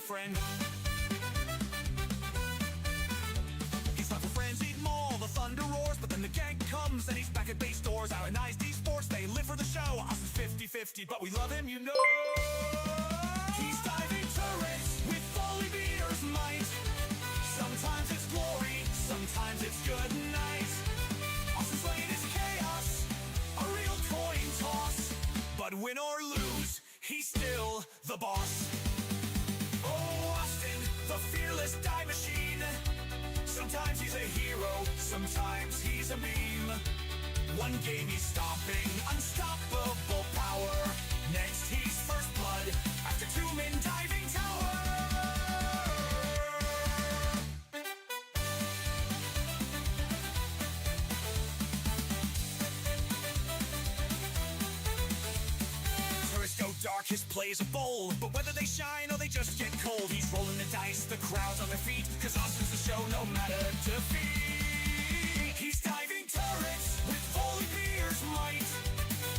friend. He's left a frenzied maul, the thunder roars, but then the gank comes and he's back at base doors. Ionized Esports, they live for the show. Us is 50-50, but we love him, you know. He's diving turrets with volley beater's might. Sometimes it's glory, sometimes it's good night. Austin's lane is chaos, a real coin toss. But win or lose, he's still the boss. Oh, Austin, the fearless die machine. Sometimes he's a hero, sometimes he's a meme. One game he's stopping unstoppable power. Next he's first blood after 2-min diving tower. Turrets go dark, his plays are bold, but whether they shine or they just get cold, he's rolling the dice, the crowd's on their feet, cause Austin's the show no matter defeat. He's diving turrets with volley beer's might.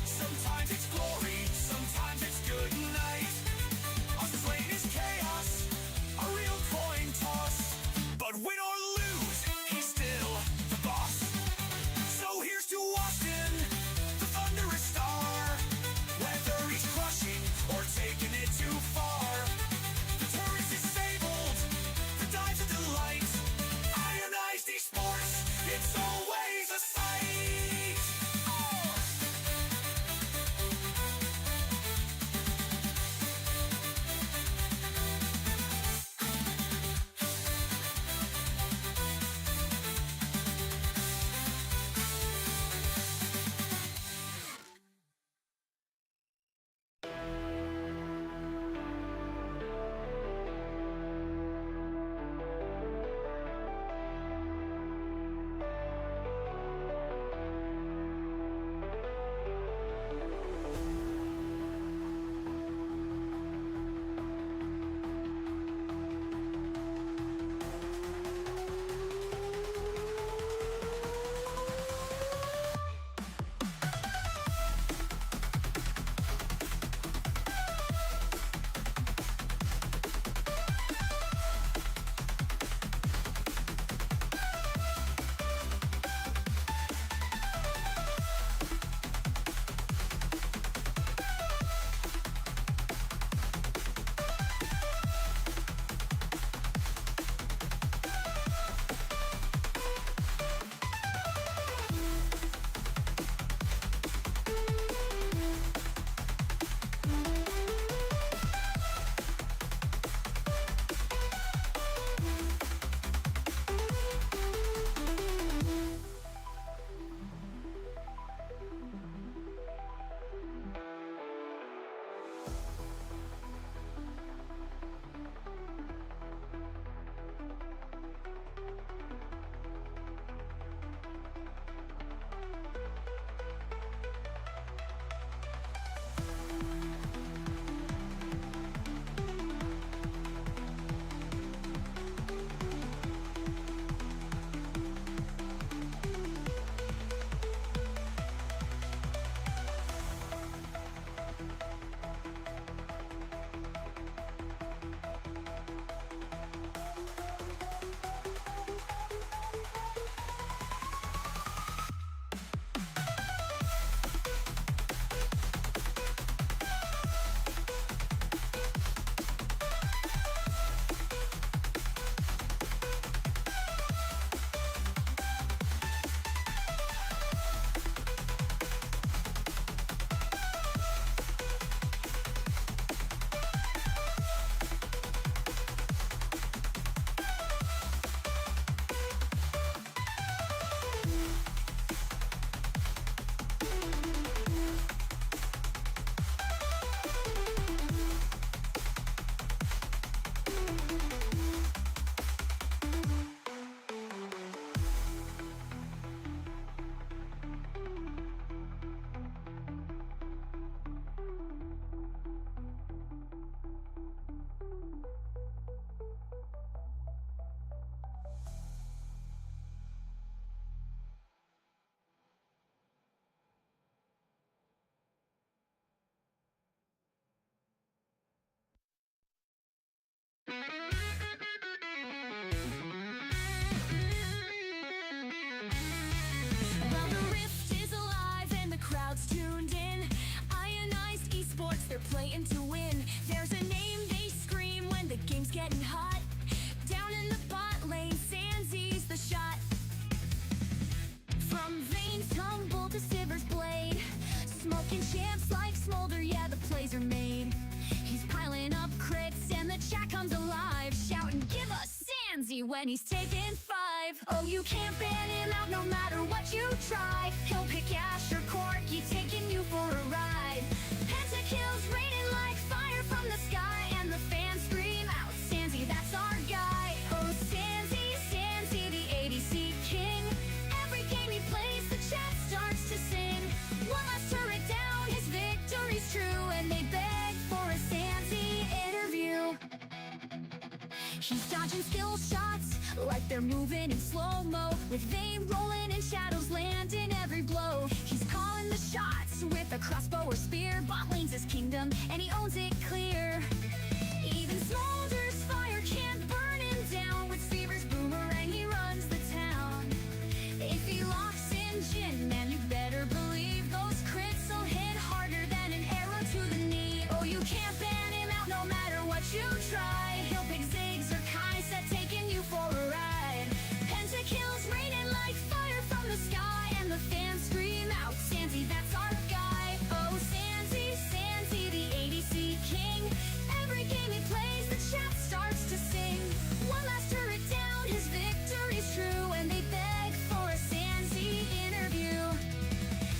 Sometimes it's glory, sometimes it's good night. Austin's lane is chaos, a real coin toss. But win or lose, he's still the boss. So here's to Austin, the thunderous star. Whether he's crushing or taking it too far, the turret's disabled, the dive's a delight. Ionized Esports, it's always a sight. Well, the rift is alive and the crowd's tuned in. Ionized Esports, they're playing to win. There's a name they scream when the game's getting hot. Down in the bot lane, Sansy's the shot. From Vayne's tumble to Siver's blade, smoking champs like Smolder, yeah, the plays are made. He's piling up crits and the chat comes alive, shouting, give us Sansy when he's taking 5. Oh, you can't ban him out no matter what you try. He'll pick Ash or Corky, taking you for a ride. Pentakills raining like fire from the sky, and the fans scream out, Sansy, that's our guy. Oh, Sansy, Sansy, the ADC king. Every game he plays, the chat starts to sing. One last turret down, his victory's true, and they beg for a Sansy interview. He's dodging skill shots like they're moving in slow-mo, with Vayne rolling and shadows landing every blow. He's calling the shots with a crossbow or spear. Bot lane's his kingdom, and he owns it clear. Even Smolder's fire can't burn him down. With Fever's boomerang, he runs the town. If he locks in Jhin, man, you better believe those crits will hit harder than an arrow to the knee. Oh, you can't ban him out no matter what you try. He'll pick Ziggs or Kai'Sa, taking you for a ride. Pentakills raining like fire from the sky, and the fans scream out, Sansy, that's our guy. Oh, Sansy, Sansy, the ADC king. Every game he plays, the chat starts to sing. One last turret down, his victory's true, and they beg for a Sansy interview.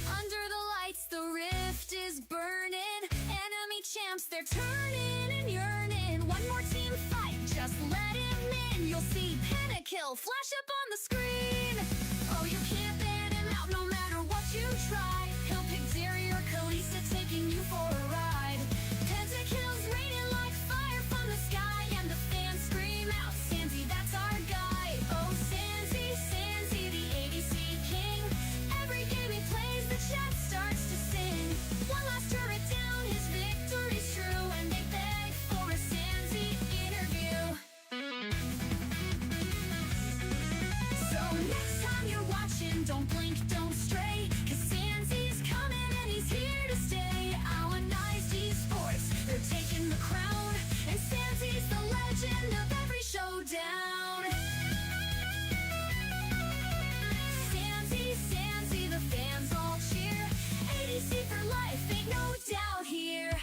Under the lights, the rift is burning. Enemy champs, they're turning and yearning. One more team fight, just let him in. You'll see Pentakill flash up on the screen. Oh, you can't ban him out no matter what you try. He'll pick Zeri or Kalista, taking you for a ride. Pentakills raining like fire from the sky, and the fans scream out, Sansy, that's our guy. Oh, Sansy, Sansy, the ADC king. Every game he plays, the chat starts to sing. One last turret down, his victory's true, and they beg for a Sansy interview. So next time you're watching, don't blink, don't stray, 'cause Sansy's coming and he's here to stay. Ionized Esports, they're taking the crown, and Sansy's the legend of every showdown. Sansy, Sansy, the fans all cheer. ADC for life, ain't no doubt here.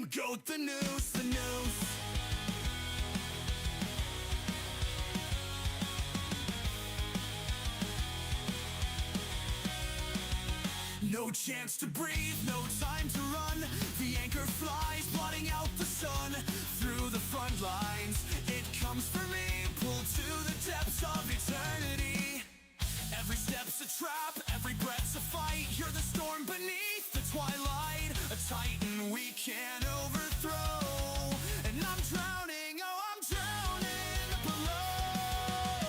him, goat the noose, the noose. No chance to breathe, no time to run. The anchor flies, blotting out the sun. Through the front lines, it comes for me, pulled to the depths of eternity. Every step's a trap, every breath's a fight. You're the storm beneath the twilight, a titan we can't overthrow. And I'm drowning, oh I'm drowning below.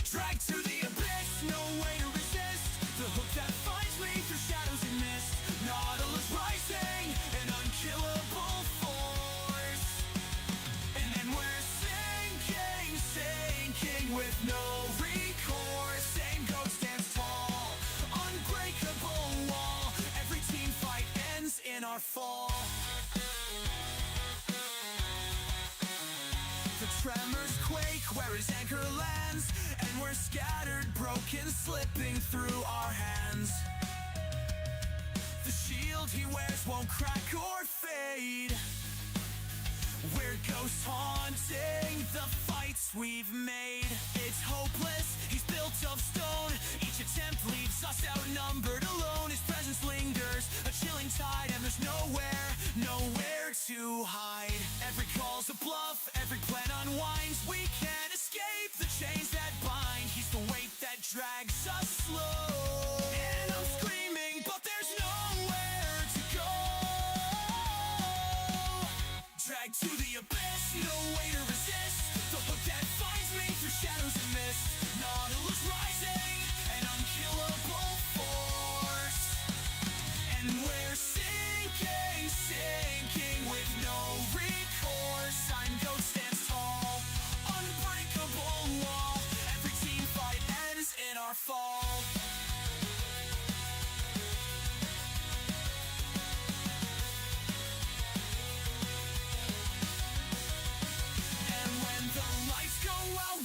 Dragged to the abyss, no way to resist. The hook that finds me through shadows and mist. Nautilus rising, an unkillable force. And then we're sinking, sinking with no recourse. Same ghost stands tall, unbreakable wall. Every team fight ends in our fall. The tremors quake where his anchor lands, and we're scattered, broken, slipping through our hands. The shield he wears won't crack or fade. We're ghost haunting the fights we've made. It's hopeless, he's built of stone. Each attempt leaves us outnumbered, alone. His presence lingers, a chilling tide, and there's nowhere, nowhere to hide. Every call's a bluff, every plan unwinds. We can't escape the chains that bind. He's the weight that drags us slow. And I'm screaming, but there's nowhere to go. Dragged to the abyss, no way to resist. The hook that finds me through shadows and mist. Nautilus rising, an unkillable force. And we're sinking, sinking with no recourse. Sign ghost stands tall, unbreakable wall. Every team fight ends in our fall.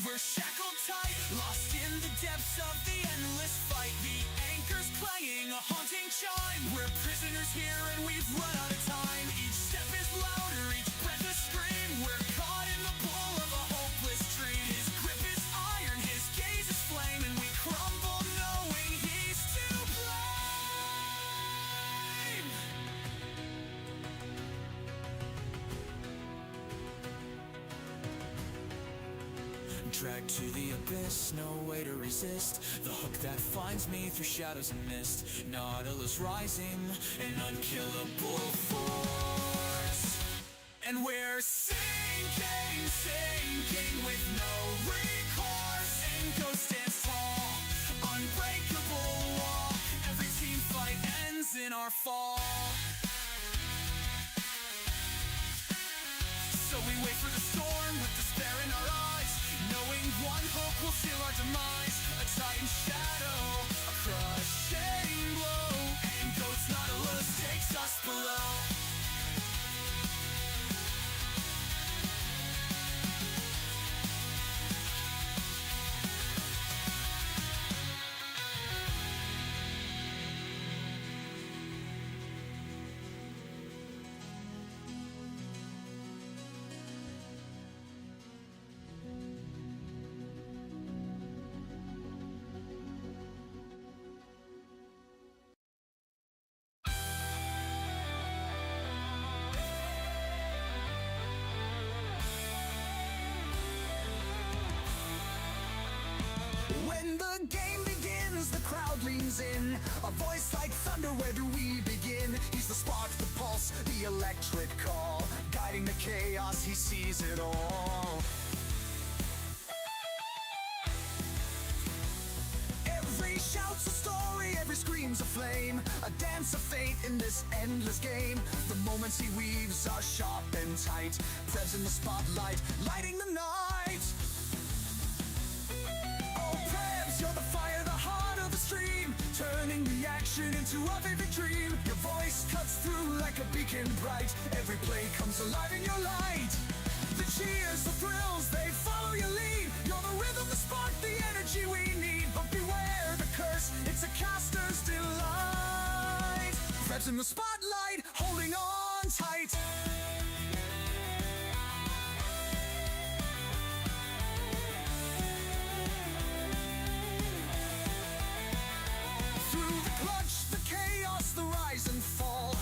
We're shackled tight, lost in the depths of the endless fight. The anchor's clanging, a haunting chime. We're prisoners here and we've run out of time. Each step is louder, each breath a scream. We're caught in the pull of a hopeless dream. His grip is iron, his gaze is flame, and we crumble knowing he's to blame. Dragged to the abyss, no way to resist. The hook that finds me through shadows and mist. Nautilus rising, an unkillable force. And we're sinking, sinking with no recourse. And ghost stands tall, unbreakable wall. Every team fight ends in our fall. So we wait for the storm with despair in our eyes, knowing one hope will seal our demise. A titan shadow, a crushing blow. And ghost Nautilus takes us below. In a voice like thunder, where do we begin? He's the spark, the pulse, the electric call, guiding the chaos, he sees it all. Every shout's a story, every scream's a flame, a dance of fate in this endless game. The moments he weaves are sharp and tight, Prev's in the spotlight, lighting the night. Oh Prevs, you're the fire, the heart of the stream, turning the action into a vivid dream. Your voice cuts through like a beacon bright, every play comes alive in your light. The cheers, the thrills, they follow your lead. You're the rhythm, the spark, the energy we need. But beware the curse, it's a caster's delight. Prev's in the spotlight, holding on. tight. Through the clutch, the chaos, the rise and fall,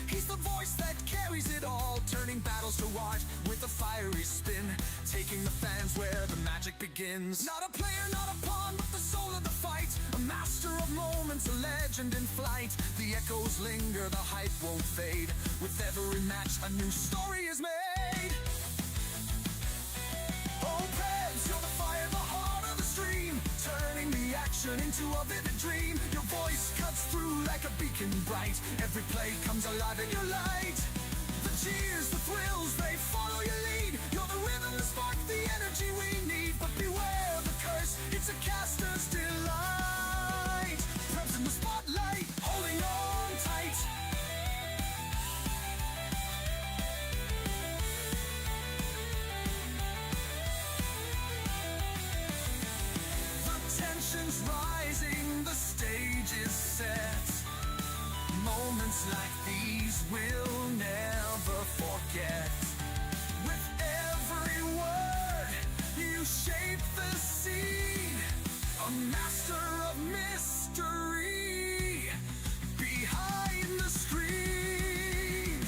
he's the voice that carries it all, turning battles to art with a fiery spin, taking the fans where the magic begins. Not a player, not a pawn, but the soul of the fight, a master of moments, a legend in flight. The echoes linger, the hype won't fade. With every match, a new story is made. Oh, Prebz, you're the fire, the heart of the stream, turning the action into a vivid dream. Your voice cuts through like a beacon bright. Every play comes alive in your light. The cheers, the thrills, they follow your lead. You're the rhythm, the spark, the energy we need. But beware the curse, it's a caster's delight. Prebz in the spotlight, holding on tight. The tension's rising, the stage is set. Moments like these we'll never forget. With every word, you shape the scene, a master of mystery behind the screen.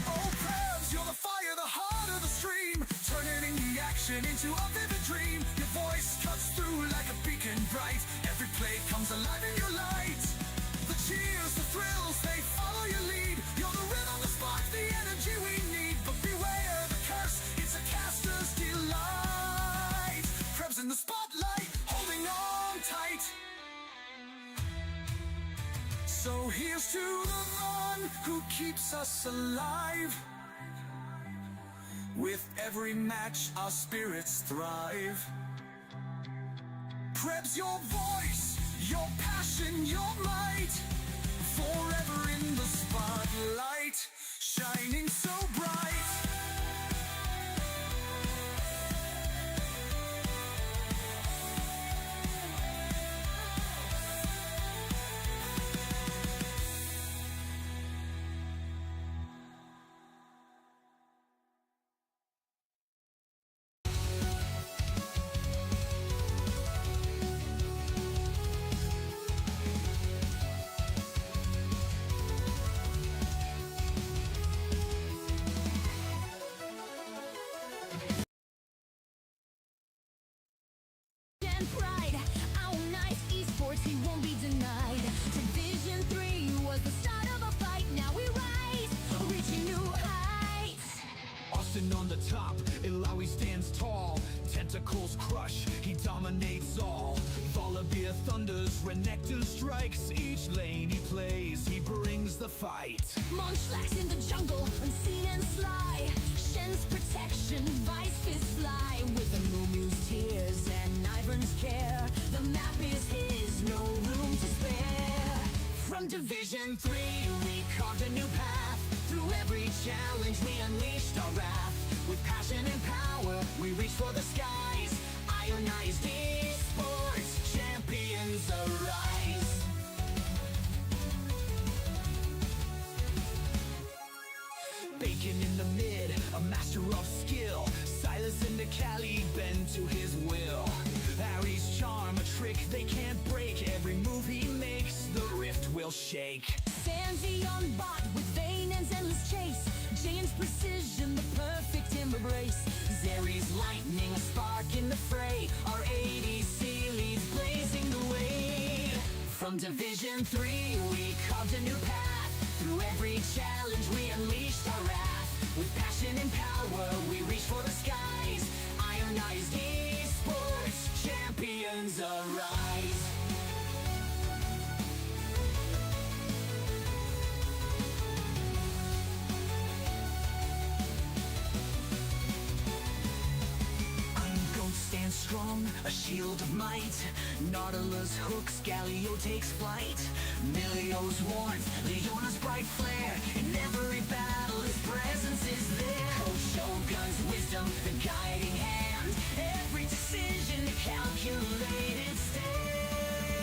Oh, Prebz, you're the fire, the heart of the stream, turning the action into a vivid dream. Your voice cuts through like a beacon bright. Every play comes alive in your light. The cheers, the thrills, they follow your lead. You're the rhythm, the spark, the energy we need. But beware the curse, it's a caster's delight. Prebz in the spotlight, holding on tight. So here's to the one who keeps us alive. With every match, our spirits thrive. Prebz, your voice, your passion, your might, forever in the spotlight, shining so bright. And pride, Ionized Esports, he won't be denied. Division 3 was the start of a fight. Now we rise, reaching new heights. Austin on the top, Ilawi stands tall. Tentacles crush, he dominates all. Volda thunders, Renekton strikes. Each lane he plays, he brings the fight. Monchlax in the jungle, unseen and sly. Shen's protection, Vice Fist fly. With the Mumu's tears and Ivern's care, the map is his, no room to spare. From Division 3, we carved a new path. Through every challenge, we unleashed our wrath. With passion and power, we reach for the skies. Ionized Esports, champions arise. Bacon in the mid, a master of skill. Silas and the Cali bend to his will. Harry's charm, a trick they can't break. Every move he makes, the rift will shake. Sandy on bot with Vayne and endless chase. Jane's precision, the perfect embrace. Zeri's lightning, a spark in the fray. Our ADC leads blazing the way. From Division 3, we carved a new path. Through every challenge, we unleashed our wrath. With passion and power, we reach for the skies. Ionized Esports, champions arise. Stands strong, a shield of might. Nautilus hooks, Galio takes flight. Milio's warmth, Leona's bright flare. In every battle, his presence is there. Coach Shogun's wisdom, the guiding hand. Every decision, a calculated stand.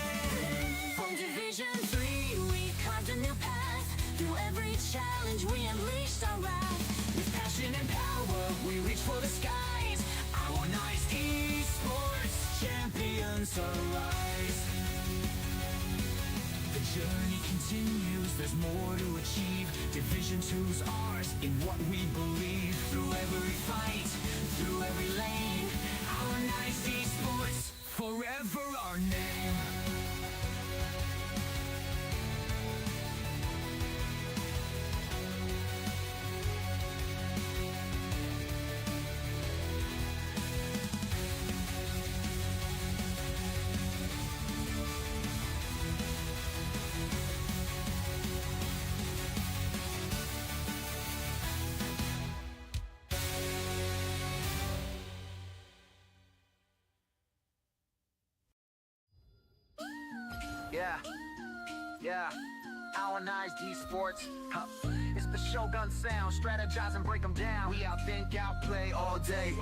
From Division 3, we carved a new path. Through every challenge, we unleashed arise. The journey continues, there's more to achieve. Division 2's ours in what we believe. Through every fight, through every lane, Ionized Esports, forever our name. Yeah, Ionized Esports, it's the Shogun sound, strategize and break them down. We outthink, outplay all day.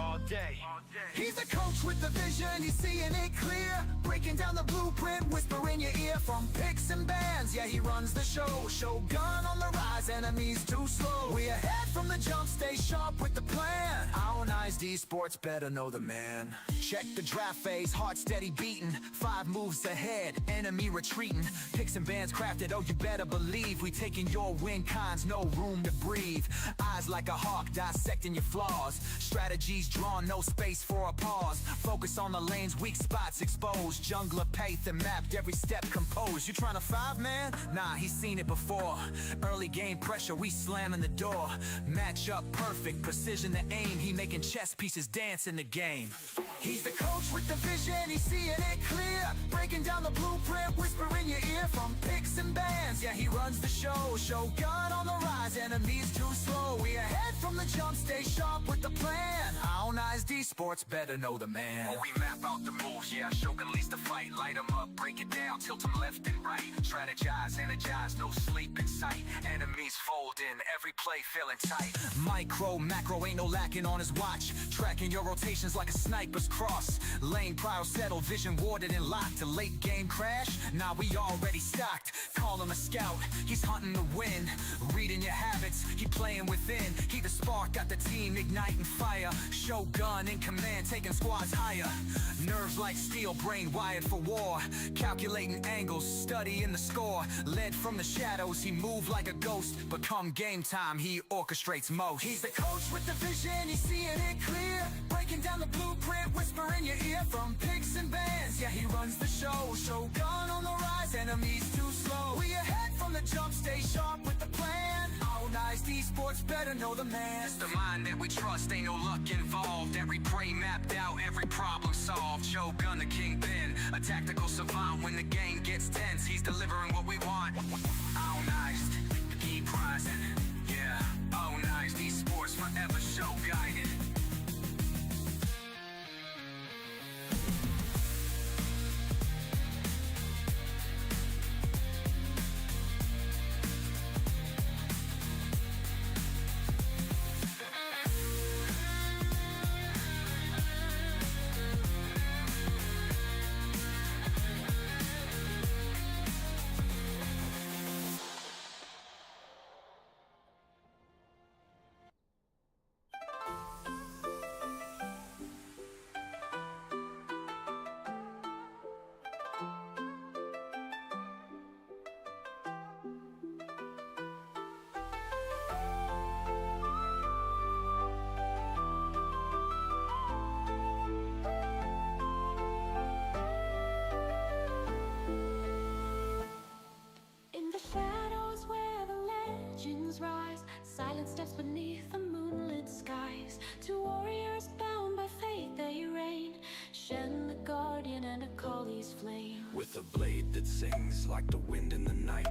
He's the coach with the vision, he's seeing it clear. Breaking down the blueprint, whisper in your ear. From picks and bans, yeah, he runs the show. Shogun on the rise, enemies too slow. We ahead from the jump, stay sharp with the plan. Ionized Esports, better know the man. Check the draft phase, heart steady beating. 5 moves ahead, enemy retreating. Picks and bans crafted, oh you better believe. We taking your win cons, no room to breathe. Eyes like a hawk, dissecting your flaws. Strategies drawn, no space for a pause. Focus on the lane's weak spots exposed. Jungler paced and mapped, every step composed. You tryna 5-man? Nah, he's seen it before. Early game pressure, we slamming the door. Match up perfect, precision to aim. He making chess pieces dance in the game. He's the coach with the vision, he's seeing it clear. Breaking down the blueprint, whisper in your ear. From picks and bans, yeah, he runs the show. Shogun on the rise, enemies too slow. We ahead from the jump, stay sharp with the plan. Ionized Esports, better know the man. Oh, we map out the moves, yeah, Shogun leads the fight. Light 'em up, break it down, tilt 'em left and right. Strategize, energize, no sleep in sight. Enemies folding, every play feeling tight. Micro, macro, ain't no lacking on his watch. Tracking your rotations like a sniper's cross. Lane prio settled, vision warded and locked. A late game crash? Nah, we already stocked. Call him a scout, he's hunting to win. Reading your habits, he playing within. He the spark, got the team igniting fire. Shogun in command, taking squads higher. Nerves like steel, brain wired for war. Calculating angles, studying the score. Led from the shadows, he moved like a ghost. But come game time, he orchestrates most. He's the coach with the vision, he's seeing it clear. Breaking down the blueprint, whisper in your ear. From picks and bans, yeah, he runs the show. Shogun on the rise, enemies too slow. We ahead from the jump, stay sharp with the plan. Ionized Esports, better know the man. It's the mind that we trust, ain't no luck involved. Every prey mapped out, every problem solved. Shogun the kingpin, a tactical savant. When the game gets tense, he's delivering what we want. Ionized, keep rising. Yeah, Ionized Esports, forever show guided. Silent steps beneath the moonlit skies. 2 warriors bound by fate, they reign. Shen the guardian and Akali's flame. With a blade that sings like the wind in the night.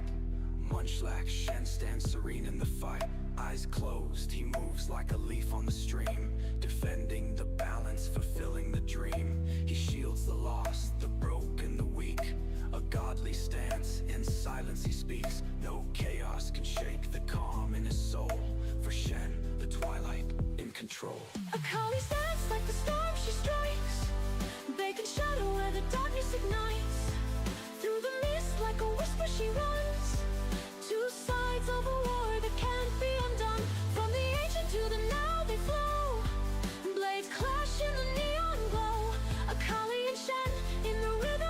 Munchlack Shen stands serene in the fight. Eyes closed, he moves like a leaf on the stream. Defending the balance, fulfilling the dream. He shields the lost, the broken, the weak. A godly stance, in silence he speaks. No chaos can shake the calm in his soul. For Shen, the twilight in control. Akali stands like the storm she strikes. Vacant shadow where the darkness ignites. Through the mist like a whisper she runs. 2 sides of a war that can't be undone. From the ancient to the now they flow. Blades clash in the neon glow. Akali and Shen in the rhythm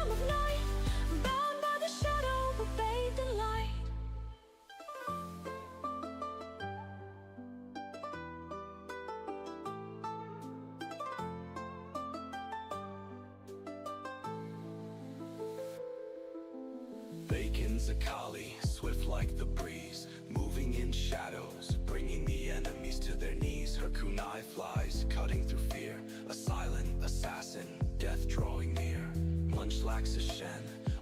Bacon's a collie, swift like the breeze, moving in shadows, bringing the enemies to their knees. Her kunai flies, cutting through fear, a silent assassin, death drawing near. Munchlax a Shen,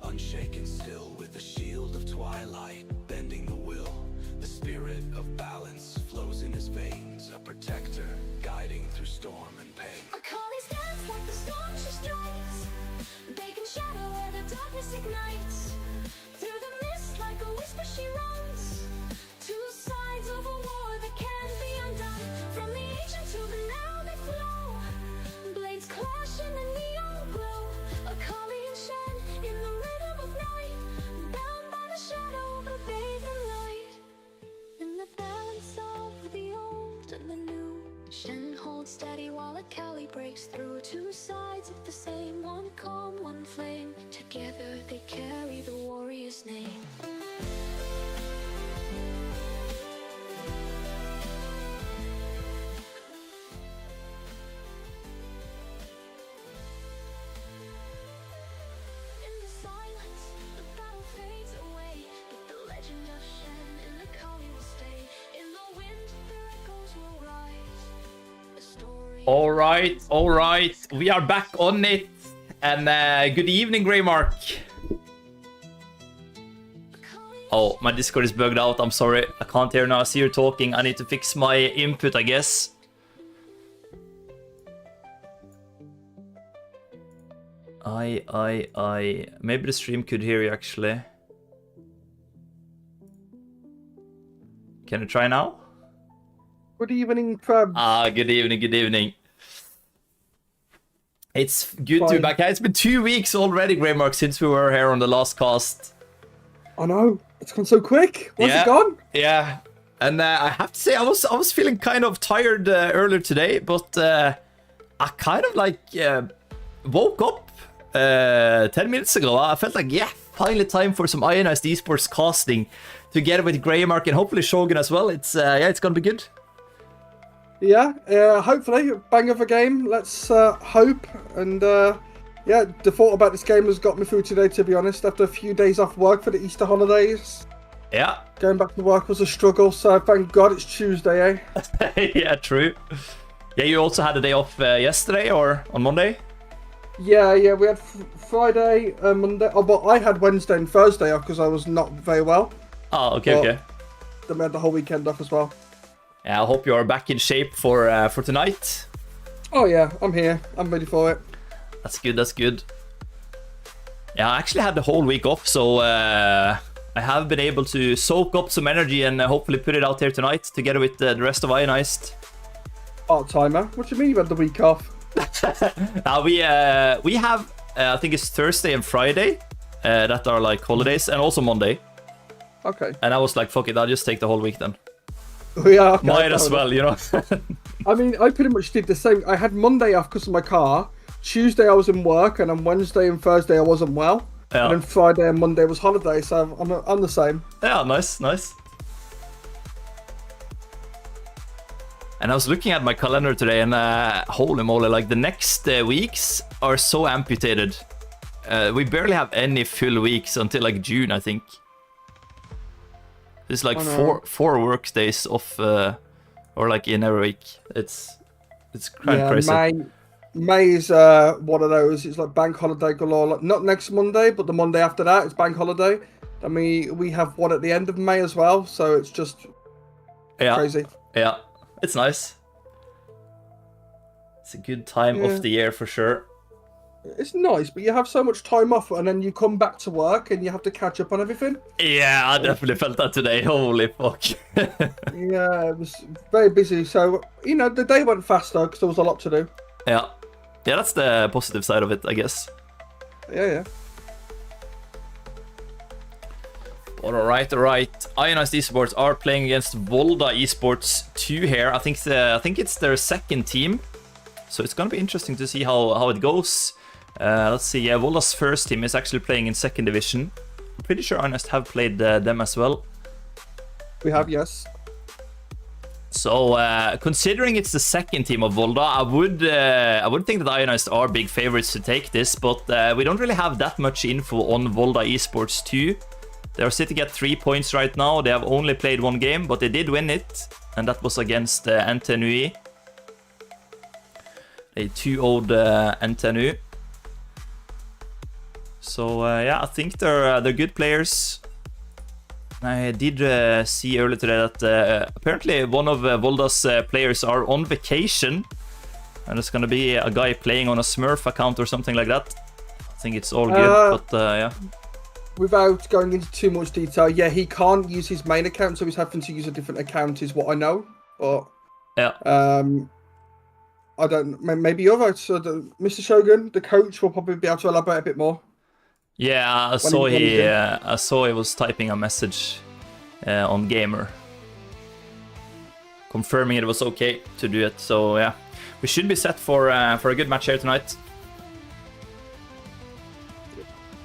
unshaken still, with the shield of twilight, bending the will. The spirit of balance flows in his veins, a protector, guiding through storm and pain. A collie stands like the storm she strikes. Bacon shadow where the darkness ignites. Through the mist like a whisper she runs. Two sides of a war that can't be undone. From the ancient to the now they flow. Blades clash in the neon glow. A collie and Shen in the rhythm of night. Bound by the shadow but bathed in light. In the balance of the old and the new, Shen holds steady while a Cali breaks through. Two sides of the same, one calm, one flame. Together they carry the warrior's name. In the silence, the battle fades away, but the legend of Shen and the Kali will stay. In the wind, their echoes will rise. A story. All right, we are back on it. And good evening, Greymark. Oh, my Discord is bugged out. I'm sorry. I can't hear now. I see you're talking. I need to fix my input, I guess. Maybe the stream could hear you, actually. Can you try now? Good evening, Prab. Good evening, good evening. It's good to be Fine. back. It's been 2 weeks already, Greymark, since we were here on the last cast. I know, it's gone so quick. What's Yeah. it gone? Yeah, and I have to say I was feeling kind of tired earlier today, but I kind of like woke up 10 minutes ago. I felt like, yeah, finally time for some Ionized Esports casting together with Greymark and hopefully Shogun as well. It's it's gonna be good. Yeah, hopefully, bang of a game. Let's hope. And yeah, the thought about this game has got me through today, to be honest. After a few days off work for the Easter holidays, Yeah, going back to work was a struggle. So thank God it's Tuesday, eh? yeah, true. Yeah, you also had a day off yesterday or on Monday. Yeah, we had Friday, Monday. Oh, but I had Wednesday and Thursday off because I was not very well. Oh, okay, Well- okay. Then we had the whole weekend off as well. Yeah, I hope you are back in shape for tonight. Oh yeah, I'm here. I'm ready for it. That's good, that's good. Yeah, I actually had the whole week off, so I have been able to soak up some energy and hopefully put it out here tonight together with the rest of Ionized. Part timer. What do you mean you had the week off? We have, I think it's Thursday and Friday that are like holidays, and also Monday. Okay. And I was like, fuck it, I'll just take the whole week then. Yeah. Okay, Might as fair well, you know? I mean, I pretty much did the same. I had Monday off because of my car. Tuesday I was in work, and on Wednesday and Thursday I wasn't well. Yeah. And then Friday and Monday was holiday, so I'm the same. Yeah, nice, nice. And I was looking at my calendar today, and holy moly, like the next weeks are so amputated. We barely have any full weeks until like June, I think. There's like Oh, no. four work days off, or like in every week. It's kind of crazy. May is one of those. It's like bank holiday galore. Like, not next Monday, but the Monday after that, it's bank holiday. I mean, we have one at the end of May as well, so it's just Yeah, crazy. yeah, it's nice. It's a good time Yeah. of the year for sure. It's nice, but you have so much time off, and then you come back to work, and you have to catch up on everything. Yeah, I definitely felt that today. Holy fuck. Yeah, it was very busy. So you know, the day went faster because there was a lot to do. Yeah. Yeah, that's the positive side of it, I guess. Yeah. But alright. Ionized Esports are playing against Volda Esports 2 here. I think it's their second team. So it's gonna be interesting to see how it goes. Let's see, yeah, Volda's first team is actually playing in second division. I'm pretty sure Ionized have played them as well. We have, yes. So, considering it's the second team of Volda, I would think that Ionized are big favorites to take this, but we don't really have that much info on Volda Esports 2. They're sitting at 3 points right now. They have only played 1 game, but they did win it. And that was against NTNU. They 2-0'd NTNU. So yeah, I think they're good players. I did see earlier today that apparently one of Volda's players are on vacation. And it's gonna be a guy playing on a Smurf account or something like that. I think it's all good, but yeah. Without going into too much detail, yeah, he can't use his main account, so he's having to use a different account, is what I know. But yeah, I don't. Maybe you're right. So Mr. Shogun, the coach, will probably be able to elaborate a bit more. Yeah, I saw he was typing a message on Gamer, confirming it was okay to do it. So yeah, we should be set for a good match here tonight.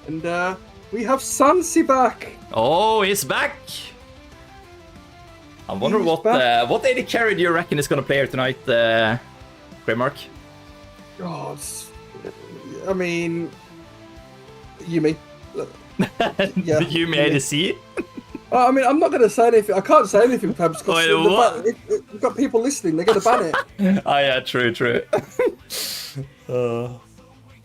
And we have Sansi back. Oh, he's back. I wonder what AD carry do you reckon is gonna play here tonight, Greymark? God, I mean, Yumi. Yeah, Yumi ADC. I mean, I'm not going to say anything. I can't say anything, perhaps, because we've got people listening. They're going to ban it. Oh yeah, true.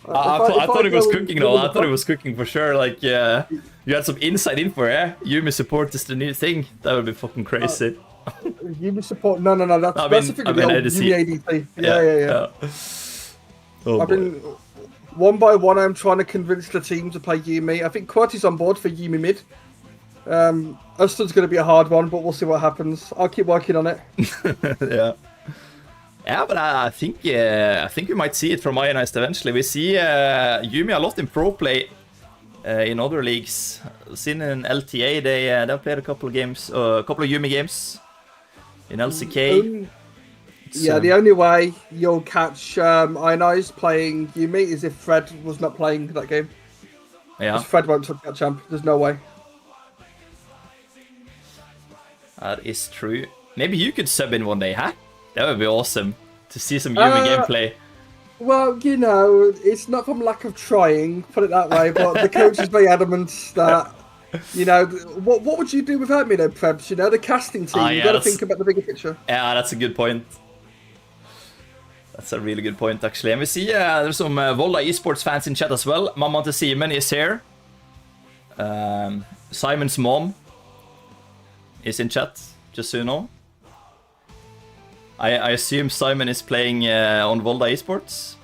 I thought it was cooking though. I thought it was cooking for sure. Like, yeah, you had some inside info, yeah? Yumi support is the new thing. That would be fucking crazy. Yumi support? No. That's the thing with the old Yumi ADC. Yeah. Oh, I've been one by one. I'm trying to convince the team to play Yumi. I think Qwerty's on board for Yumi mid. Uston's going to be a hard one, but we'll see what happens. I'll keep working on it. Yeah, but I think we might see it from Ionized eventually. We see Yumi a lot in pro play in other leagues. Seen in LTA, they've played a couple of games, a couple of Yumi games in LCK. Yeah, the only way you'll catch Ionized playing Yumi is if Fred was not playing that game. Yeah, because Fred won't touch that champ. There's no way. That is true. Maybe you could sub in one day, huh? That would be awesome to see some Yumi gameplay. Well, you know, it's not from lack of trying, put it that way, but the coach is very adamant that, you know, what would you do without me then, Prebz? You know, the casting team, you've got to think about the bigger picture. Yeah, that's a good point. That's a really good point, actually. And we see there's some Volda Esports fans in chat as well. Mamma to Simon is here. Simon's mom is in chat, just so you know. I assume Simon is playing on Volda Esports.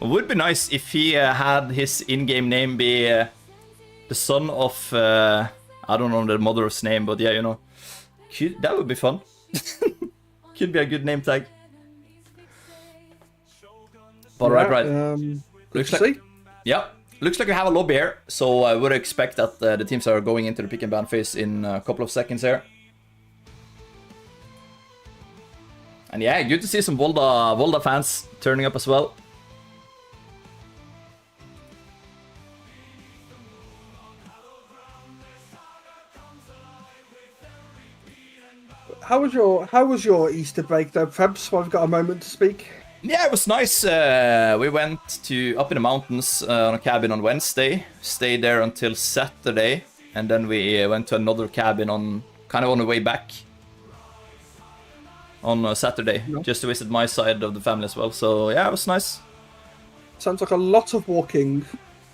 It would be nice if he had his in-game name be the son of... I don't know the mother's name, but yeah, you know. That would be fun. Could be a good name tag. But right. Looks like... Yeah. Looks like we have a lobby here, so I would expect that the teams are going into the pick and ban phase in a couple of seconds here. And yeah, good to see some Volda fans turning up as well. How was your Easter break though, Prebz? While I've got a moment to speak. Yeah, it was nice. We went up in the mountains on a cabin on Wednesday, stayed there until Saturday, and then we went to another cabin on the way back on Saturday, just to visit my side of the family as well. So yeah, it was nice. Sounds like a lot of walking.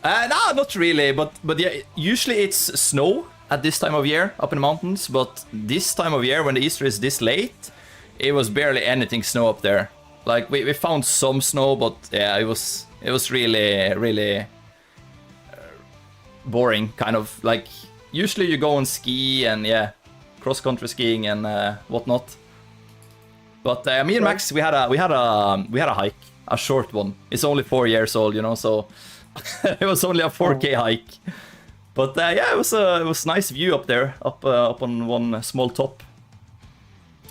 No, not really, but yeah, usually it's snow at this time of year up in the mountains, but this time of year when the Easter is this late, it was barely anything snow up there. Like we found some snow, but yeah, it was really boring, kind of. Like usually you go and ski and yeah, cross country skiing and whatnot. But me and Max, we had a hike, a short one. It's only 4 years old, you know, so it was only a 4K hike. But yeah, it was nice view up there, up on one small top.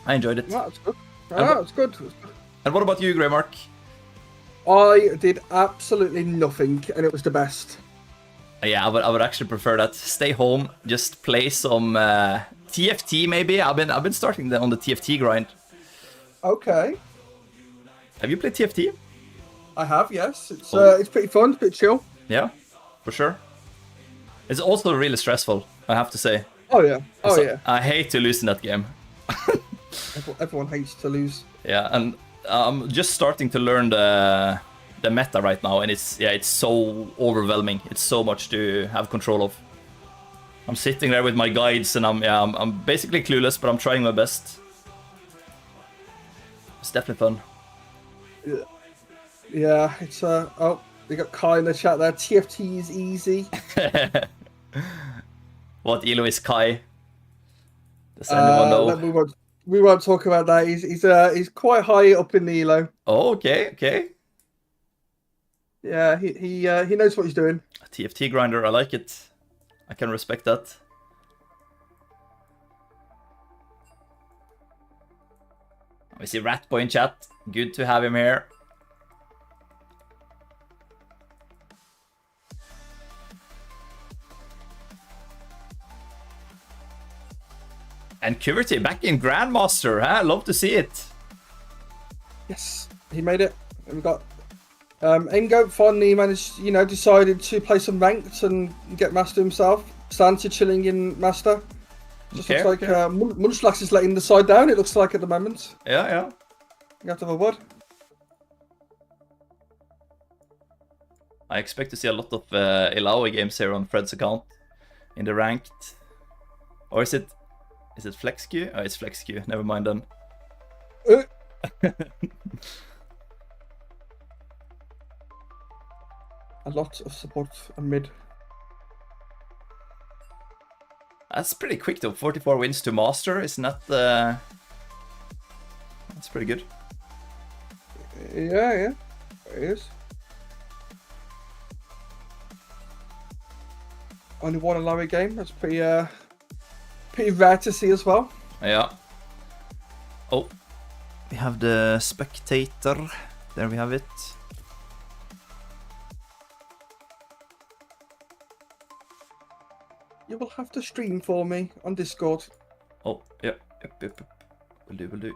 I enjoyed it. Yeah, it's good. Yeah, it's good. And what about you, Greymark? I did absolutely nothing, and it was the best. Yeah, I would actually prefer that. Stay home, just play some TFT maybe. I've been starting on the TFT grind. Okay. Have you played TFT? I have, yes. It's pretty fun, it's pretty chill. Yeah, for sure. It's also really stressful, I have to say. Oh yeah. Oh So, yeah. I hate to lose in that game. Everyone hates to lose. Yeah, and I'm just starting to learn the meta right now, and it's so overwhelming. It's so much to have control of. I'm sitting there with my guides, and I'm basically clueless, but I'm trying my best. It's definitely fun. Yeah, it's oh, we got Kai in the chat there. TFT is easy. What elo is Kai? Does anyone know? We won't talk about that. He's quite high up in the elo. Oh, okay. Yeah, he knows what he's doing. A TFT grinder, I like it. I can respect that. We see Ratboy in chat. Good to have him here. And Kuverty back in Grandmaster, huh? Love to see it. Yes, he made it. And we got Engo finally managed, decided to play some ranked and get Master himself. Santa chilling in Master. Just looks like Munchlax is letting the side down, it looks like at the moment. Yeah. You have to have a word. I expect to see a lot of Ilaoi games here on Fred's account in the ranked. Or is it flex queue? Oh, it's flex queue. Never mind then. A lot of support on mid. That's pretty quick though. 44 wins to Master. Isn't that... That's pretty good. Yeah. It is. Only one Ilaoi game. That's pretty rare to see as well. Yeah. Oh. We have the spectator. There we have it. You will have to stream for me on Discord. Oh, yep. Will do.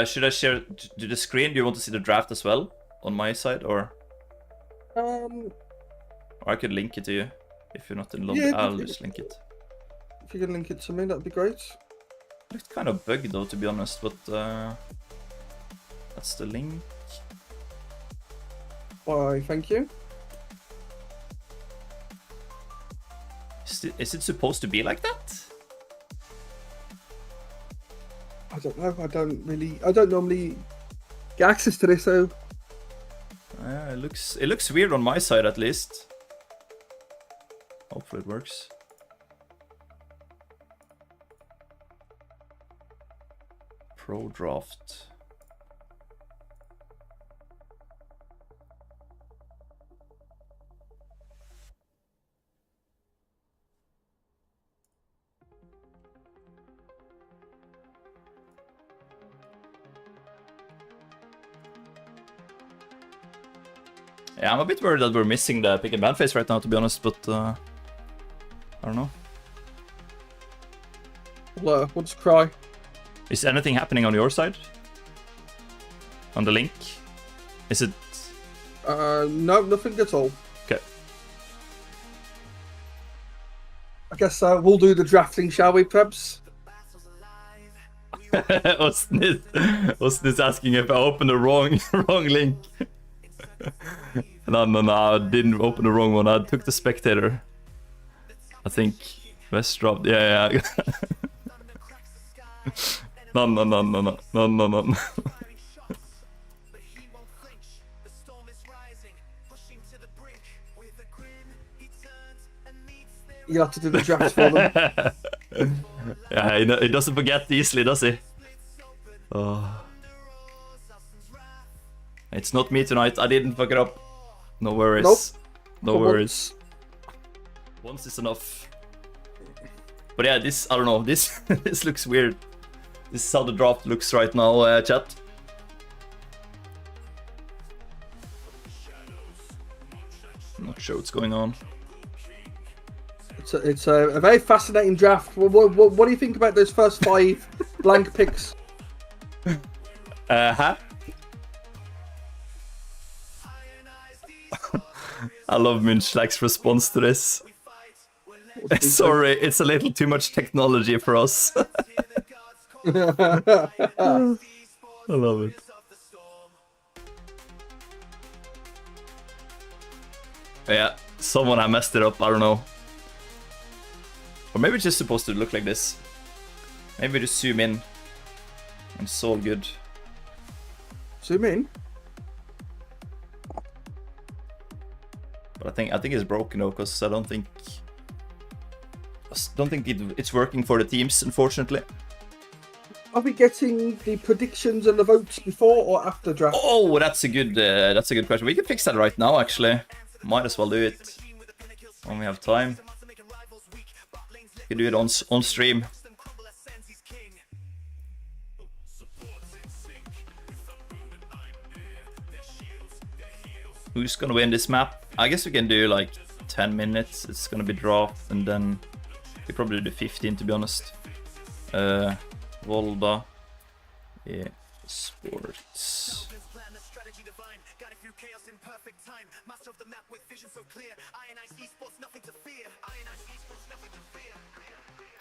Should I share the screen? Do you want to see the draft as well on my side, or Um, I could link it to you if you're not in London. Yeah, I'll just link it. if you can link it to me, that'd be great. It's kind of bugged though, to be honest, but that's the link. Why, thank you. Is it supposed to be like that? I don't know. I don't normally get access to this, so It looks weird on my side at least. Hopefully it works. Pro draft. Yeah, I'm a bit worried that we're missing the pick and ban phase right now, to be honest, but I don't know. we'll just cry. Is anything happening on your side? On the link? Is it... No, nothing at all. Okay. I guess we'll do the drafting, shall we, Prebs? Austin is asking if I opened the wrong link. No, I didn't open the wrong one. I took the spectator. I think West dropped. Yeah. No. You have to do the draft for them. Yeah, he doesn't forget easily, does he? Oh. It's not me tonight. I didn't fuck it up. No worries. Nope. No worries. Once is enough. But yeah, this, I don't know, this this looks weird. This is how the draft looks right now, chat. I'm not sure what's going on. It's a very fascinating draft. What do you think about those first 5 blank picks? Huh? I love Munchlack's response to this. Sorry, it's a little too much technology for us. I love it. Yeah, someone I messed it up, I don't know. Or maybe it's just supposed to look like this. Maybe just zoom in. And it's all good. Zoom in? But I think it's broken though, because I don't think it's working for the teams, unfortunately. Are we getting the predictions and the votes before or after draft? Oh, that's a good question. We can fix that right now, actually. Might as well do it when we have time. We can do it on stream. Who's gonna win this map? I guess we can do like 10 minutes. It's gonna be draft, and then we probably do 15 to be honest. Volda Esports.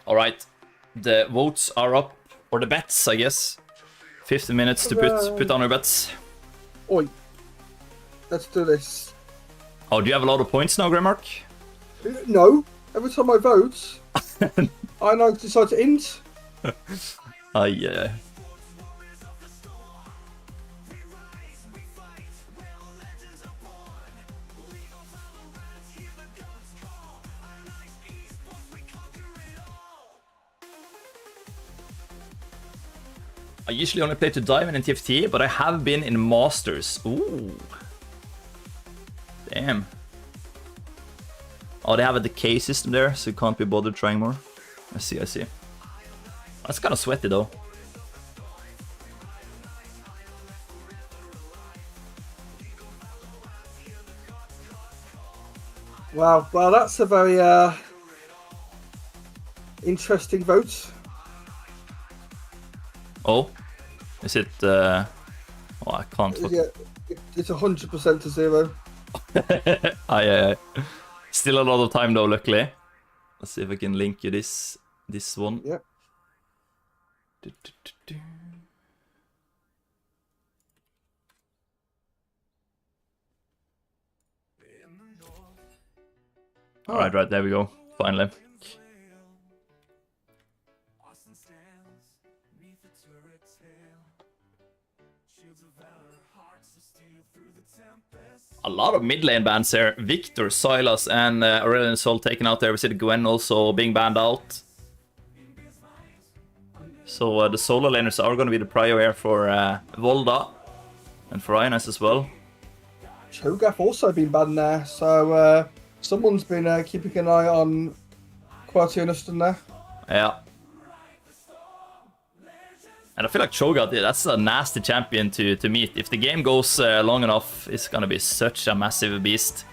All right, the votes are up, or the bets, I guess. 15 minutes to put down your bets. Oi, let's do this. Oh, do you have a lot of points now, Greymark? No, every time I vote, I now decide to int. Yeah. I usually only play to Diamond and TFT, but I have been in Masters. Ooh. Damn. Oh, they have a decay system there, so you can't be bothered trying more. I see. That's kind of sweaty though. Wow, well that's a very interesting vote. Oh, is it? Oh, I can't. Yeah, it's 100% to 0. Aye. Still a lot of time though, luckily. Let's see if I can link you this one. Yep. All right, there we go. Finally. A lot of mid lane bans here. Victor, Silas, and Aurelion Sol taken out there. We see the Gwen also being banned out. So the solo laners are going to be the prio here for Volda and for Ionized as well. Cho'Gath also been banned there, so someone's been keeping an eye on Quartiernuston there. Yeah. And I feel like Cho'Gath, that's a nasty champion to meet. If the game goes long enough, it's gonna be such a massive beast.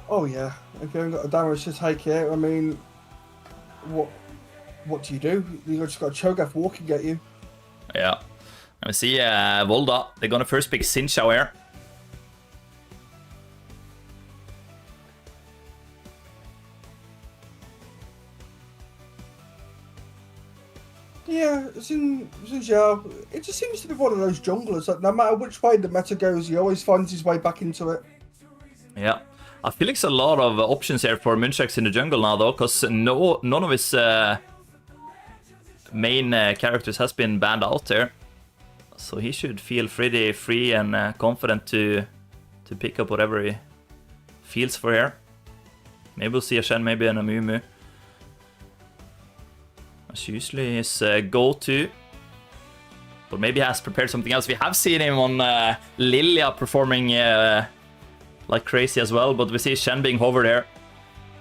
Oh yeah, if you haven't got a damage to take here, I mean, what do? You just got Cho'Gath walking at you. Yeah. And we see Volda, they're gonna first pick Xin Zhao here. Yeah, Xin Zhao, it just seems to be one of those junglers that no matter which way the meta goes, he always finds his way back into it. Yeah. I feel like there's a lot of options here for Munchlack in the jungle now, though, because none of his main characters has been banned out there. So he should feel pretty free and confident to pick up whatever he feels for here. Maybe we'll see a Shen, maybe an Amumu. That's usually his go-to. But maybe he has prepared something else. We have seen him on Lilia performing like crazy as well. But we see Shen being hovered there.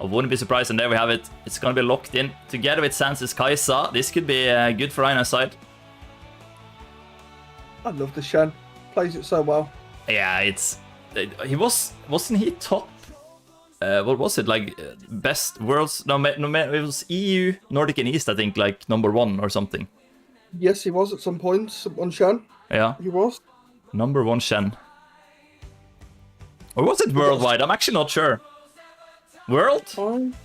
I wouldn't be surprised, and there we have it. It's going to be locked in. Together with Sansa's Kai'Sa, this could be good for Ionized side. I love the Shen. Plays it so well. Yeah, wasn't he top? What was it, like best worlds? No, it was EU, Nordic and East, I think, like #1 or something. Yes, he was at some point on Shen. Yeah. He was. #1 Shen. Or was it worldwide? I'm actually not sure. World? Fine.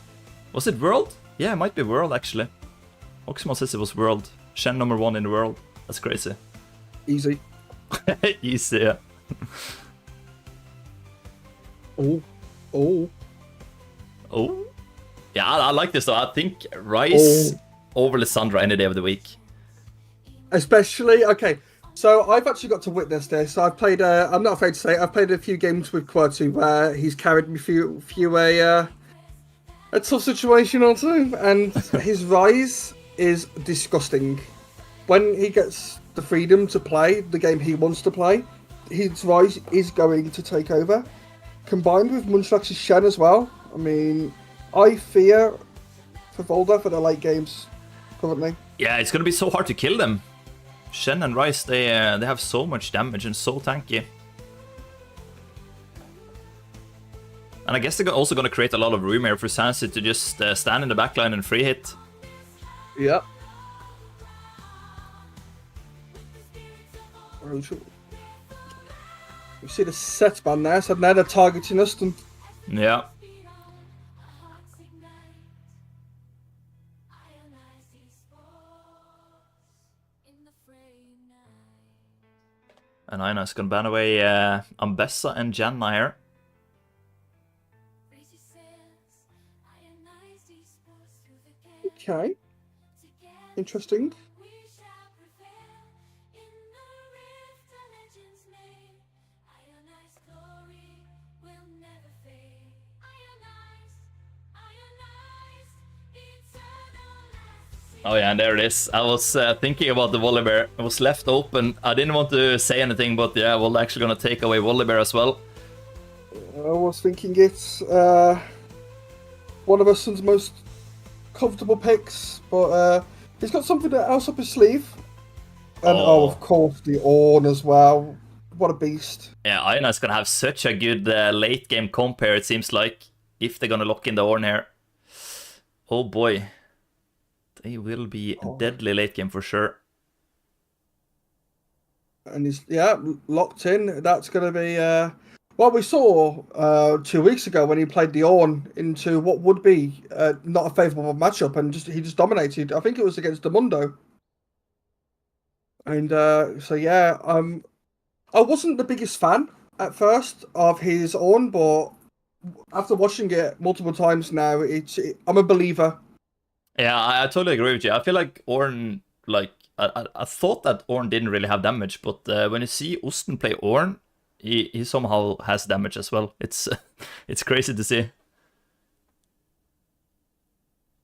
Was it world? Yeah, it might be world actually. Oxmon says it was world. Shen #1 in the world. That's crazy. Easy. Easy, yeah. Oh. Oh. Oh. Yeah, I like this though. I think Rice over Lissandra any day of the week. Especially, okay, so I've actually got to witness this. I've played, I'm not afraid to say it, I've played a few games with Quertu where he's carried me through a tough situation or two, and his Rise is disgusting. When he gets the freedom to play the game he wants to play, his Rise is going to take over. Combined with Munchlax's Shen as well. I mean, I fear for Volda for the late games currently. Yeah, it's gonna be so hard to kill them. Shen and Rice, they have so much damage and so tanky. And I guess they're also gonna create a lot of room here for Sansi to just stand in the backline and free hit. Yep. You see the set ban there, so now they're targeting us. And Yeah. Ionized Esports in the fray night. And Aina's gonna ban away Ambessa and Janna here. Crazy sails, Ionized Esports through the gate. okay, interesting. We shall prevail in the rift our legends made. Ionized glory will never fade. Ionized, eternal as the Oh yeah, and there it is. I was thinking about the Volibear. It was left open. I didn't want to say anything, but yeah, we're actually gonna take away Volibear as well. I was thinking it's one of Uson's most comfortable picks, but he's got something else up his sleeve. And of course, the Ornn as well. What a beast. Yeah, Aina's gonna have such a good late game comp here, it seems like, if they're gonna lock in the Ornn here. Oh boy. They will be deadly late game for sure. And he's, locked in. That's going to be what we saw 2 weeks ago when he played the Ornn into what would be not a favourable matchup, and he just dominated. I think it was against Demundo. And I wasn't the biggest fan at first of his Ornn, but after watching it multiple times now, I'm a believer. Yeah, I totally agree with you. I feel like Ornn, like, I thought that Ornn didn't really have damage, but when you see Osten play Ornn, he somehow has damage as well. It's it's crazy to see.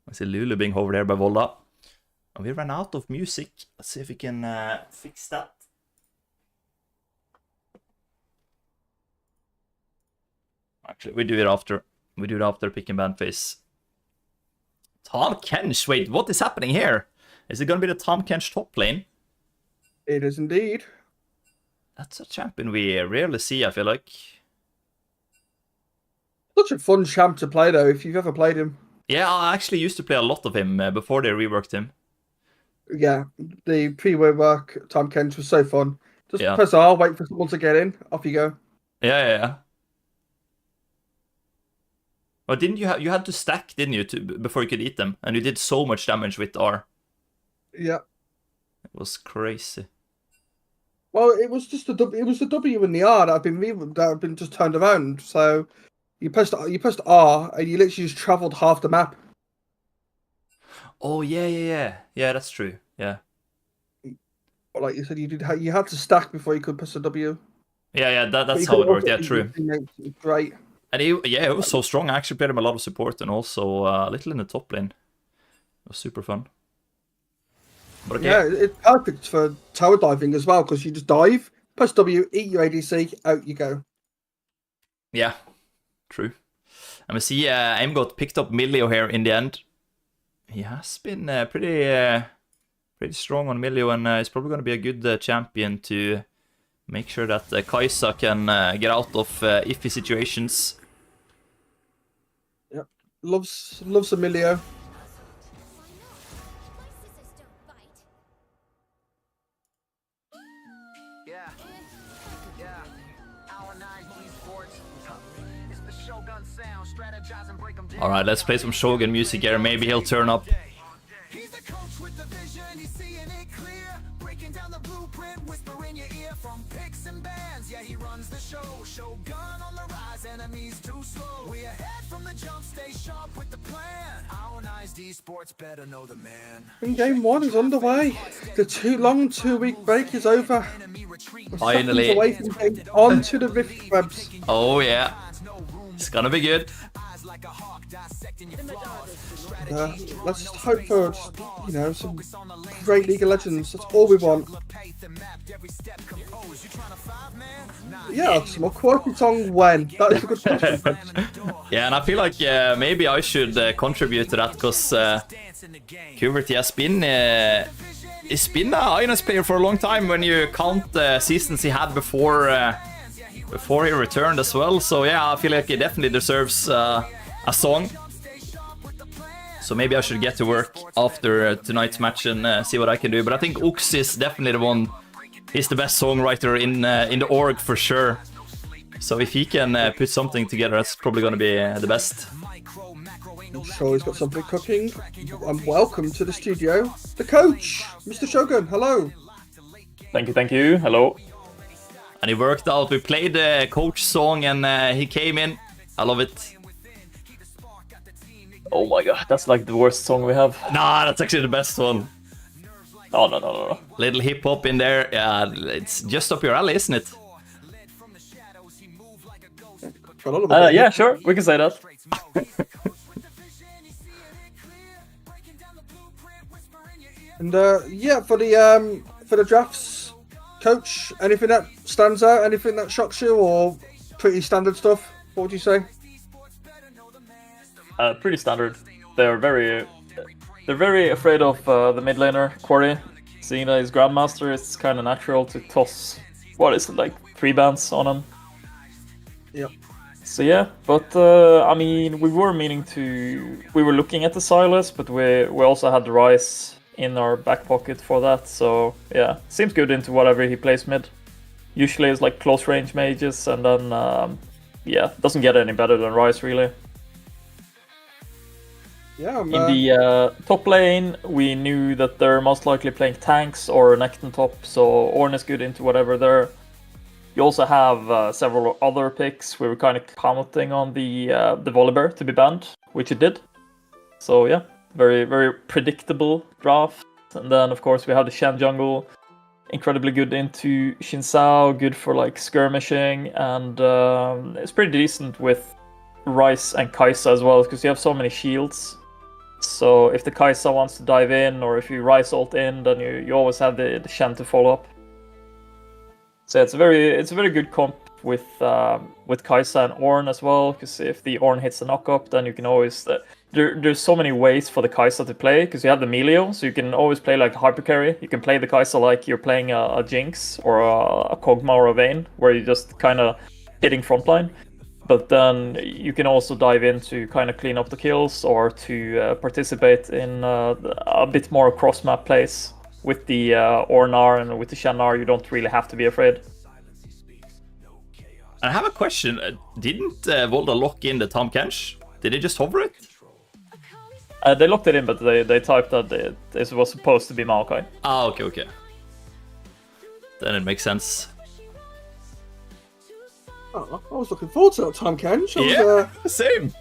I see Lulu being over there by Volda. And we ran out of music. Let's see if we can fix that. Actually, we do it after. We do it after pick and ban phase. Tahm Kench, wait, what is happening here? Is it gonna be the Tahm Kench top lane? It is indeed. That's a champion we rarely see, I feel like. Such a fun champ to play, though, if you've ever played him. Yeah, I actually used to play a lot of him before they reworked him. Yeah, the pre-work Tahm Kench was so fun. Just Yeah. press R, wait for someone to get in, off you go. Yeah. But didn't you you had to stack, didn't you, before you could eat them? And you did so much damage with R. Yeah. It was crazy. Well, it was just the W and the R that have been just turned around. So you pressed R and you literally just travelled half the map. Oh yeah. Yeah, that's true. Yeah. But like you said, you had to stack before you could press the W. Yeah. That's how it worked. Yeah, true. Great. And it was so strong. I actually played him a lot of support and also a little in the top lane. It was super fun. But okay. Yeah, it's perfect for tower diving as well, because you just dive, press W, eat your ADC, out you go. Yeah, true. And we see Aim got picked up Milio here in the end. He has been pretty strong on Milio, and he's probably going to be a good champion to make sure that Kai'Sa can get out of iffy situations. Yep, loves Emilio. Alright, let's play some Shogun music here. Maybe he'll turn up. He's the coach with the vision, he's seeing it clear. Breaking down the blueprint, whisper in your ear from picks and bands. Yeah, he runs the show. Shogun on the rise, enemies too slow. We ahead from the jump, stay sharp with the plan. Ionized Esports, better know the man. And game 1 is underway. The long 2-week break is over. We're Finally. seconds away from getting onto the Rift webs. Oh yeah. It's gonna be good. Let's just hope for, you know, some great League of Legends. That's all we want. Yeah, some more quality song when. That's a good question. Yeah, and I feel like maybe I should contribute to that because Kuberty has been he's been a Ionized player for a long time when you count the seasons he had before he returned as well. So yeah, I feel like he definitely deserves a song. So maybe I should get to work after tonight's match and see what I can do. But I think Ux is definitely the one. He's the best songwriter in the org for sure. So if he can put something together, that's probably going to be the best. I'm sure he's got something cooking. And welcome to the studio, the coach, Mr. Shogun. Hello. Thank you. Hello. And he worked out. We played the coach song and he came in. I love it. Oh my god, that's like the worst song we have. Nah, that's actually the best one. Oh, no. Little hip hop in there. Yeah, it's just up your alley, isn't it? Yeah, sure. We can say that. And yeah, for the drafts, coach, anything that stands out, anything that shocks you, or pretty standard stuff? What would you say? Pretty standard. They're very afraid of the mid laner, Quarry. Seeing that he's Grandmaster, it's kind of natural to toss, what is it, like 3 bans on him. Yep. So yeah, but I mean, we were looking at the Silas, but we also had the Rise in our back pocket for that. So yeah, seems good into whatever he plays mid. Usually it's like close range mages, and then yeah, doesn't get any better than Rise really. Yeah, in the top lane, we knew that they're most likely playing tanks or Necton top, so Ornn is good into whatever there. You also have several other picks. We were kind of commenting on the Volibear to be banned, which it did. So yeah, very predictable draft. And then of course we have the Shen jungle, incredibly good into Xin Zhao, good for like skirmishing, and it's pretty decent with Ryze and Kai'Sa as well, because you have so many shields. So if the Kai'Sa wants to dive in, or if you Ryze ult in, then you always have the Shen to follow up. So it's a very good comp with Kai'Sa and Ornn as well, because if the Ornn hits the knock-up, then you can always... there's so many ways for the Kai'Sa to play, because you have the Melio, so you can always play like a hyper carry. You can play the Kai'Sa like you're playing a Jinx or a Kog'Maw or a Vayne, where you're just kind of hitting frontline. But then you can also dive in to kind of clean up the kills, or to participate in a bit more cross-map plays. With the Ornn and with the Shen, you don't really have to be afraid. I have a question. Didn't Volda lock in the Tahm Kench? Did they just hover it? They locked it in, but they typed that it was supposed to be Maokai. Ah, okay. Then it makes sense. Oh, I was looking forward to that Tahm Kench. Yeah, same.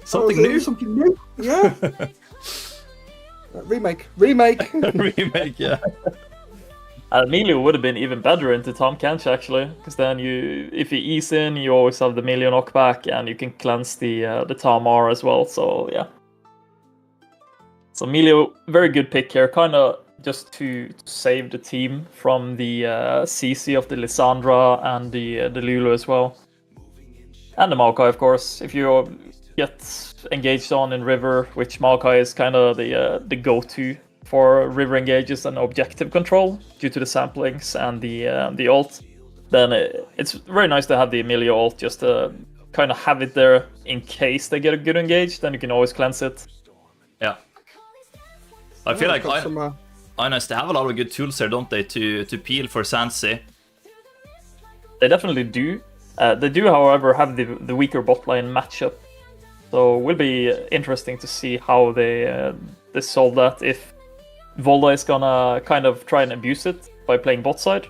Something new. Something new. Yeah. Remake. Remake, yeah. Melio would have been even better into Tahm Kench actually, because then if you ease in, you always have the Melio knockback, and you can cleanse the Tahm R as well. So yeah. So Melio, very good pick here, kind of just to save the team from the CC of the Lissandra and the Lulu as well, and the Maokai of course. If you get engaged on in River, which Maokai is kind of the go-to for River engages and objective control due to the samplings and the ult, then it's very nice to have the Emilio ult just to kind of have it there in case they get a good engage. Then you can always cleanse it. Yeah, I feel like Ionized, they have a lot of good tools here, don't they, to peel for Sansi? They definitely do. They do, however, have the weaker bot lane matchup, so it will be interesting to see how they solve that. If Volda is gonna kind of try and abuse it by playing bot side,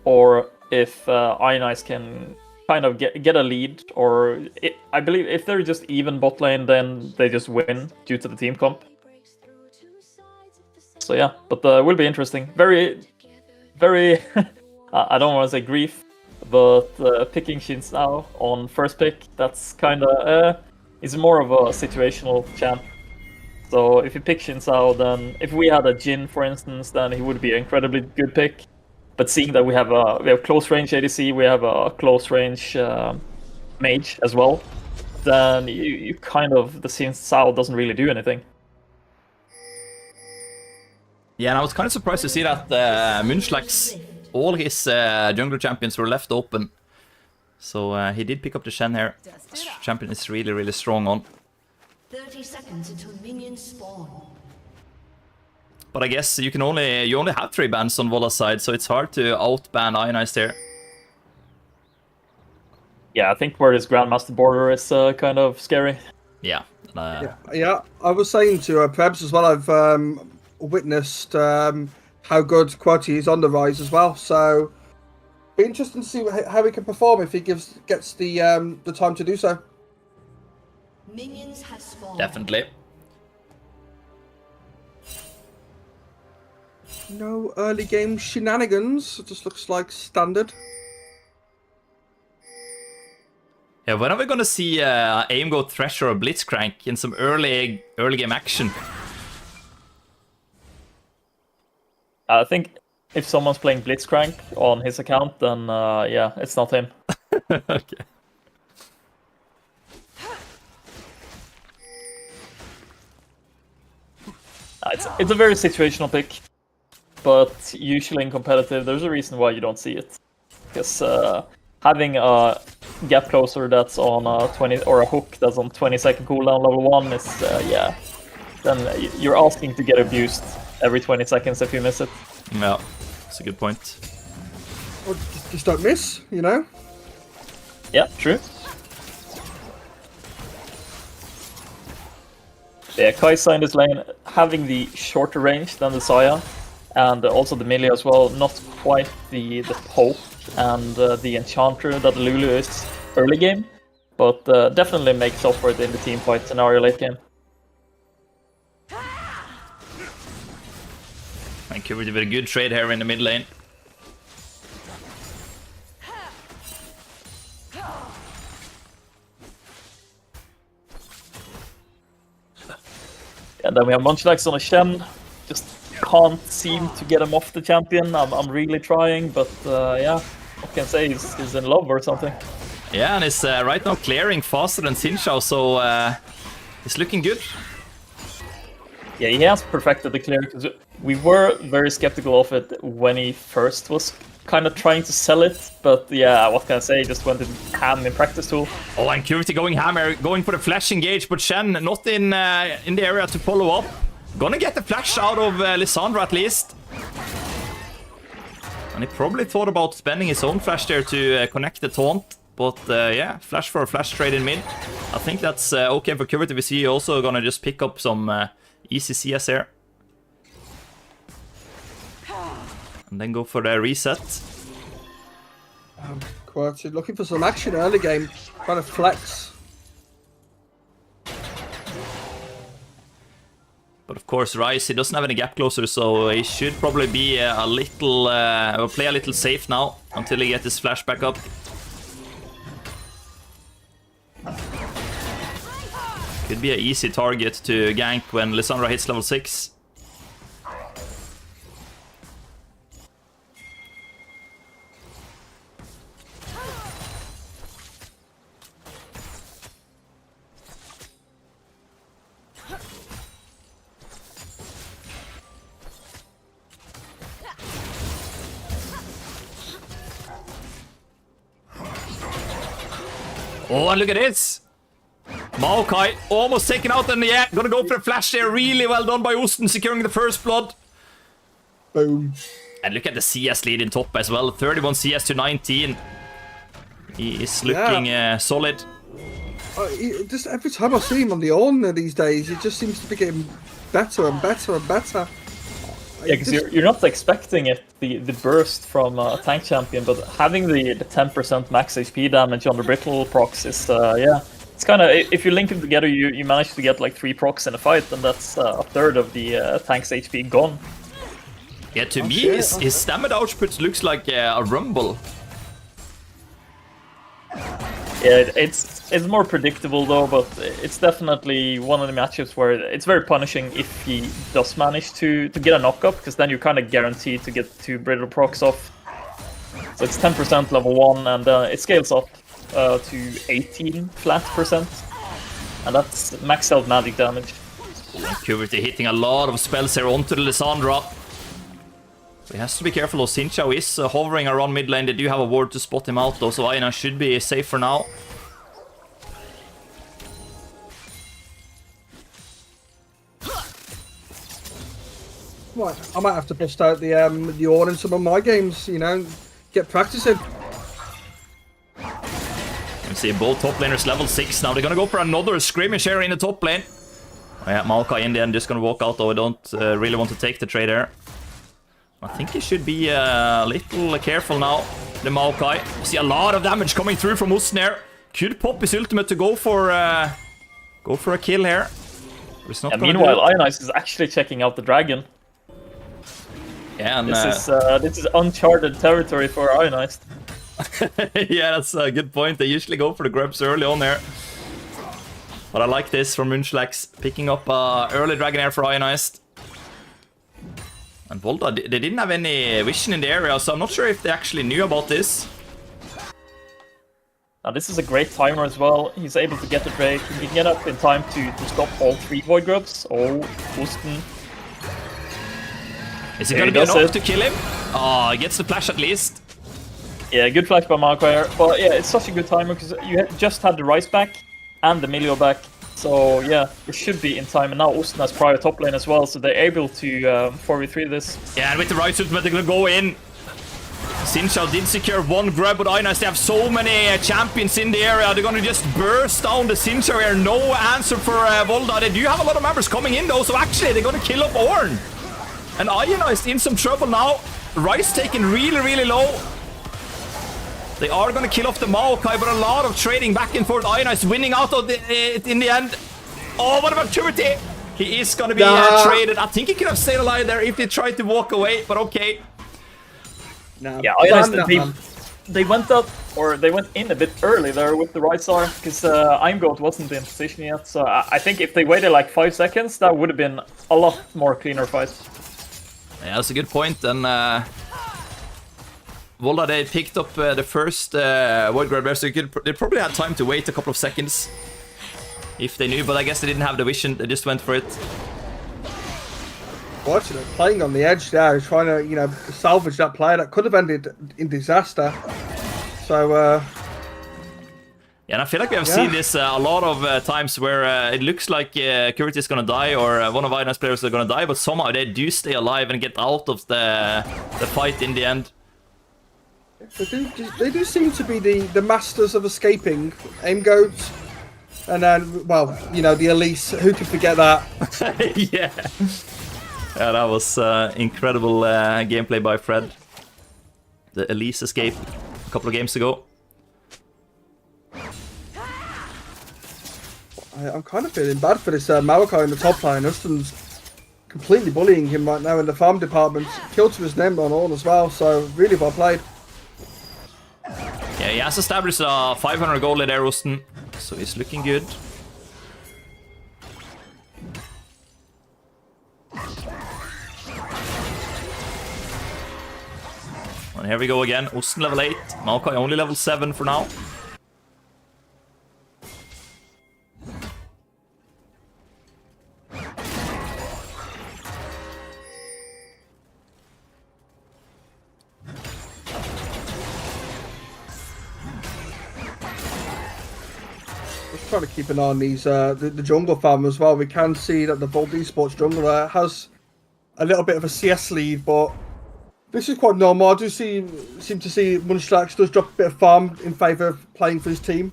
or if Ionized can kind of get a lead, or I believe if they're just even bot lane, then they just win due to the team comp. So yeah, but it will be interesting. Very, very, I don't want to say grief, but picking Shin now on first pick, that's kind of, is more of a situational champ. So if you pick Shin Sao, then if we had a Jin, for instance, then he would be an incredibly good pick. But seeing that we have close range ADC, we have a close range mage as well, then you kind of, the Shin Sao doesn't really do anything. Yeah, and I was kind of surprised to see that Munchlax, all his jungler champions were left open. So he did pick up the Shen here. This champion is really, really strong on. 30 seconds until minions spawn. But I guess you only have 3 bans on Vola's side, so it's hard to out-ban Ionized here. Yeah, I think where this Grandmaster border is kind of scary. Yeah. Yeah, I was saying to Prebz as well, I've witnessed how good Quati is on the rise as well, so be interesting to see how he can perform if he gets the time to do so. Minions have spawned. Definitely. No early game shenanigans. It just looks like standard. Yeah, when are we gonna see aim go Thresher or Blitzcrank in some early game action? I think if someone's playing Blitzcrank on his account, then yeah, it's not him. Okay. It's a very situational pick, but usually in competitive, there's a reason why you don't see it. Because having a gap closer that's on 20 or a hook that's on 20-second cooldown level 1 is yeah. Then you're asking to get abused every 20 seconds if you miss it. Yeah, that's a good point. Or just don't miss, you know? Yeah, true. Yeah, Kai'Sa in this lane, having the shorter range than the Saya, and also the melee as well, not quite the poke and the enchanter that Lulu is early game, but definitely makes up for it in the team fight scenario late game. Thank you, with a good trade here in the mid lane. And then we have Munchlax on a Shen. Just can't seem to get him off the champion. I'm really trying, but yeah, what can I say? He's in love or something. Yeah, and it's right now clearing faster than Xin Shao, so it's looking good. Yeah, he has perfected the clear, because we were very skeptical of it when he first was kind of trying to sell it, but yeah, what can I say, he just went in ham in practice tool. Oh, and Curity going hammer, going for the flash engage, but Shen not in the area to follow up. Gonna get the flash out of Lissandra at least. And he probably thought about spending his own flash there to connect the taunt, but yeah, flash for a flash trade in mid. I think that's okay for Curity. We see also gonna just pick up some easy CS here. And then go for the reset. Quati looking for some action early game, trying to flex. But of course, Ryze, he doesn't have any gap closer, so he should probably be a little, or play a little safe now until he gets his flash back up. Could be an easy target to gank when Lissandra hits level 6. Oh, and look at this! Maokai almost taken out, and yeah, gonna go for a flash there. Really well done by Osten, securing the first blood. Boom. And look at the CS lead in top as well. 31 CS to 19. He is looking solid. Just every time I see him on the Ornn these days, it just seems to be getting better and better and better. Yeah, because you're not expecting it, the burst from a tank champion, but having the 10% max HP damage on the brittle procs is, it's kind of, if you link them together, you manage to get like 3 procs in a fight, and that's a third of the tank's HP gone. Yeah, to me, his stamina output looks like a rumble. Yeah, it's more predictable though, but it's definitely one of the matchups where it's very punishing if he does manage to get a knockup, because then you're kind of guaranteed to get 2 brittle procs off. So it's 10% level 1, and it scales up to 18 flat %, and that's maxed out magic damage. Cuvity hitting a lot of spells here onto the Lissandra. He has to be careful. Xinqiao is hovering around mid lane. They do have a ward to spot him out though, so Aina should be safe for now. Right, I might have to bust out the Ornn in some of my games, you know, get practicing. You can see both top laners level 6 now. They're gonna go for another skirmish here in the top lane. Oh, yeah, Maokai in the end just gonna walk out though. I don't really want to take the trade here. I think he should be a little careful now, the Maokai. You see a lot of damage coming through from Usten here. Could pop his ultimate to go for a kill here. And meanwhile, Ionized is actually checking out the dragon. Yeah, and this is uncharted territory for Ionized. yeah, that's a good point. They usually go for the grubs early on there. But I like this from Munchlax, picking up early dragon here for Ionized. And Volda, they didn't have any vision in the area, so I'm not sure if they actually knew about this. Now this is a great timer as well. He's able to get the Drake. He can get up in time to stop all 3 Void Grubs. Oh, Usten. Is it gonna be enough to kill him? Oh, he gets the flash at least. Yeah, good flash by Maokai. But yeah, it's such a good timer because you just had the Rice back and the Milio back. So yeah, it should be in time. And now Usten has prior top lane as well, so they're able to 4v3 this. Yeah, and with the right ultimate, they're gonna go in. Xinqiao did secure 1 grab, but Ionized, they have so many champions in the area. They're gonna just burst down the Xinqiao here. No answer for Volda. They do have a lot of members coming in though, so actually they're gonna kill up Ornn. And Ionized in some trouble now. Rice taken really, really low. They are gonna kill off the Maokai, but a lot of trading back and forth. Ionized winning out of it in the end. Oh, what about Cuvity? He is gonna be traded. I think he could have stayed alive there if they tried to walk away, but okay. No, yeah, Ionized, they went up, or they went in a bit early there with the right star, because Imgoat wasn't in position yet. So I think if they waited like 5 seconds, that would have been a lot more cleaner fight. Yeah, that's a good point. And Volda, they picked up the first Void Grab there, so they probably had time to wait a couple of seconds if they knew, but I guess they didn't have the vision. They just went for it. Watching it, playing on the edge there, trying to, you know, salvage that play that could have ended in disaster. So, yeah, and I feel like we have seen this a lot of times where it looks like Cuvity is gonna die, or one of Ionized players are gonna die, but somehow they do stay alive and get out of the fight in the end. They do seem to be the masters of escaping. Aimgoat, and then, well, you know, the Elise. Who could forget that? Yeah. Yeah, that was incredible gameplay by Fred. The Elise escape a couple of games ago. I'm kind of feeling bad for this Maokai in the top line. Usten's completely bullying him right now in the farm department. Killed to his name on all as well, so really well played. Yeah, he has established a 500 goalie there, Usten, so he's looking good. And here we go again. Usten level 8. Maokai only level 7 for now. Just trying to keep an eye on these the jungle farm as well. We can see that the Volda Esports jungle has a little bit of a CS lead, but This is quite normal. I do seem to see Munchlax does drop a bit of farm in favour of playing for his team.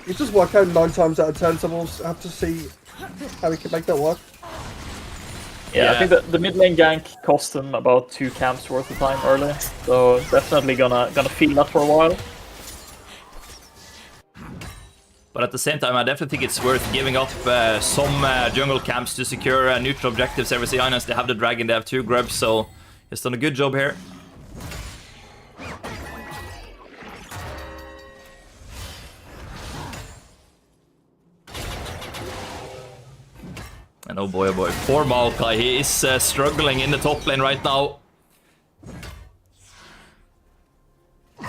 It does work out 9 times out of 10, so we'll have to see how we can make that work. Yeah, I think that the mid lane gank cost him about 2 camps worth of time early, so definitely gonna feel that for a while. But at the same time, I definitely think it's worth giving up some jungle camps to secure neutral objectives. Ever see Ionized, they have the dragon, they have 2 grubs, so he's done a good job here. And oh boy, poor Maokai, he is struggling in the top lane right now. I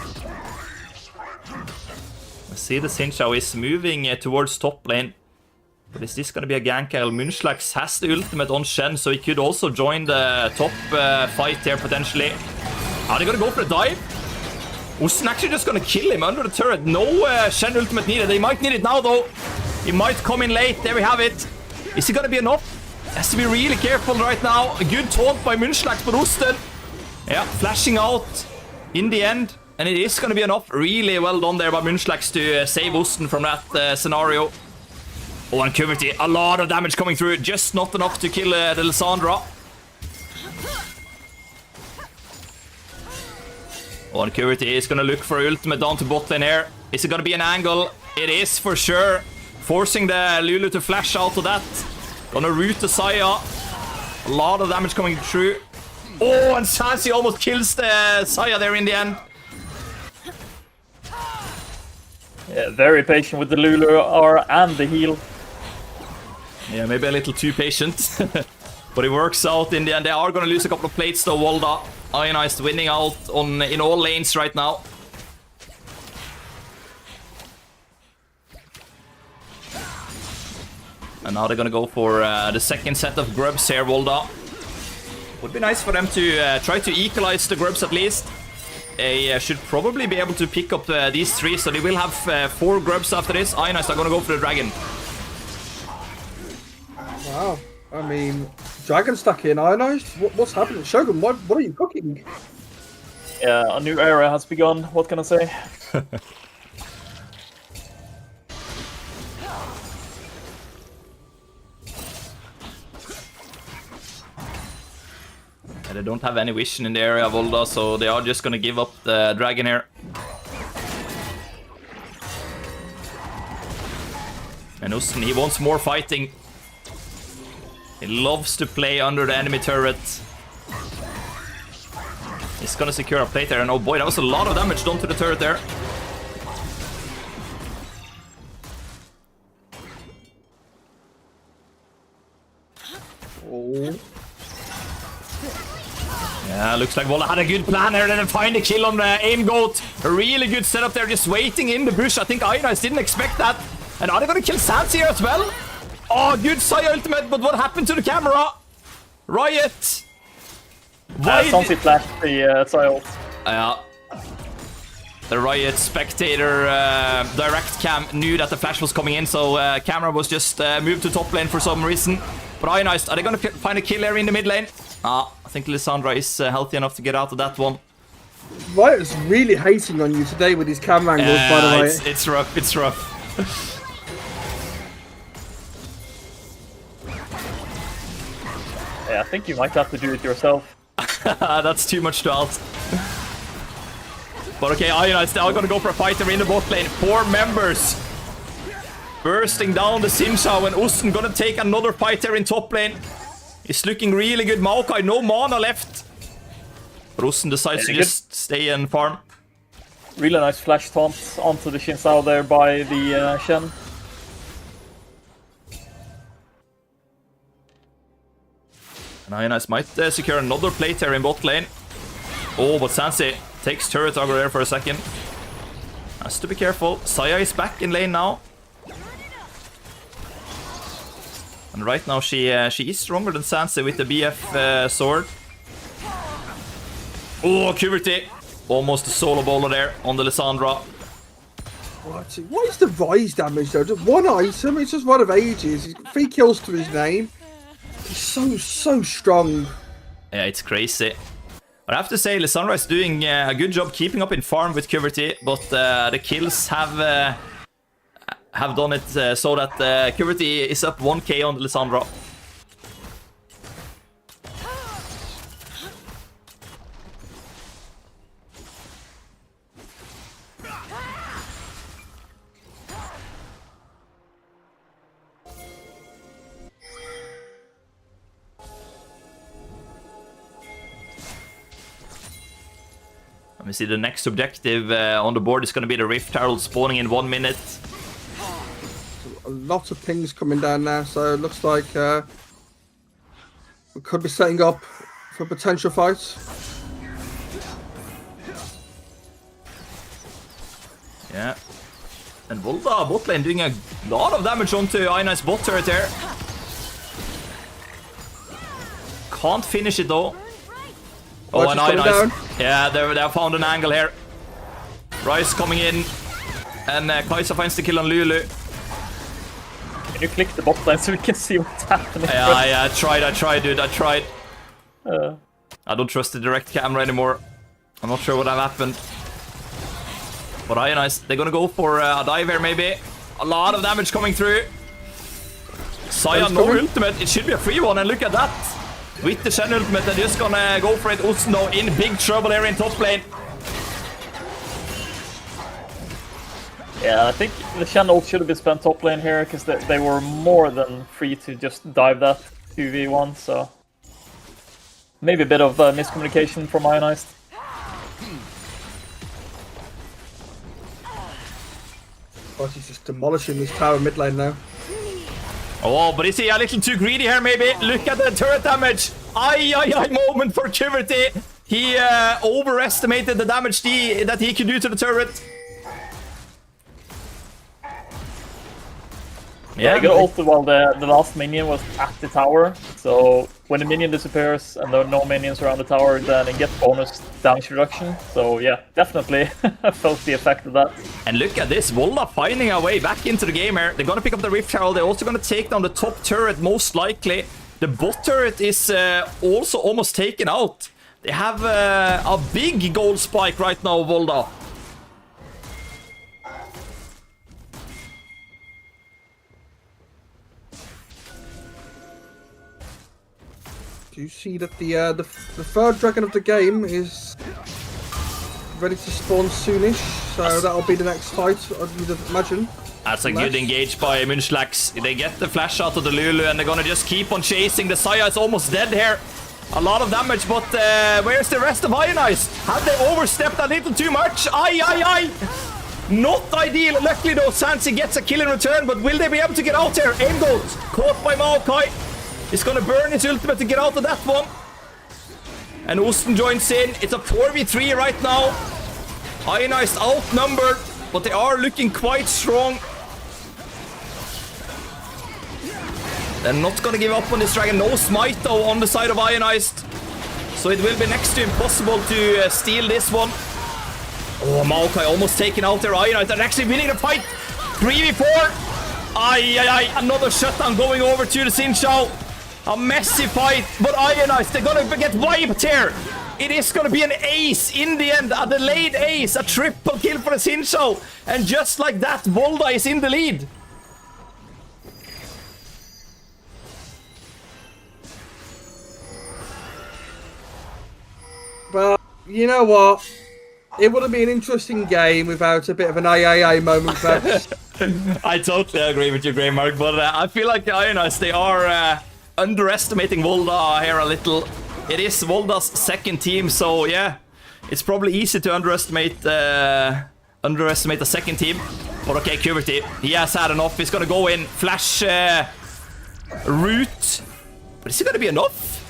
see the Xin Zhao is moving towards top lane. But is this gonna be a gank? Munchlax has the ultimate on Shen, so he could also join the top fight here potentially. Are they gonna go for a dive? Osten actually just gonna kill him under the turret. No Shen ultimate needed. They might need it now though. He might come in late. There we have it. Is it gonna be enough? Has to be really careful right now. A good taunt by Munchlax, but Osten, yeah, flashing out in the end. And it is gonna be enough. Really well done there by Munchlax to save Osten from that scenario. Oh, and Cuvity, a lot of damage coming through. Just not enough to kill the Lissandra. Oh, and Cuvity is gonna look for ultimate down to bot lane here. Is it gonna be an angle? It is for sure. Forcing the Lulu to flash out of that. Gonna root the Saya. A lot of damage coming through. Oh, and Sansi almost kills the Saya there in the end. Yeah, very patient with the Lulu R and the heal. Yeah, maybe a little too patient. But it works out in the end. They are gonna lose a couple of plates though, Volda. Ionized winning out in all lanes right now. And now they're gonna go for the second set of grubs here, Volda. Would be nice for them to try to equalize the grubs at least. They should probably be able to pick up these 3, so they will have 4 grubs after this. Ionized are gonna go for the dragon. Wow. I mean, dragon stuck in Ionized? What's happening? Shogun, what are you cooking? Yeah, a new era has begun. What can I say? They don't have any vision in the area, Volda, so they are just gonna give up the dragon here. And Osten, he wants more fighting. He loves to play under the enemy turret. He's gonna secure a plate there, and oh boy, that was a lot of damage done to the turret there. Oh. Yeah, looks like Volda had a good plan here, and then find a kill on the aim goat. A really good setup there, just waiting in the bush. I think Ionized didn't expect that. And are they gonna kill Sansi here as well? Oh, good Saya ultimate, but what happened to the camera? Riot! Sansi flashed the Saya ult. Yeah. The Riot spectator direct cam knew that the flash was coming in, so camera was just moved to top lane for some reason. But Ionized, are they gonna find a kill here in the mid lane? I think Lissandra is healthy enough to get out of that one. Riot's really hating on you today with his camera angles, by the way. It's rough, it's rough. Yeah, I think you might have to do it yourself. That's too much to ask. But okay, Ionized, they are gonna go for a fighter in the bot lane. 4 members. Bursting down the Xin Zhao, and Osten gonna take another fighter in top lane. It's looking really good. Maokai, no mana left. But Osten decides to just stay and farm. Really nice flash taunt onto the Xin Zhao there by the Shen. And Ionized might secure another plate here in bot lane. Oh, but Sansi takes turret aggro there for a second. Has to be careful. Saya is back in lane now. And right now she is stronger than Sansi with the BF sword. Oh, Cuvity. Almost a solo bowler there on the Lissandra. What is the rise damage though? Just 1 item, it's just one of ages. He's got 3 kills to his name. He's so strong. Yeah, it's crazy. But I have to say, Lissandra is doing a good job keeping up in farm with Kuverty, but the kills have done it so that Kuverty is up 1k on Lissandra. Let me see, the next objective on the board is going to be the Rift Herald spawning in 1 minute. A lot of pings coming down now, so it looks like we could be setting up for potential fights. Yeah. And Volda bot lane doing a lot of damage onto Ionized bot turret here. Can't finish it though. Oh, and Ionized. Yeah, they have found an angle here. Rice coming in. And Kai'Sa finds the kill on Lulu. Can you click the bot line so we can see what's happening? Yeah, I tried, dude. I tried. I don't trust the direct camera anymore. I'm not sure what have happened. But Ionized, they're gonna go for a dive here, maybe. A lot of damage coming through. Saya, no ultimate. It should be a free one, and look at that. With the Shen ultimate, they're just gonna go for it. Osno in big trouble here in top lane. Yeah, I think the Shen ult should have been spent top lane here, because they were more than free to just dive that 2v1, so... Maybe a bit of miscommunication from Ionized. But he's just demolishing this tower mid lane now. Oh, but is he a little too greedy here, maybe? Look at the turret damage. Ay, moment for Kuverty. He overestimated the damage that he could do to the turret. Yeah, he got ulted while the last minion was at the tower. So when the minion disappears and there are no minions around the tower, then it gets bonus damage reduction. So yeah, definitely felt the effect of that. And look at this, Volda finding a way back into the game here. They're gonna pick up the Rift Herald. They're also gonna take down the top turret, most likely. The bot turret is also almost taken out. They have a big gold spike right now, Volda. Do you see that the third dragon of the game is ready to spawn soonish? So that'll be the next fight, I'd imagine. That's a good engage by Munchlax. They get the flash out of the Lulu and they're gonna just keep on chasing. The Saya is almost dead here. A lot of damage, but where's the rest of Ionized? Have they overstepped a little too much? Ay. Not ideal. Luckily though, Sansi gets a kill in return, but will they be able to get out there? Aim goat caught by Maokai. He's gonna burn his ultimate to get out of that one. And Osten joins in. It's a 4v3 right now. Ionized outnumbered, but they are looking quite strong. They're not gonna give up on this dragon. No smite though on the side of Ionized. So it will be next to impossible to steal this one. Oh, Maokai almost taken out there. Ionized are actually winning the fight. 3v4. Ay. Another shutdown going over to the Xin Zhao. A messy fight, but Ionized, they're gonna get wiped here. It is gonna be an ace in the end, a delayed ace, a triple kill for the Xin Zhao. And just like that, Volda is in the lead. Well, you know what? It would have been an interesting game without a bit of an AAA moment, but... I totally agree with you, Grey Mark, but I feel like the Ionized, they are underestimating Volda here a little. It is Volda's second team, so yeah, it's probably easy to underestimate the second team. But okay, Kuverty, he has had enough. He's gonna go in, flash root. But is it gonna be enough?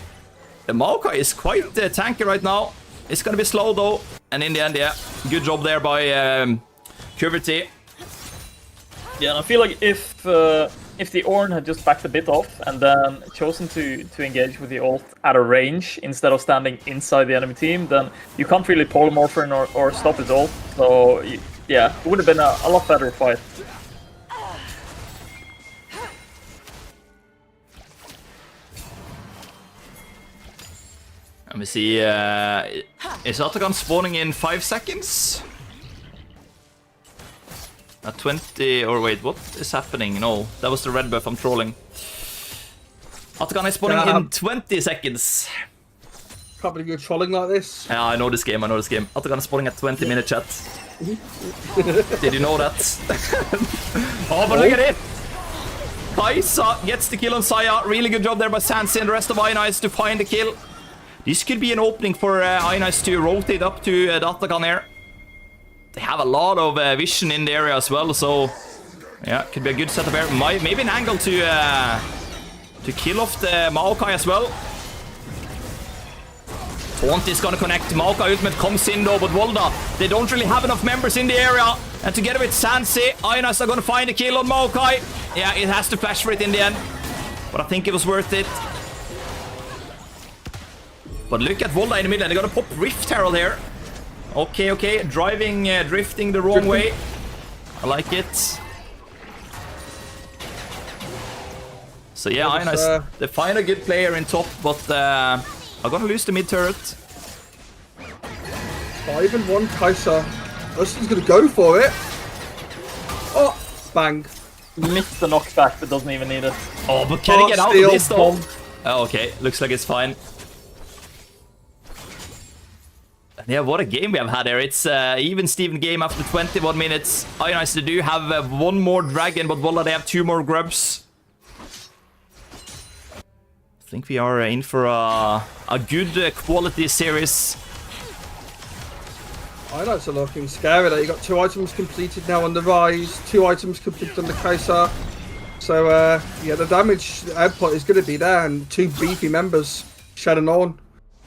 The Maokai is quite tanky right now. It's gonna be slow though. And in the end, yeah, good job there by Kuverty. Yeah, and I feel like if the Ornn had just backed a bit off and then chosen to engage with the ult at a range instead of standing inside the enemy team, then you can't really polymorph or stop his ult. So yeah, it would have been a lot better fight. Let me see. Is Atakan spawning in 5 seconds? At 20, or wait, what is happening? No, that was the red buff, I'm trolling. Atakan is spawning in 20 seconds. Can't believe you're trolling like this. Yeah, I know this game, Atakan is spawning at 20-minute chat. Did you know that? Oh, but look at it! Kaisa gets the kill on Saya. Really good job there by Sansi and the rest of Ionized to find the kill. This could be an opening for Ionized to rotate up to the Atakan here. They have a lot of vision in the area as well, so yeah, could be a good setup here. Maybe an angle to kill off the Maokai as well. Taunt is gonna connect. Maokai ultimate comes in though, but Volda, they don't really have enough members in the area. And together with Sansi, Ionized are gonna find a kill on Maokai. Yeah, it has to flash for it in the end, but I think it was worth it. But look at Volda in the middle, they're gonna pop Rift Herald here. Okay, drifting the wrong way. I like it. So yeah, Ionized, they find a good player in top, but are gonna lose the mid turret. 5-1 Kaisa. Austin's gonna go for it. Oh, bang. Missed the knockback, but doesn't even need it. Oh, but can he get out of this though? Bomb. Oh, okay, looks like it's fine. Yeah, what a game we have had here. It's even Steven game after 21 minutes. Ionized do have one more dragon, but Volda, they have 2 more grubs. I think we are in for a good quality series. Ionized are looking scary though. You got 2 items completed now on the Rise, 2 items completed on the Kaisa. So yeah, the damage output is going to be there, and 2 beefy members, Shed and On.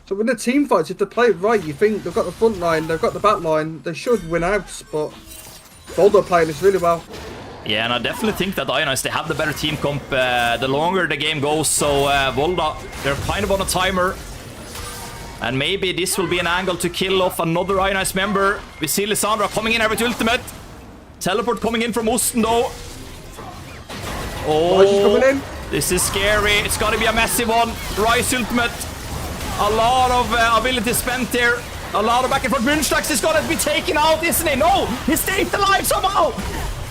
So when the team fights, if they play it right, you think they've got the front line, they've got the back line, they should win out, but Volda are playing this really well. Yeah, and I definitely think that Ionized, they have the better team comp the longer the game goes, so Volda, they're kind of on a timer. And maybe this will be an angle to kill off another Ionized member. We see Lissandra coming in with ultimate. Teleport coming in from Osten though. Rise is coming in. This is scary, it's gonna be a massive one. Rise ultimate. A lot of ability spent here. A lot of back and forth. Moonslax is gonna be taken out, isn't he? No! He stays alive somehow!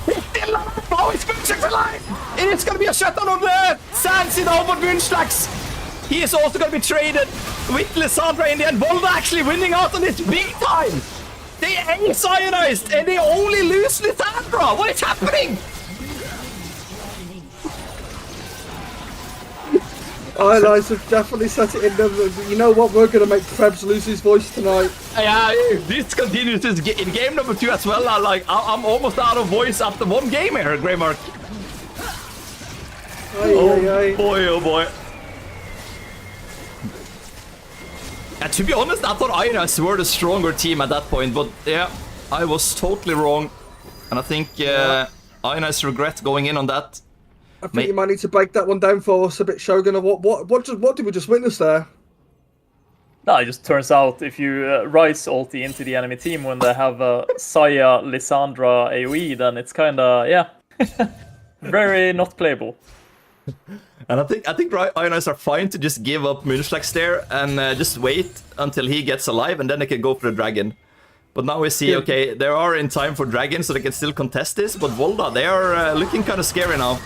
He's still alive! Oh, he's Moonslax alive! And it's gonna be a shutdown on the Sansi now, but Moonslax, he is also gonna be traded with Lissandra in the end. Volda actually winning out on this big time! They ace Ionized and they only lose Lissandra! What is happening? Ionized have definitely set it in them. You know what? We're going to make Krebs lose his voice tonight. Yeah, if this continues in game number 2 as well. I'm almost out of voice after 1 game here, Greymark. Oh boy. And to be honest, I thought Ionized were the stronger team at that point, but yeah, I was totally wrong. And I think Ionized regret going in on that. I think you might need to break that one down for us a bit, Shogun. What did we just witness there? No, it just turns out if you Rise ulti into the enemy team when they have Saya, Lissandra, AoE, then it's kind of, yeah, very not playable. And I think Ionized are fine to just give up Moonslax there and just wait until he gets alive, and then they can go for the dragon. But now we see, okay, they are in time for dragon, so they can still contest this, but Volda, they are looking kind of scary now.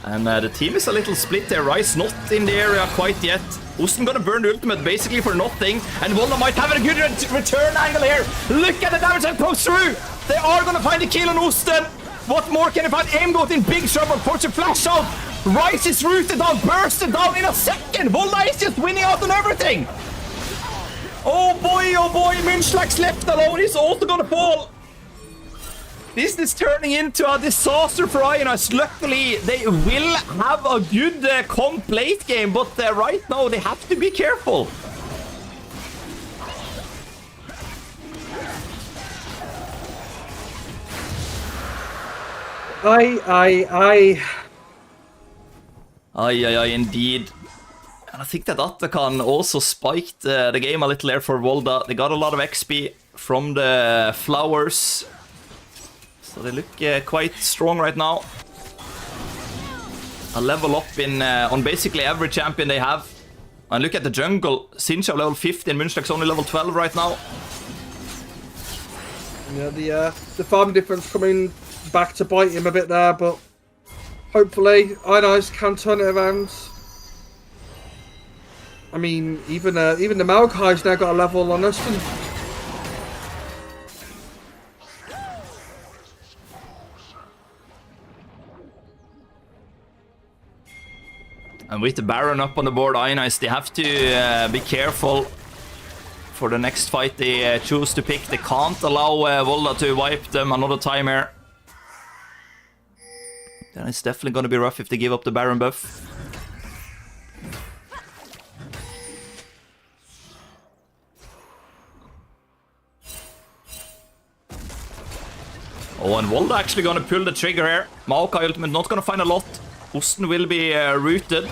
And the team is a little split there. Rise not in the area quite yet. Osten gonna burn the ultimate basically for nothing. And Volda might have a good return angle here. Look at the damage that goes through. They are gonna find a kill on Osten. What more can they find? Aim goes in big trouble. Force a flash out. Rise is rooted down, bursted down in a second. Volda is just winning out on everything. Oh boy, Moonslax left alone. He's also gonna fall. This is turning into a disaster for Ionized. Luckily, they will have a good comp late game, but right now they have to be careful. Aye, indeed. And I think that Atakan also spiked the game a little there for Volda. They got a lot of XP from the flowers. So they look quite strong right now. a level up in on basically every champion they have. And look at the jungle. Sincha level 50 and Munchlax's only level 12 right now. Yeah, the farm difference coming back to bite him a bit there, but hopefully Ionized can turn it around. I mean, even the Maokai's now got a level on us. And with the Baron up on the board, Ionized, they have to be careful for the next fight they choose to pick. They can't allow Volda to wipe them another time here. Then it's definitely going to be rough if they give up the Baron buff. Oh, and Volda actually going to pull the trigger here. Maokai ultimate not going to find a lot. Osten will be rooted.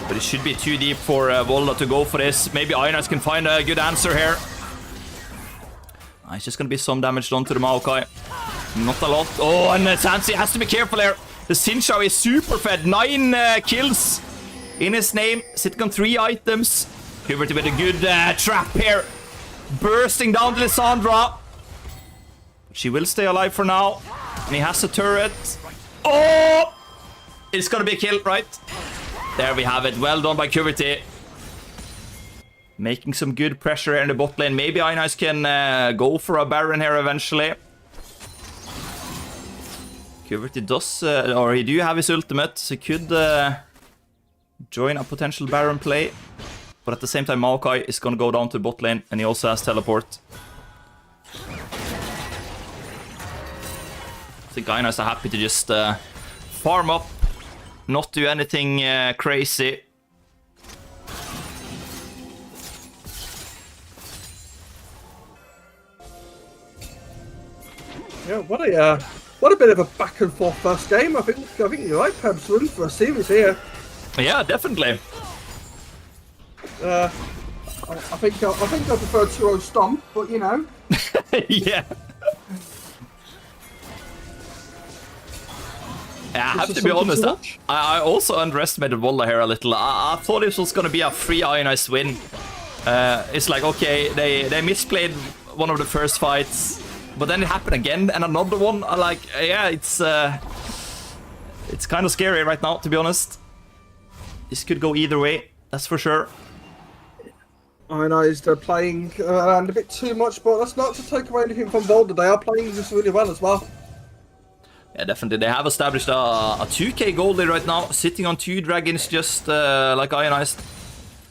But it should be too deep for Volda to go for this. Maybe Ionized can find a good answer here. It's just going to be some damage done to the Maokai. Not a lot. Oh, and Sansi has to be careful here. The Sincha is super fed. 9 kills in his name. Sitting on 3 items. Puberty with a good trap here. Bursting down to Lissandra. She will stay alive for now. And he has a turret. Oh! It's going to be a kill, right? There we have it. Well done by Puberty. Making some good pressure here in the bot lane. Maybe Ionized can go for a Baron here eventually. Puberty does, or he do have his ultimate, so he could join a potential Baron play. But at the same time, Maokai is going to go down to bot lane, and he also has teleport. I think Ionized are happy to just farm up, not do anything crazy. Yeah, what a bit of a back and forth first game. I think you're right, Pebs. We're in for a series here. Yeah, definitely. I think I prefer 2-0 stomp, but you know. Yeah. I have to be honest, I also underestimated Volda here a little. I thought this was going to be a free Ionized win. It's like, okay, they misplayed one of the first fights, but then it happened again, and another one. Like, yeah, it's kind of scary right now, to be honest. This could go either way, that's for sure. Ionized are playing around a bit too much, but that's not to take away anything from Volda. They are playing just really well as well. Yeah, definitely. They have established a 2k goal lead right now, sitting on 2 dragons just like Ionized.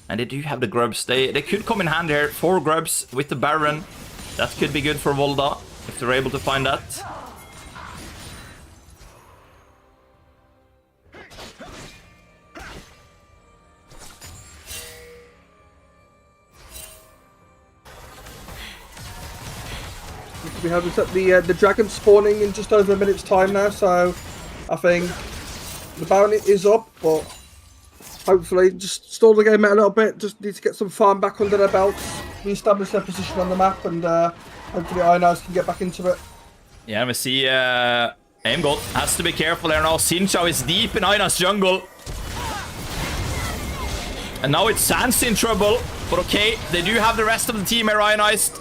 And they do have the grubs. They could come in hand here. 4 grubs with the Baron. That could be good for Volda, if they're able to find that. We have the dragon spawning in just over a minute's time now, so I think the Baron is up, but hopefully just stall the game out a little bit. Just need to get some farm back under their belts, re-establish their position on the map, and hopefully Ionized can get back into it. Yeah, we see Aimgold has to be careful here now. Sincha is deep in Ionized jungle. And now it's Sans in trouble, but okay, they do have the rest of the team here, Ionized.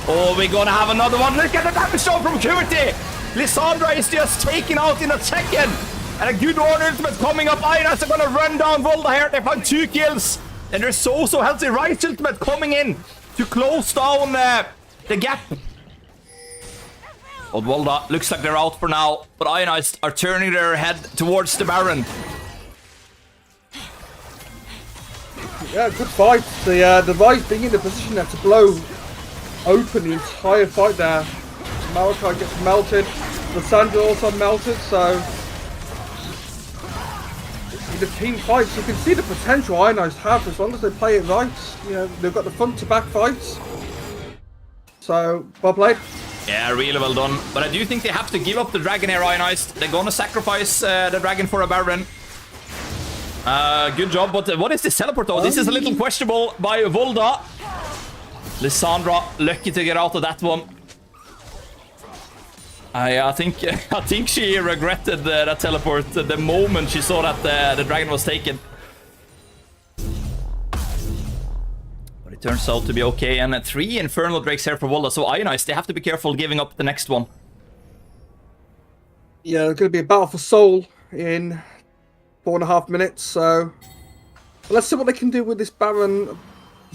Oh, we're gonna have another one. Look at the damage show from Puberty. Lissandra is just taken out in a second. And a good Ornn ultimate coming up. Ionized are gonna run down Volda here. They found 2 kills. And there's so healthy Rice ultimate coming in to close down the gap. Old Volda looks like they're out for now. But Ionized are turning their head towards the Baron. Yeah, good fight. The Rice being in the position there to blow open the entire fight there. Maokai gets melted. The Sandra also melted, so the team fights, you can see the potential Ionized have as long as they play it right. You know, they've got the front to back fights. So, well played. Yeah, really well done. But I do think they have to give up the dragon here, Ionized. They're gonna sacrifice the dragon for a Baron. Good job, but what is this teleport though? This is a little questionable by Volda. Lissandra, lucky to get out of that one. I think she regretted that teleport the moment she saw that the dragon was taken. But it turns out to be okay, and 3 Infernal Drakes here for Volda, so Ionized, they have to be careful giving up the next one. Yeah, there's going to be a battle for soul in 4.5 minutes, so let's see what they can do with this Baron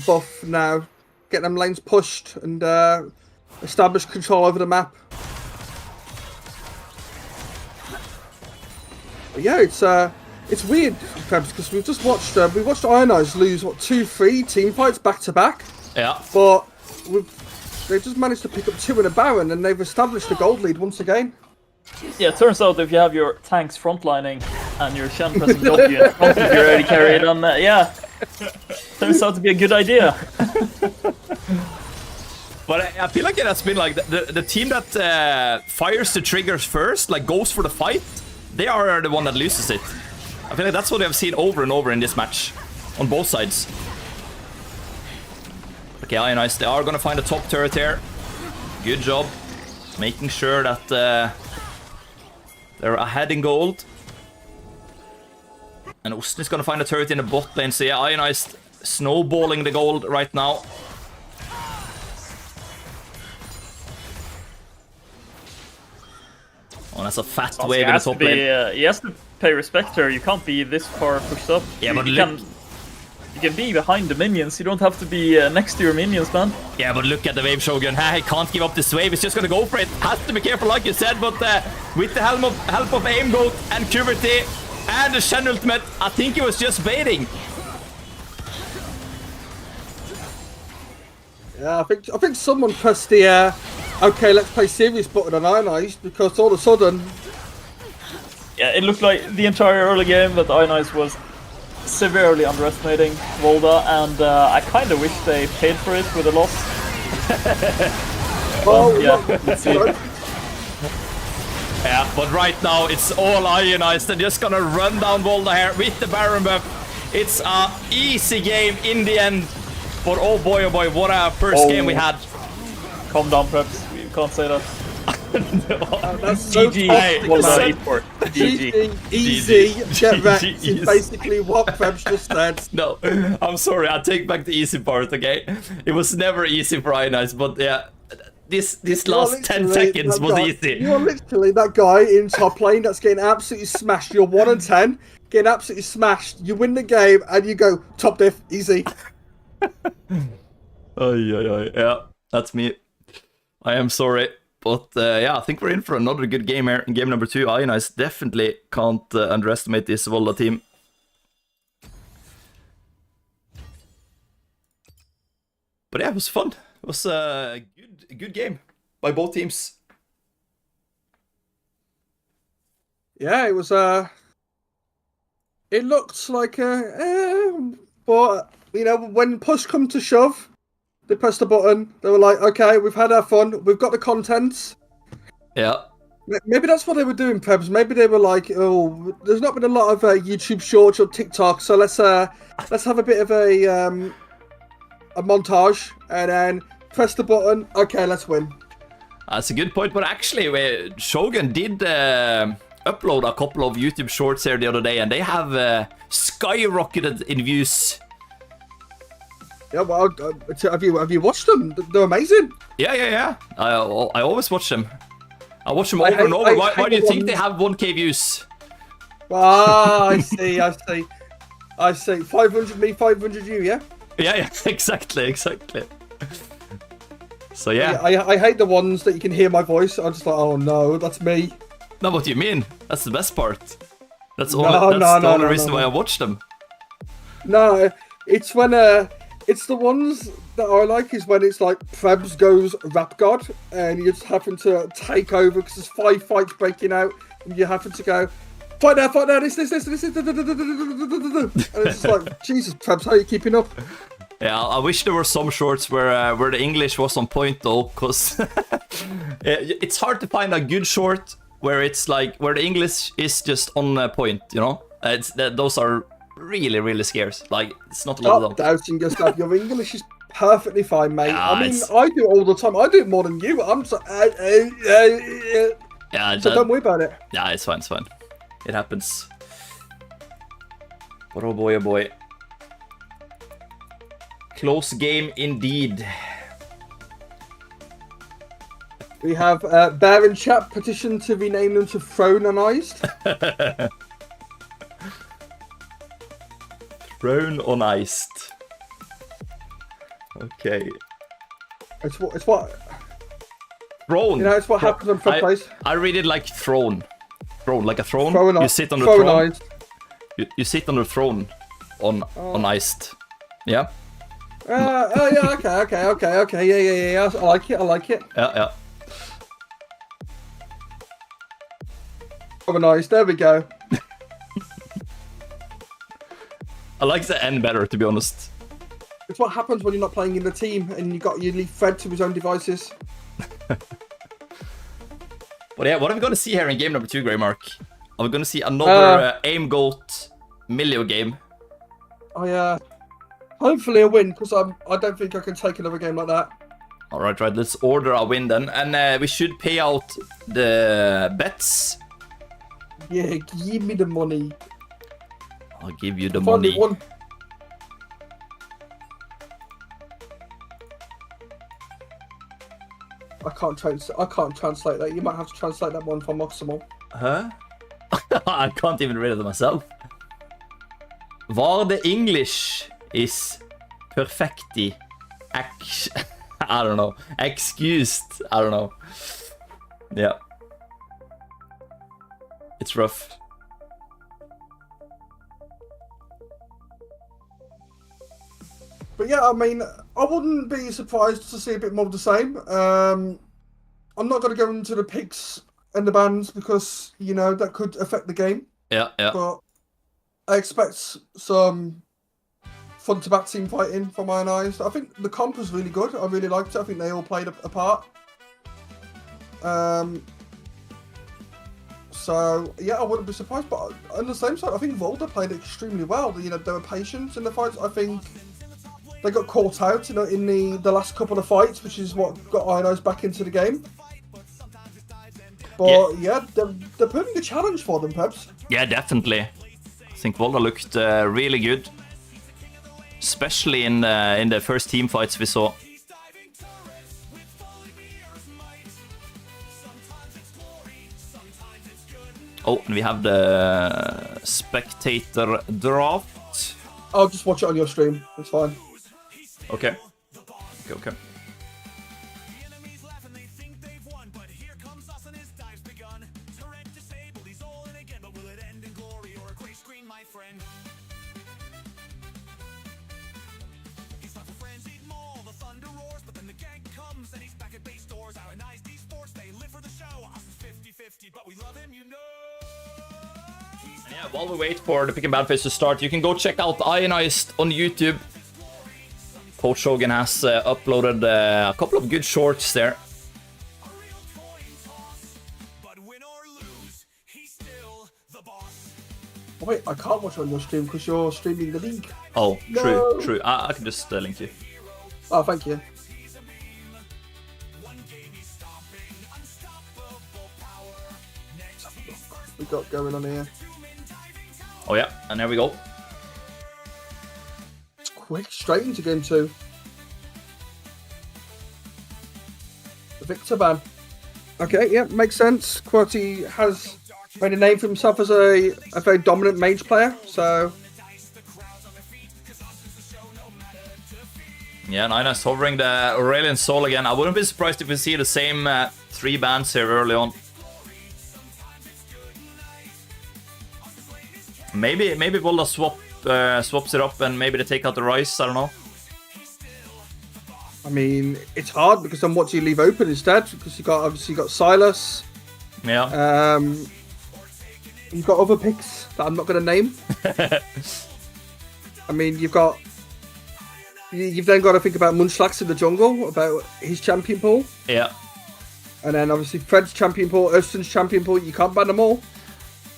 buff now. Get them lanes pushed and establish control over the map. But yeah, it's weird, because we've just watched Ionized lose what 2-3 team fights back to back. Yeah. But they've just managed to pick up 2 in a Baron, and they've established the gold lead once again. Yeah, it turns out if you have your tanks frontlining and your Shen pressing W in front of you already carried on, yeah, turns out to be a good idea. But I feel like it has been like the team that fires the triggers first, like goes for the fight, they are the one that loses it. I feel like that's what I've seen over and over in this match, on both sides. Okay, Ionized, they are gonna find a top turret here. Good job, making sure that they're ahead in gold. And Osten is gonna find a turret in the bot lane, so yeah, Ionized snowballing the gold right now. Oh, that's a fat wave in the top lane. He has to pay respect here. You can't be this far pushed up. Yeah, but you look... can be behind the minions. You don't have to be next to your minions, man. Yeah, but look at the wave, Shogun. He can't give up this wave. He's just gonna go for it. Has to be careful, like you said, but with the help of Aim Goat and Qverty and the Shen ultimate, I think he was just baiting. Yeah, I think someone pressed the okay, let's play serious button on Ionized, because all of a sudden... Yeah, it looked like the entire early game that Ionized was severely underestimating Volda, and I kind of wish they paid for it with a loss. Oh, yeah, let's see. Yeah, but right now it's all Ionized. They're just gonna run down Volda here with the Baron buff. It's a easy game in the end. But oh boy, what a first game we had. Calm down, Preps. You can't say that. That's so GG, Volda Esports. GG, easy, get wrecked is basically what Preps just said. No, I'm sorry, I take back the easy part, okay? It was never easy for Ionized, but yeah, this last 10 seconds was easy. You're literally that guy in top lane that's getting absolutely smashed. You're 1-10, getting absolutely smashed. You win the game and you go, top diff, easy. Yeah, that's me. I am sorry. But yeah, I think we're in for another good game here in game number 2. Ionized definitely can't underestimate this Volda team. But yeah, it was fun. It was a good game by both teams. Yeah, it was it looked like but you know, when push come to shove, they pressed the button. They were like, okay, we've had our fun. We've got the content. Yeah. Maybe that's what they were doing, Prebz. Maybe they were like, oh, there's not been a lot of YouTube shorts or TikTok, so let's have a bit of a montage and then press the button. Okay, let's win. That's a good point, but actually, Shogun did upload a couple of YouTube shorts here the other day, and they have skyrocketed in views. Yeah, well, have you watched them? They're amazing. Yeah. I always watch them. I watch them over and over. Why do you think they have 1K views? Ah, I see. 500 me, 500 you, yeah? Yeah, exactly. So yeah. I hate the ones that you can hear my voice. I'm just like, oh no, that's me. No, what do you mean? That's the best part. That's the only reason why I watch them. No, it's when it's the ones that I like is when it's like Prebz goes Rap God and you just happen to take over because there's 5 fights breaking out and you happen to go fight now, this, and it's just like, Jesus, Prebz, how are you keeping up? Yeah, I wish there were some shorts where the English was on point though, because it's hard to find a good short where it's like where the English is just on point, you know. Those are really scarce. Like, it's not a lot of them. Doubting yourself. Your English is perfectly fine, mate. Yeah, I mean, I do it all the time. I do it more than you. I'm so Yeah, So don't worry about it. Yeah, it's fine, it's fine. It happens. But oh boy. Close game indeed. We have Bear in chat petition to rename them to Ionized. Ionized. Okay. It's what Throne. you know. It's what happens on Fred plays. I read it like throne. Throne, like a throne. You sit on the throne. throne. You sit on the throne on iced. Yeah? Oh yeah, okay. Yeah. I like it. Yeah. Ionized, there we go. I like the end better, to be honest. It's what happens when you're not playing in the team and you leave Fred to his own devices. But yeah, what are we going to see here in game number 2, Grey Mark? Are we going to see another aim goat Milio game? Oh yeah. Hopefully a win, because I don't think I can take another game like that. Alright, let's order a win then. And we should pay out the bets. Yeah, give me the money. I'll give you the Finally money. won. I can't translate that. You might have to translate that one from Oximal. Huh? I can't even read it myself. Var the English is perfecti. I don't know. Excused. I don't know. Yeah. It's rough. But yeah, I mean, I wouldn't be surprised to see a bit more of the same. I'm not going to go into the picks and the bans because, you know, that could affect the game. Yeah. But I expect some front-to-back team fighting from Ionized. I think the comp was really good. I really liked it. I think they all played a part. So, yeah, I wouldn't be surprised. But on the same side, I think Volda played extremely well. You know, they were patient in the fights. I think they got caught out, you know, in the last couple of fights, which is what got Ionized back into the game. But yeah, they're putting a challenge for them, perhaps. Yeah, definitely. I think Volda looked really good, especially in the first team fights we saw. Oh, and we have the spectator draft. I'll just watch it on your stream. It's fine. Okay. But we love him, you know. And yeah, while we wait for the pick and ban phase to start, you can go check out Ionized on YouTube. Coach Hogan has uploaded a couple of good shorts there. But win or lose, he's still the boss. Wait, I can't watch it on your stream because you're streaming the league. Oh, No. true. I can just link you. Oh, thank you. We got going on here. Oh yeah, and there we go. It's quick, straight into game 2. The Victor ban. Okay, yeah, makes sense. QWERTY has made a name for himself as a very dominant mage player, so... Yeah, and Ionized hovering the Aurelian Soul again. I wouldn't be surprised if we see the same 3 bans here early on. Maybe Volda swaps it up and maybe they take out the Rise, I don't know. I mean, it's hard because then what do you leave open instead? Because obviously you got Silas. Yeah. You've got other picks that I'm not going to name. I mean, you've then got to think about Munchlax in the jungle, about his champion pool. Yeah. And then obviously Fred's champion pool, Ørston's champion pool. You can't ban them all.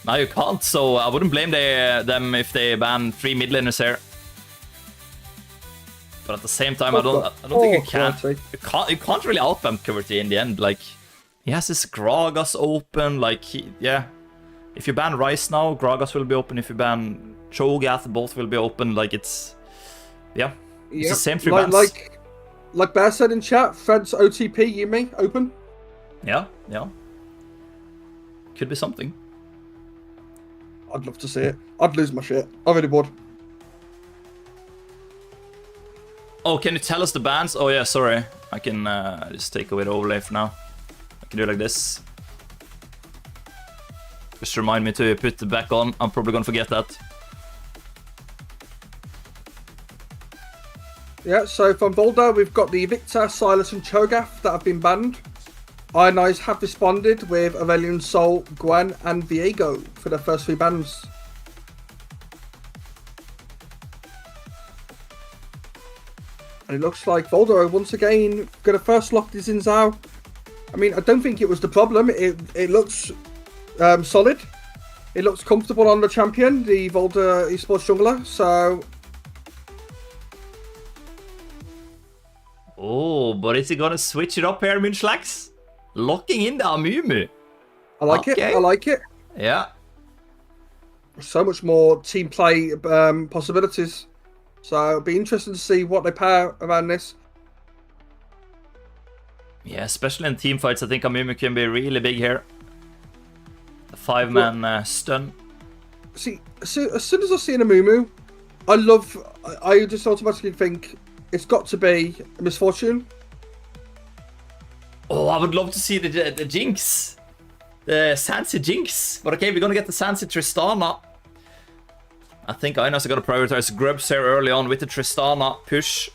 No, you can't, so I wouldn't blame them if they ban 3 mid laners here. But at the same time, I don't think you can. You can't really outbump QWERTY in the end. Like, He has his Gragas open, like, yeah. If you ban Rice now, Gragas will be open. If you ban Cho'Gath, both will be open. Like, it's... Yeah. It's the same 3 bans. Like Bear said in chat, Fred's OTP, Yuumi, open. Yeah, yeah. Could be something. I'd love to see it. I'd lose my shit. I'm really bored. Oh, can you tell us the bans? Oh yeah, sorry. I can just take away the overlay for now. I can do it like this. Just remind me to put it back on. I'm probably gonna forget that. Yeah, so from Volda, we've got the Victor, Silas, and Cho'Gath that have been banned. Ionized have responded with Aurelion, Sol, Gwen, and Viego for their first 3 bans. And it looks like Volda are once again going to first lock this in Zhao. I mean, I don't think it was the problem. It looks solid. It looks comfortable on the champion, the Volda Esports jungler, so... Oh, but is he gonna switch it up here, Munchlax? Locking in the Amumu. I like it. I like it. Yeah. So much more team play possibilities. So it'll be interesting to see what they pair around this. Yeah, especially in team fights, I think Amumu can be really big here. A 5-man stun. See, as soon as I see an Amumu, I just automatically think it's got to be a misfortune. Oh, I would love to see the Jinx. The Sansi Jinx. But okay, we're gonna get the Sansi Tristana. I think Ionas are gonna prioritize Grubs here early on with the Tristana push.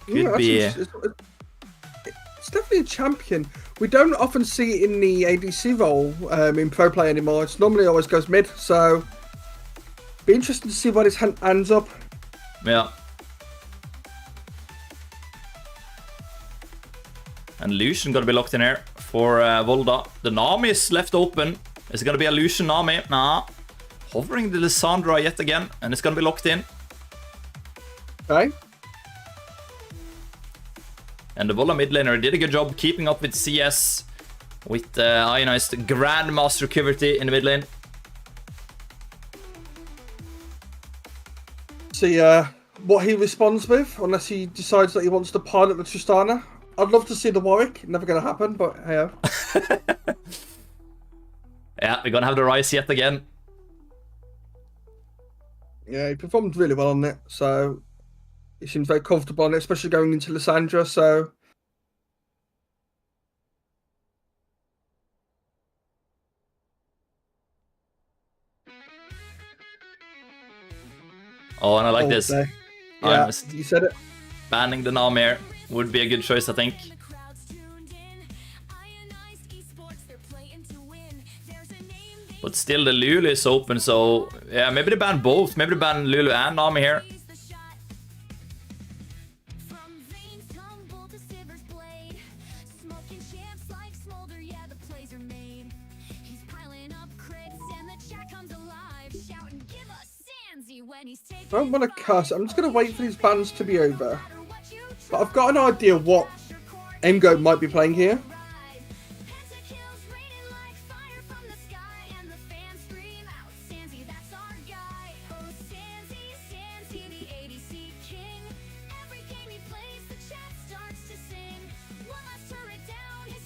Could be... It's definitely a champion. We don't often see it in the ADC role in pro play anymore. It's normally always goes mid, so... Be interesting to see where this ends up. Yeah. And Lucian gonna be locked in here for Volda. The Nami is left open. Is it gonna be a Lucian Nami? Nah. Hovering the Lissandra yet again, and it's gonna be locked in. Okay. And the Volda mid laner did a good job keeping up with CS with Ionized Grandmaster Kiverty in the mid lane. See what he responds with, unless he decides that he wants to pilot the Tristana. I'd love to see the Warwick. Never going to happen, but hey. Yeah, we're gonna have the Rise yet again. Yeah, he performed really well on it, so he seems very comfortable on it, especially going into Lissandra, so... Oh, and I like this. Yeah, you said it. Banning the Namir would be a good choice, I think. But still, the Lulu is open, so... Yeah, maybe they ban both. Maybe they ban Lulu and Nami here. I don't want to cuss. I'm just going to wait for these bans to be over. But I've got an idea what Emgo might be playing here.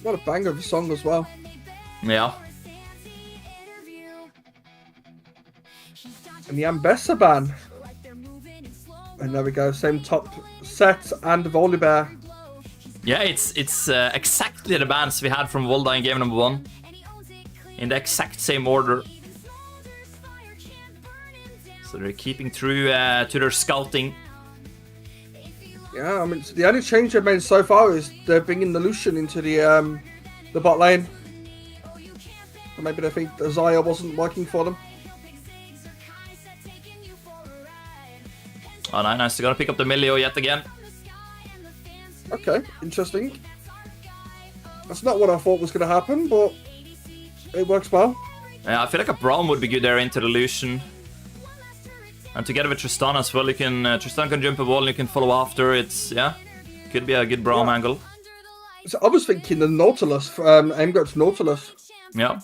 What a banger of a song as well. Yeah. And the Ambessa ban. And there we go, same top set and Volibear. Yeah, it's exactly the bans we had from Volda in game number 1. In the exact same order. So they're keeping true to their scouting. Yeah, I mean, the only change they've made so far is they're bringing the Lucian into the bot lane. Or maybe they think the Zaya wasn't working for them. Oh, nice. They're gonna pick up the Milio yet again. Okay, interesting. That's not what I thought was going to happen, but it works well. Yeah, I feel like a Braum would be good there into the Lucian. And together with Tristan as well, you can Tristan can jump a wall and you can follow after. It's, yeah, could be a good Braum angle. So I was thinking the Nautilus, Aimgot's Nautilus. Yeah.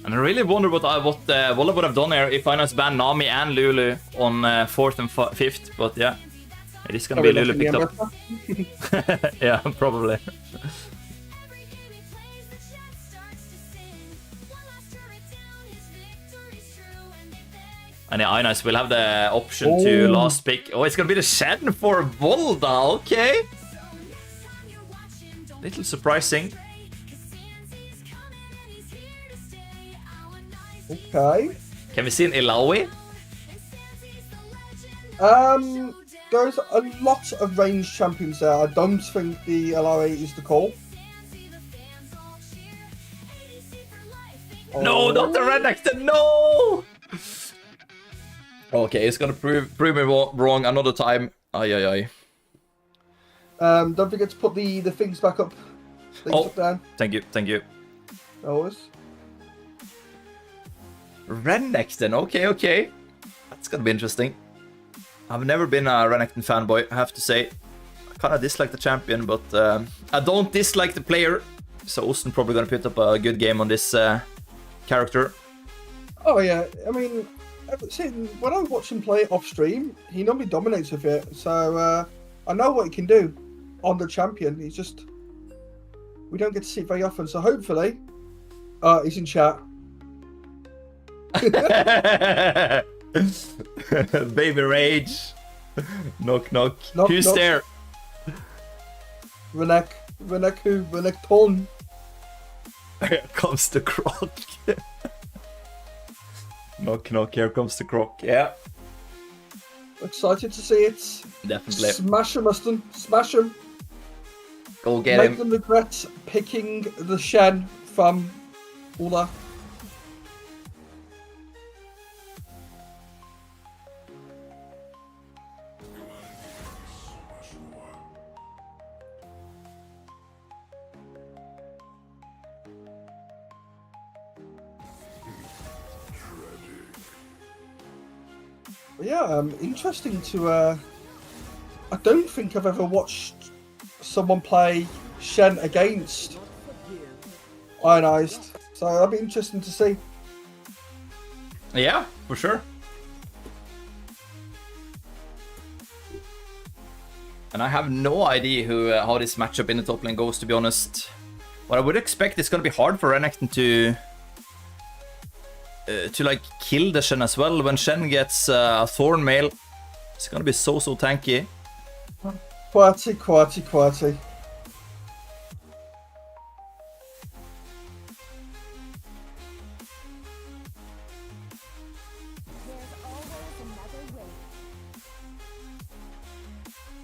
And I really wonder what Volda would have done here if Ionized banned Nami and Lulu on 4th and 5th, but yeah. It is gonna be Lulu picked up. Yeah, probably. And yeah, Ionized will have the option to last pick. Oh, it's gonna be the Shen for Volda, okay. Little surprising. Okay. Can we see an Ilaoi? There's a lot of ranged champions there. I don't think the LRA is the call. No, not the Renekton, no! Okay, it's gonna prove me wrong another time. Ay. Don't forget to put the things back up. Up down. Thank you. Always. Renekton, okay. That's gonna be interesting. I've never been a Renekton fanboy, I have to say. I kinda dislike the champion, but I don't dislike the player. So Osten probably gonna put up a good game on this character. Oh yeah, I mean, when I watch him play off stream, he normally dominates with it. So I know what he can do on the champion. He's just, we don't get to see it very often. So hopefully, he's in chat. Baby rage. Knock. Who's knock. there? Renek who? Renekton. Here comes the croc. knock, here comes the croc. Yeah. Excited to see it. Definitely. Smash him, Aston. Smash him. Go get Make him. them regret picking the Shen from Volda. Yeah, interesting to. I don't think I've ever watched someone play Shen against Ionized, so that'll be interesting to see. Yeah, for sure. And I have no idea how this matchup in the top lane goes, to be honest. But I would expect it's gonna be hard for Renekton to like kill the Shen as well. When Shen gets a Thorn Mail, it's gonna be so tanky. Quatty.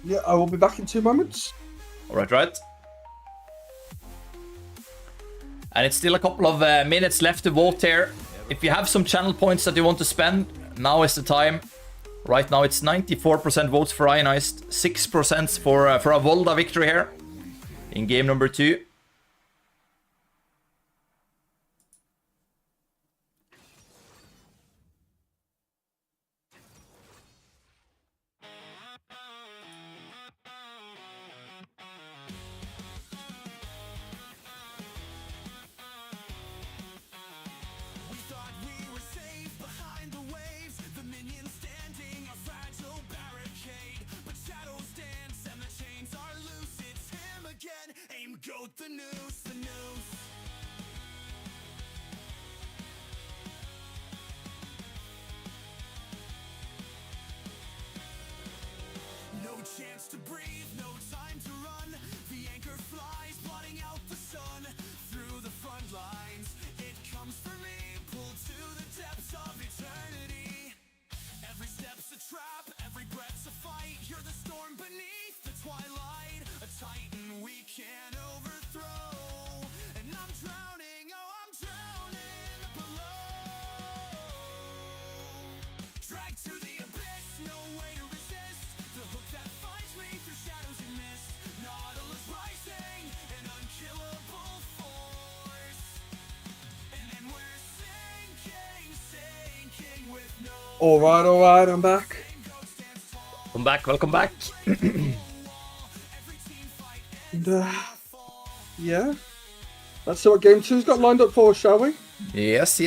Yeah, I will be back in 2 moments. Right. And it's still a couple of minutes left to vote here. If you have some channel points that you want to spend, now is the time. Right now it's 94% votes for Ionized, 6% for a Volda victory here in game number 2. Goat the noose. No chance to breathe, no time to run. The anchor flies, blotting out the sun. Through the front lines, it comes for me. Pulled to the depths of eternity. Every step's a trap, every breath's a fight. You're the storm beneath the twilight. A titan we can't overthrow. And Alright, I'm back. Welcome back. And, yeah. Let's see what game 2's got lined up for us, shall we? Yes.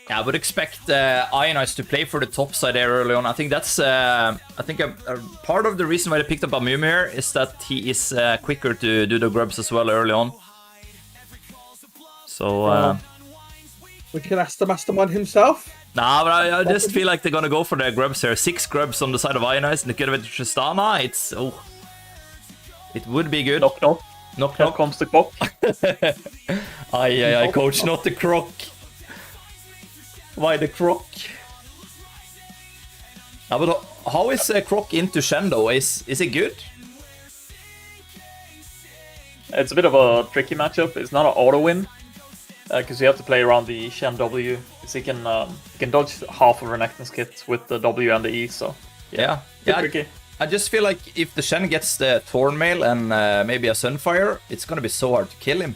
Yeah, I would expect Ionized to play for the top side there early on. I think that's a part of the reason why they picked up Amumu here is that he is quicker to do the grubs as well early on. So we can ask the mastermind himself. Nah, but I just feel like they're gonna go for their grubs here. 6 grubs on the side of Ionized, and they could have it to Tristana. It would be good. Knock. Here comes the clock. Aye, coach, not the croc. Why the croc? But how is croc into Shen though? Is it good? It's a bit of a tricky matchup. It's not an auto win because you have to play around the Shen W. Because he can dodge half of Renekton's kit with the W and the E. So yeah, tricky. I just feel like if the Shen gets the Thornmail and maybe a Sunfire, it's gonna be so hard to kill him.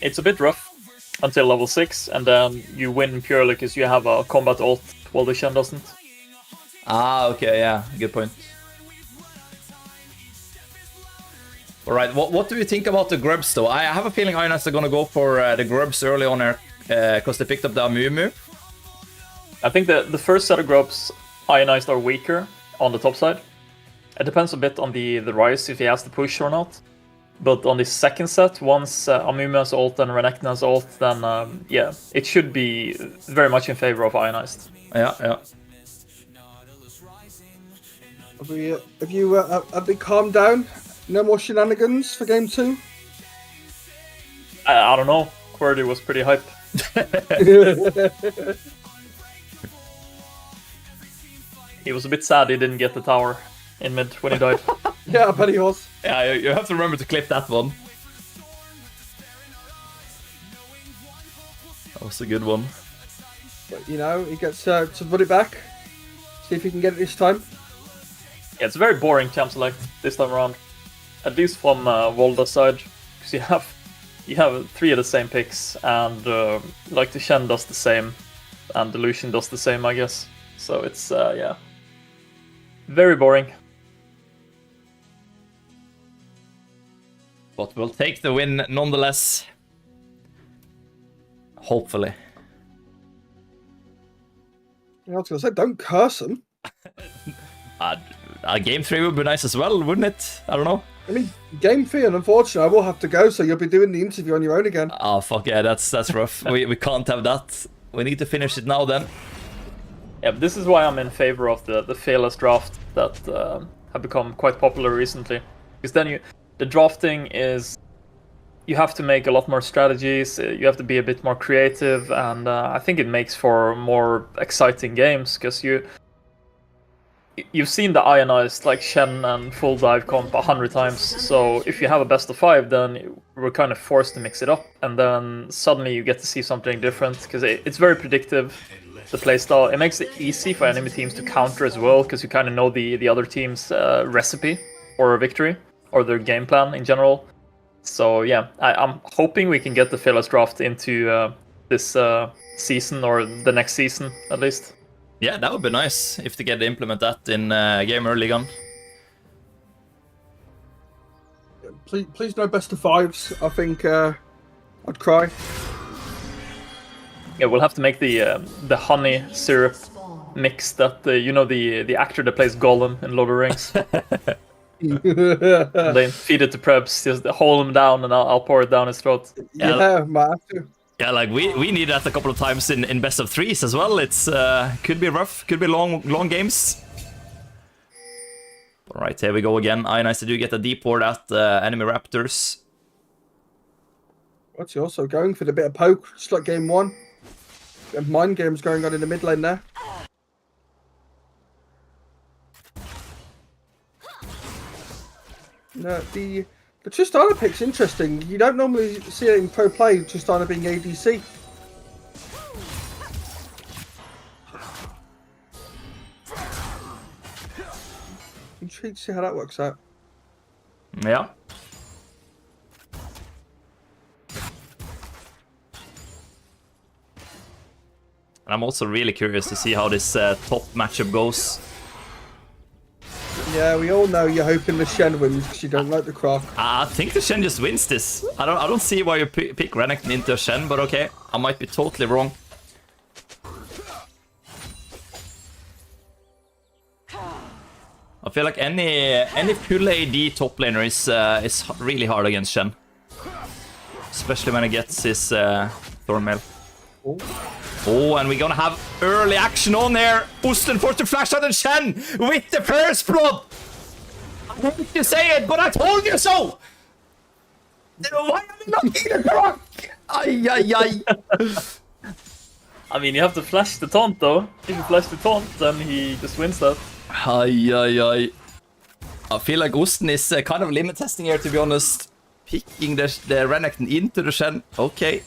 It's a bit rough until level 6, and then you win purely because you have a combat ult while the Shen doesn't. Ah, okay, yeah, good point. Alright, what do you think about the grubs though? I have a feeling Ionized are gonna go for the grubs early on here, because they picked up the Amumu. I think the first set of grubs, Ionized are weaker on the top side. It depends a bit on the Rise, if he has the push or not. But on the second set, once Amumu has ult and Renekton has ult, then yeah, it should be very much in favor of Ionized. Yeah. Have you calmed down? No more shenanigans for game 2? I don't know. Quirdy was pretty hype. He was a bit sad he didn't get the tower in mid when he died. Yeah, I bet he was. Yeah, you have to remember to clip that one. That was a good one. But, you know, he gets to put it back. See if he can get it this time. Yeah, it's a very boring champ select this time around. At least from Volda's side. Because you have 3 of the same picks, and like the Shen does the same, and the Lucian does the same, I guess. So it's, yeah. Very boring. But we'll take the win nonetheless. Hopefully. I was going to say, don't curse him. Game 3 would be nice as well, wouldn't it? I don't know. I mean, game 3, and unfortunately, I will have to go, so you'll be doing the interview on your own again. Oh, fuck yeah, that's rough. we can't have that. We need to finish it now then. Yeah, but this is why I'm in favor of the fearless draft that have become quite popular recently. Because then the drafting is, you have to make a lot more strategies, you have to be a bit more creative, and I think it makes for more exciting games, because you've seen the Ionized, like Shen and full dive comp 100 times, so if you have a best of 5, then we're kind of forced to mix it up, and then suddenly you get to see something different, because it's very predictive, the playstyle. It makes it easy for enemy teams to counter as well, because you kind of know the other team's recipe for a victory, or their game plan in general. So yeah, I'm hoping we can get the fearless draft into this season, or the next season at least. Yeah, that would be nice if they get to implement that in GG-Ligaen. Please no best of 5s. I think I'd cry. Yeah, we'll have to make the honey syrup mix that you know, the actor that plays Gollum in Lord of the Rings. And then feed it to Prebz, just hold him down, and I'll pour it down his throat. Yeah, might have to. Yeah, like we need that a couple of times in best of 3s as well. It's could be rough, could be long games. All right, here we go again. Ionized do get a deep ward at enemy Raptors. What's he also going for the bit of poke, just like game 1. And mind games going on in the mid lane there. No, the Tristana pick's interesting. You don't normally see it in pro play, Tristana being ADC. Intrigued to see how that works out. Yeah. And I'm also really curious to see how this top matchup goes. Yeah, we all know you're hoping the Shen wins because you don't like the Croc. I think the Shen just wins this. I don't see why you pick Renekton into a Shen, but okay. I might be totally wrong. I feel like any full AD top laner is really hard against Shen. Especially when he gets his Thornmail. Oh, and we're gonna have early action on there. Osten forced to flash out and Shen with the first blood. I hate to say it, but I told you so. Why are we not getting the Croc? Ay, ay, ay. I mean, you have to flash the taunt though. If you flash the taunt, then he just wins that. Ay, ay, ay. I feel like Osten is kind of limit testing here, to be honest. Picking the Renekton into the Shen. Okay.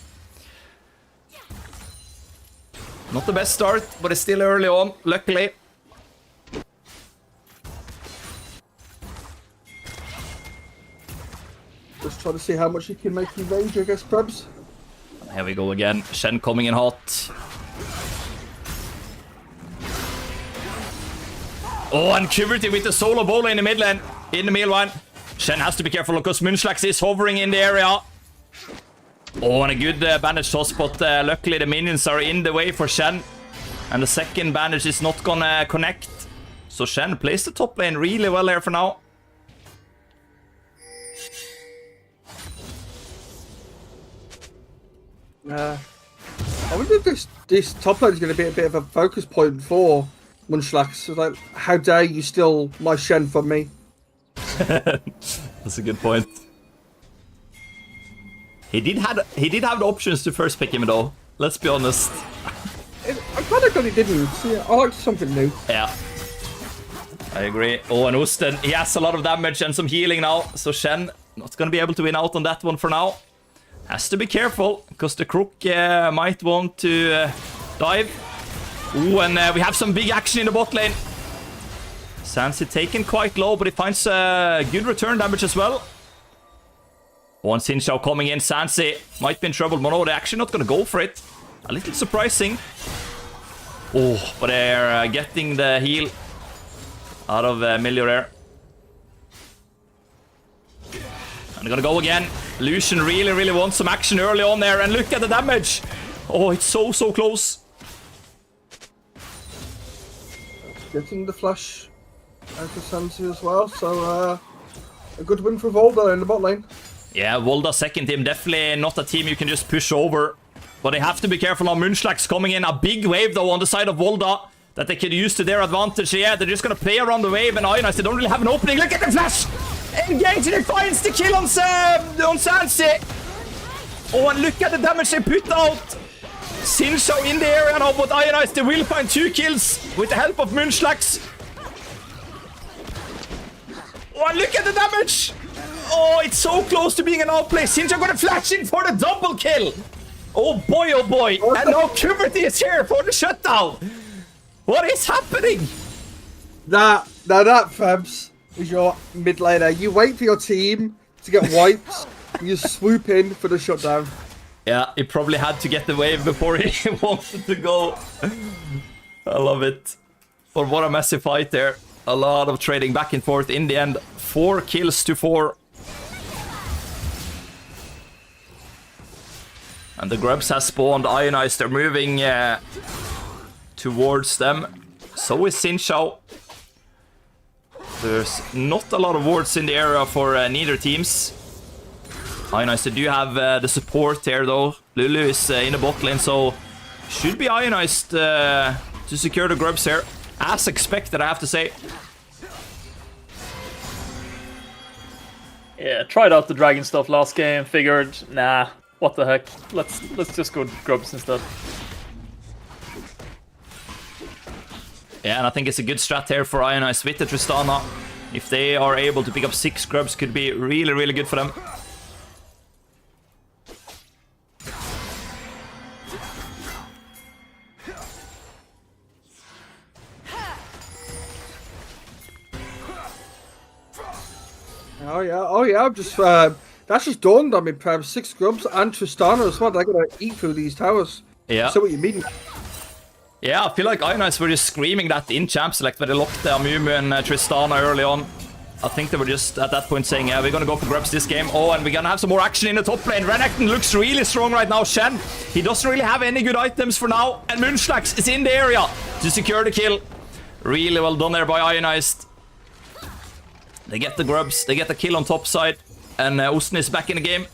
Not the best start, but it's still early on, luckily. Just trying to see how much he can make you rage, I guess, Prebz. Here we go again. Shen coming in hot. Oh, and Kuberty with the solo bowler in the mid lane. In the meanwhile, Shen has to be careful because Munchlax is hovering in the area. Oh, and a good bandage toss, but luckily the minions are in the way for Shen. And the second bandage is not gonna connect. So Shen plays the top lane really well here for now. I wonder if this top lane is going to be a bit of a focus point for Munchlax. So, like, how dare you steal my Shen from me? That's a good point. He did have the options to first pick him though. Let's be honest. I'm kind of glad he didn't. See, I like something new. Yeah. I agree. Oh, and Osten, he has a lot of damage and some healing now. So Shen not gonna be able to win out on that one for now. Has to be careful, because the Crook might want to dive. Ooh, and we have some big action in the bot lane. Sansi taken quite low, but he finds good return damage as well. One Xin Zhao coming in. Sansi might be in trouble, but no, they're actually not going to go for it. A little surprising. Oh, but they're getting the heal out of Milior. And they're gonna go again. Lucian really wants some action early on there, and look at the damage. Oh, it's so close. Getting the flash out of Sansi as well, so a good win for Volda in the bot lane. Yeah, Volda second team, definitely not a team you can just push over. But they have to be careful now. Munchlax coming in. A big wave though on the side of Volda that they could use to their advantage. Yeah, they're just gonna play around the wave, and Ionized, they don't really have an opening. Look at the flash! Engage, and it finds the kill on Sansi. Oh, and look at the damage they put out. Xin Zhao in the area now, but Ionized, they will find 2 kills with the help of Munchlax. Oh, and look at the damage. Oh, it's so close to being an outplay. Xin Zhao gonna flash in for the double kill. Oh boy, oh boy. And now Kuberty is here for the shutdown. What is happening? Now that, Prebz, is your mid laner. You wait for your team to get wiped, and you swoop in for the shutdown. Yeah, he probably had to get the wave before he wanted to go. I love it. But what a massive fight there. A lot of trading back and forth. In the end, 4 kills to 4. And the Grubs has spawned. Ionized, they're moving towards them. So is Xin Zhao. There's not a lot of wards in the area for neither teams. Ionized, they do have the support here though. Lulu is in the bot lane, so should be Ionized to secure the Grubs here. As expected, I have to say. Yeah, tried out the dragon stuff last game, figured, nah, what the heck. Let's just go Grubs instead. Yeah, and I think it's a good strat here for Ionized with the Tristana. If they are able to pick up 6 Grubs, could be really good for them. Oh yeah. I'm just that's just dawned on me. Perhaps 6 grubs and Tristana as well. They're gonna eat through these towers. Yeah. So what you mean? Yeah, I feel like Ionized were just screaming that in Champ Select when they locked Amumu and Tristana early on. I think they were just at that point saying, yeah, we're gonna go for grubs this game. Oh, and we're gonna have some more action in the top lane. Renekton looks really strong right now. Shen, he doesn't really have any good items for now. And Munchlax is in the area to secure the kill. Really well done there by Ionized. They get the grubs, they get the kill on top side. And Osten is back in the game.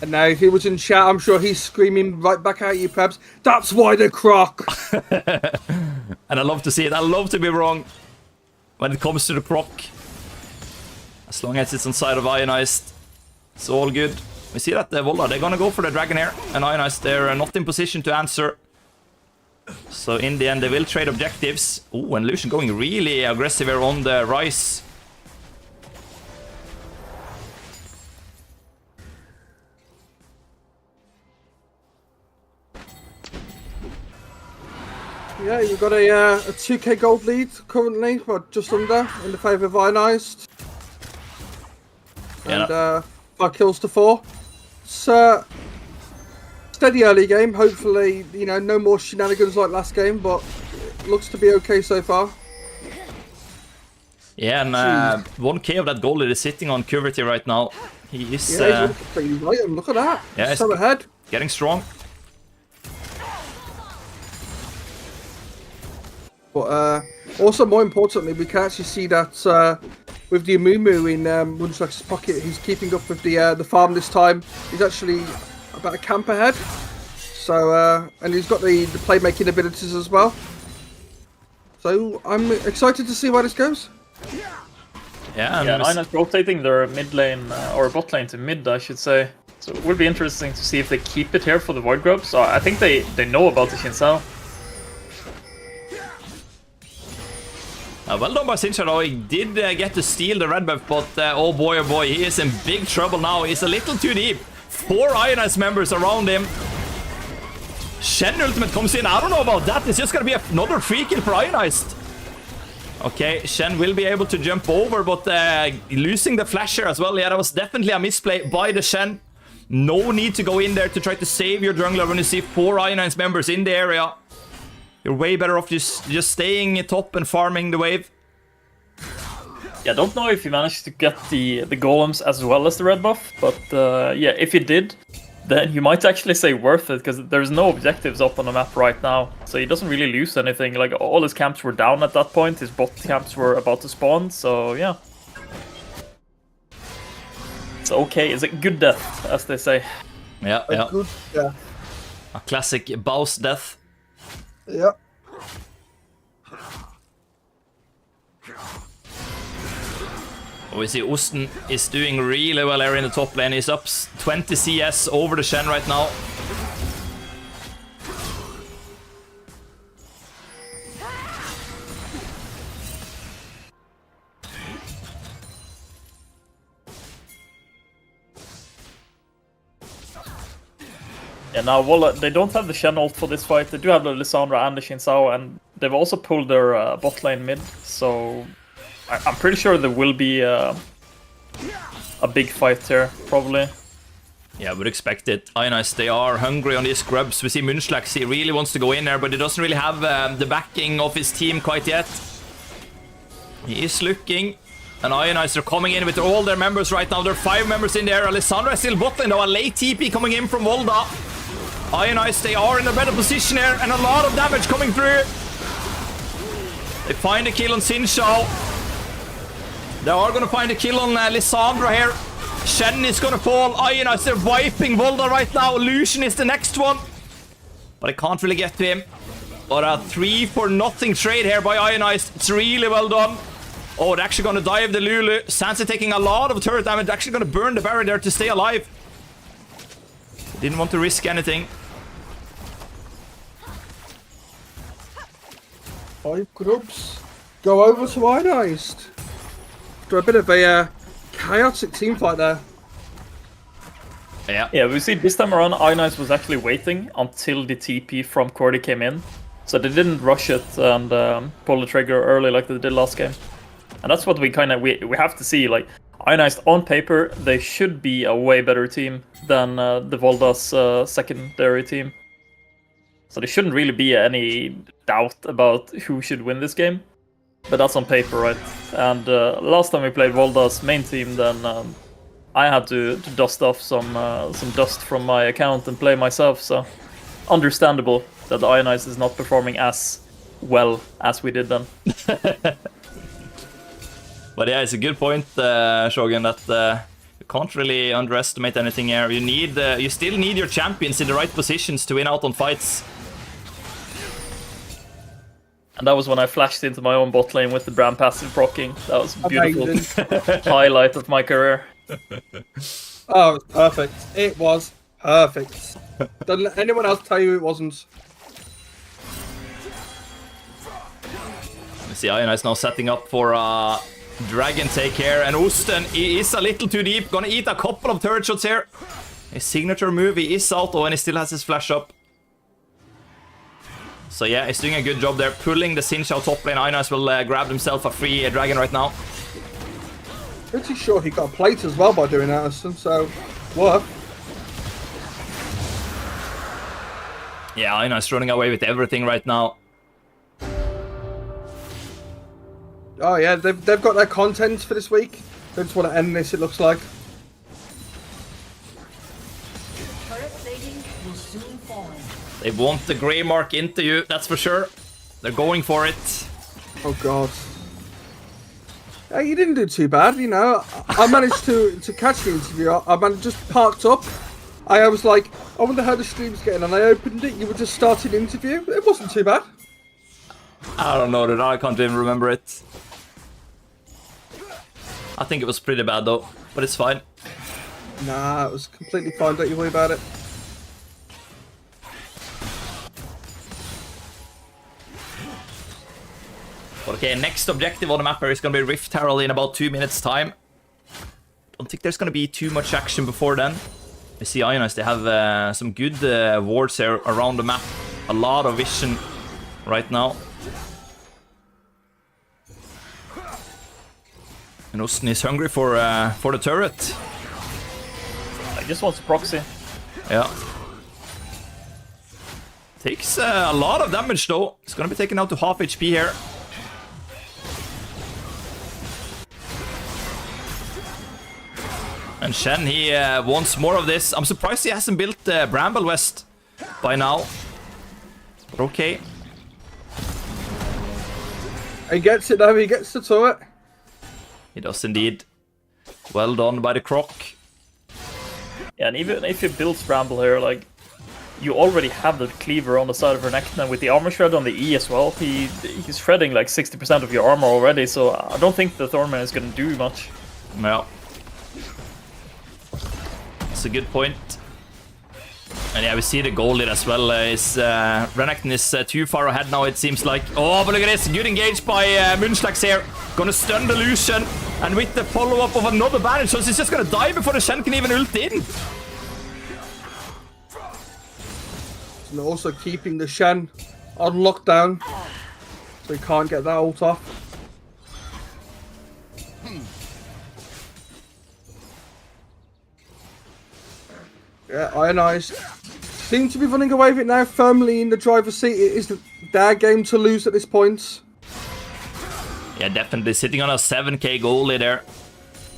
And now if he was in chat, I'm sure he's screaming right back at you, Prebz. That's why they croc. And I love to see it. I love to be wrong when it comes to the croc. As long as it's inside of Ionized, it's all good. We see that Volda, they're gonna go for the Dragon here. And Ionized, they're not in position to answer. So in the end, they will trade objectives. Oh, and Lucian going really aggressive here on the Rise. Yeah, you've got a 2k gold lead currently, but just under in the favour of Ionized. Yeah, And 5 kills to 4. It's steady early game. Hopefully, you know, no more shenanigans like last game, but it looks to be okay so far. Yeah, and 1k of that gold is sitting on Curvity right now. He is Yeah, he's looking pretty right, and look at that. Yeah, So ahead. getting strong. But also, more importantly, we can actually see that with the Amumu in Munchlax's pocket, he's keeping up with the farm this time. He's actually about a camp ahead. So, and he's got the playmaking abilities as well. So, I'm excited to see where this goes. Yeah, and Ionized rotating their mid lane, or bot lane to mid, I should say. So it will be interesting to see if they keep it here for the Void Grubs. So I think they know about the Shinsao. well done by Sincha though. He did get to steal the red buff, but oh boy, he is in big trouble now. He's a little too deep. 4 Ionized members around him. Shen ultimate comes in. I don't know about that. It's just gonna be another free kill for Ionized. Okay, Shen will be able to jump over, but losing the flasher as well. Yeah, that was definitely a misplay by the Shen. No need to go in there to try to save your jungler when you see 4 Ionized members in the area. You're way better off just staying top and farming the wave. Yeah, I don't know if you managed to get the golems as well as the red buff, but yeah, if you did, then you might actually say worth it, because there's no objectives up on the map right now, so he doesn't really lose anything. Like, all his camps were down at that point, his bot camps were about to spawn, so yeah. It's okay, it's a good death, as they say. Yeah. Good, yeah. A classic boss death. Yeah. We see Osten is doing really well here in the top lane. He's up 20 CS over the Shen right now. Yeah, now Volda, they don't have the Shen ult for this fight. They do have the Lissandra and the Shinsao, and they've also pulled their bot lane mid, so I'm pretty sure there will be a big fight here, probably. Yeah, I would expect it. Ionized, they are hungry on these grubs. We see Munchlax, he really wants to go in there, but he doesn't really have the backing of his team quite yet. He is looking, and Ionized are coming in with all their members right now. There are 5 members in there. Alessandra is still bot lane though, a late TP coming in from Volda. Ionized, they are in a better position here, and a lot of damage coming through. They find a kill on Sinshao. They are gonna find a kill on Lissandra here. Shen is gonna fall. Ionized, they're wiping Volda right now. Lucian is the next one, but I can't really get to him. But a 3-for-0 trade here by Ionized. It's really well done. Oh, they're actually gonna dive the Lulu. Sansa taking a lot of turret damage. They're actually gonna burn the barrier there to stay alive. They didn't want to risk anything. 5 grubs go over to Ionized. After a bit of a chaotic team fight there. Yeah, we see this time around, Ionized was actually waiting until the TP from Cordy came in. So they didn't rush it and pull the trigger early like they did last game. And that's what we have to see. Like, Ionized, on paper, they should be a way better team than the Volda's secondary team. So there shouldn't really be any doubt about who should win this game. But that's on paper, right? And last time we played Volda's main team, then I had to dust off some dust from my account and play myself, so understandable that the Ionized is not performing as well as we did then. But yeah, it's a good point, Shogun, that you can't really underestimate anything here. You still need your champions in the right positions to win out on fights. And that was when I flashed into my own bot lane with the Bram passive proccing. That was a beautiful highlight of my career. Oh, it was perfect. It was perfect. Don't let anyone else tell you it wasn't. You see Ionized now setting up for Dragon take here, and Osten is a little too deep. Gonna eat a couple of turret shots here. His signature move, he is auto and he still has his flash up. So yeah, he's doing a good job there, pulling the Sinch out top lane. Ionized will grab himself a free Dragon right now. Pretty sure he got a plate as well by doing that, so work. Yeah, Ionized running away with everything right now. Oh yeah, they've got their content for this week. They just want to end this, it looks like. Turret plating will soon fall. They want the grey mark into you, that's for sure. They're going for it. Oh god. Yeah, you didn't do too bad, you know. I managed to catch the interview. I just parked up. I was like, I wonder how the stream's getting, and I opened it. You were just starting the interview. It wasn't too bad. I don't know that, I can't even remember it. I think it was pretty bad though, but it's fine. Nah, it was completely fine, don't you worry about it. Okay, next objective on the map here is going to be Rift Herald in about 2 minutes time. Don't think there's going to be too much action before then. We see Ionized, they have some good wards here around the map. A lot of vision right now. And Osten is hungry for the turret. I just want to proxy. Yeah. Takes a lot of damage though. It's going to be taken out to half HP here. And Shen, he wants more of this. I'm surprised he hasn't built Bramble West by now. But okay. He gets it though, he gets the turret. He does indeed. Well done by the Croc. Yeah, and even if you build Bramble here, like, you already have the cleaver on the side of her neck, and with the armor shred on the E as well, he's shredding like 60% of your armor already, so I don't think the Thornman is going to do much. Yeah. That's a good point. And yeah, we see the goal lead as well. Renekton is too far ahead now, it seems like. Oh, but look at this. Good engage by Munchlax here. Gonna stun the Lucian. And with the follow-up of another bandage, so he's just gonna die before the Shen can even ult in. And also keeping the Shen on lockdown, so he can't get that ult off. Yeah, Ionized seem to be running away with it now, firmly in the driver's seat. It is their game to lose at this point. Yeah, definitely sitting on a 7k goal lead there.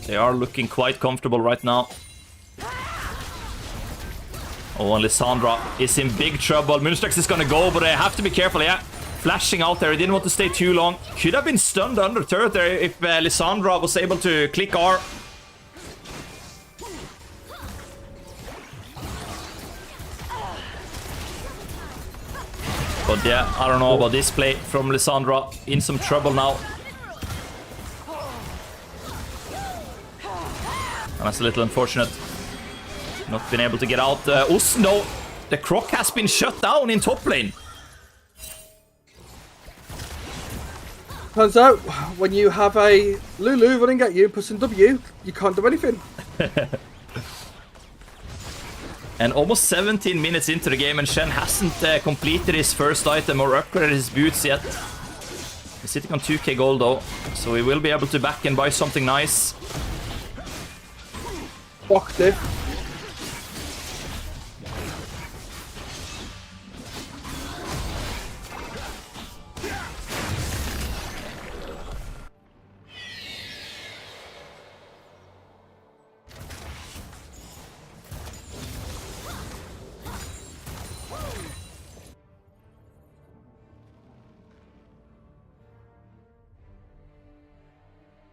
They are looking quite comfortable right now. Oh, and Lissandra is in big trouble. Munchlax is gonna go, but they have to be careful, yeah. Flashing out there, he didn't want to stay too long. Could have been stunned under turret there if Lissandra was able to click R. But yeah, I don't know about this play from Lissandra. In some trouble now. And that's a little unfortunate. Not been able to get out. Osten though, the Croc has been shut down in top lane. Turns out, when you have a Lulu running at you, pressing W, you can't do anything. And almost 17 minutes into the game, and Shen hasn't completed his first item or upgraded his boots yet. He's sitting on 2k gold though, so he will be able to back and buy something nice. Blocked it.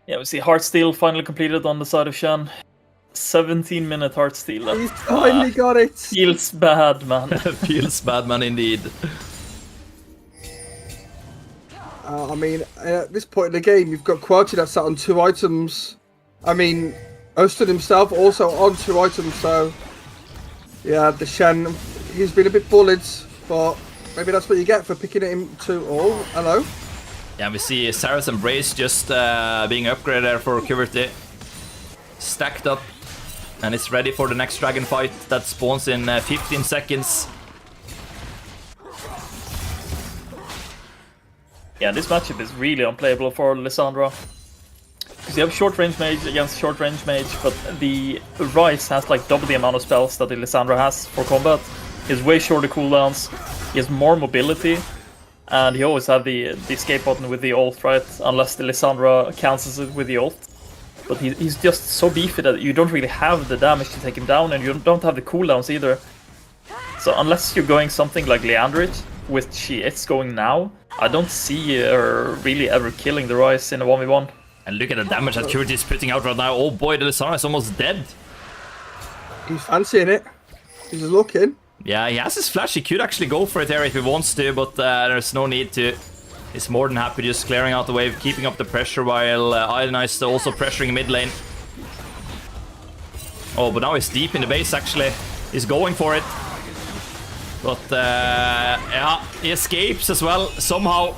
Yeah, we see Heartsteel finally completed on the side of Shen. 17-minute Heartsteel. He's finally got it. Feels bad, man. Feels bad, man, indeed. I mean, at this point in the game, you've got Quality that sat on 2 items. I mean, Austin himself also on 2 items, so... Yeah, the Shen, he's been a bit bullied, but maybe that's what you get for picking him to all. Hello? Yeah, we see Sarah's Embrace just being upgraded there for Coverty. Stacked up. And it's ready for the next dragon fight that spawns in 15 seconds. Yeah, this matchup is really unplayable for Lissandra. Because you have short range mage against short range mage, but the Ryze has like double the amount of spells that the Lissandra has for combat. He has way shorter cooldowns, he has more mobility, and he always have the escape button with the ult, right? Unless the Lissandra cancels it with the ult. But he's just so beefy that you don't really have the damage to take him down, and you don't have the cooldowns either. So unless you're going something like Leandrich, which she is going now, I don't see her really ever killing the Ryze in a 1v1. And look at the damage that Curity is putting out right now. Oh boy, the Lissandra is almost dead. He's fancying it. He's looking. Yeah, he has his flash. He could actually go for it there if he wants to, but there's no need to. He's more than happy just clearing out the wave, keeping up the pressure while Ionized also pressuring mid lane. Oh, but now he's deep in the base actually. He's going for it. But yeah, he escapes as well, somehow.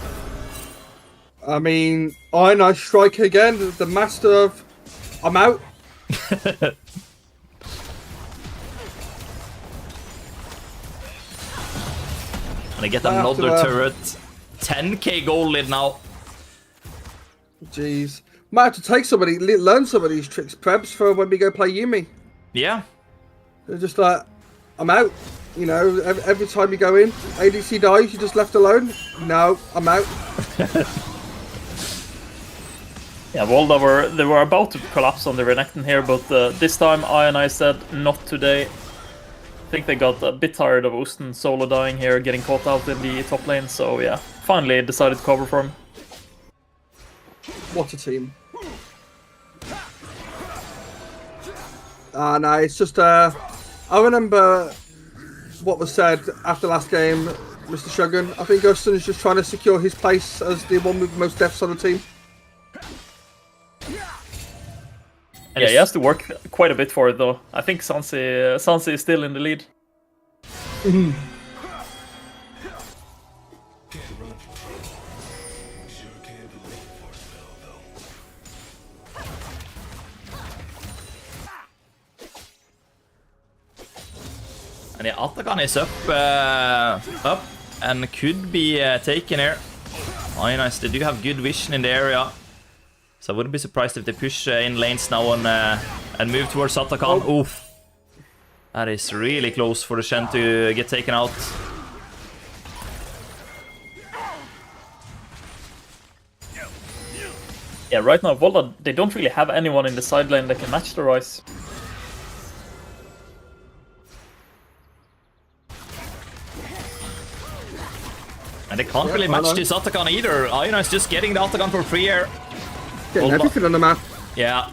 I mean, Ionized strike again, the master of... I'm out. And I get another turret. 10k gold lead now. Jeez. Might have to take somebody, learn some of these tricks, Prebz, for when we go play Yuumi. Yeah. They're just like, I'm out. You know, every time you go in, ADC dies, you're just left alone. No, I'm out. Yeah, Volda they were about to collapse on the Renekton here, but this time Ionized said not today. I think they got a bit tired of Osten solo dying here, getting caught out in the top lane, so yeah, finally decided to cover for him. What a team. No, it's just, I remember what was said after last game, Mr. Shogun. I think Osten is just trying to secure his place as the one with most deaths on the team. Yeah, he has to work quite a bit for it though. I think Sansi is still in the lead. And yeah, Atakan is up and could be taken here. Ionized, they do have good vision in the area. So I wouldn't be surprised if they push in lanes now and move towards Atakan. Oh. Oof. That is really close for the Shen to get taken out. Yeah, right now Volda, they don't really have anyone in the side lane that can match the Ryze. And they can't really match this Atakan either. Iona is just getting the Atakan for free here. Getting everything on the map. Yeah.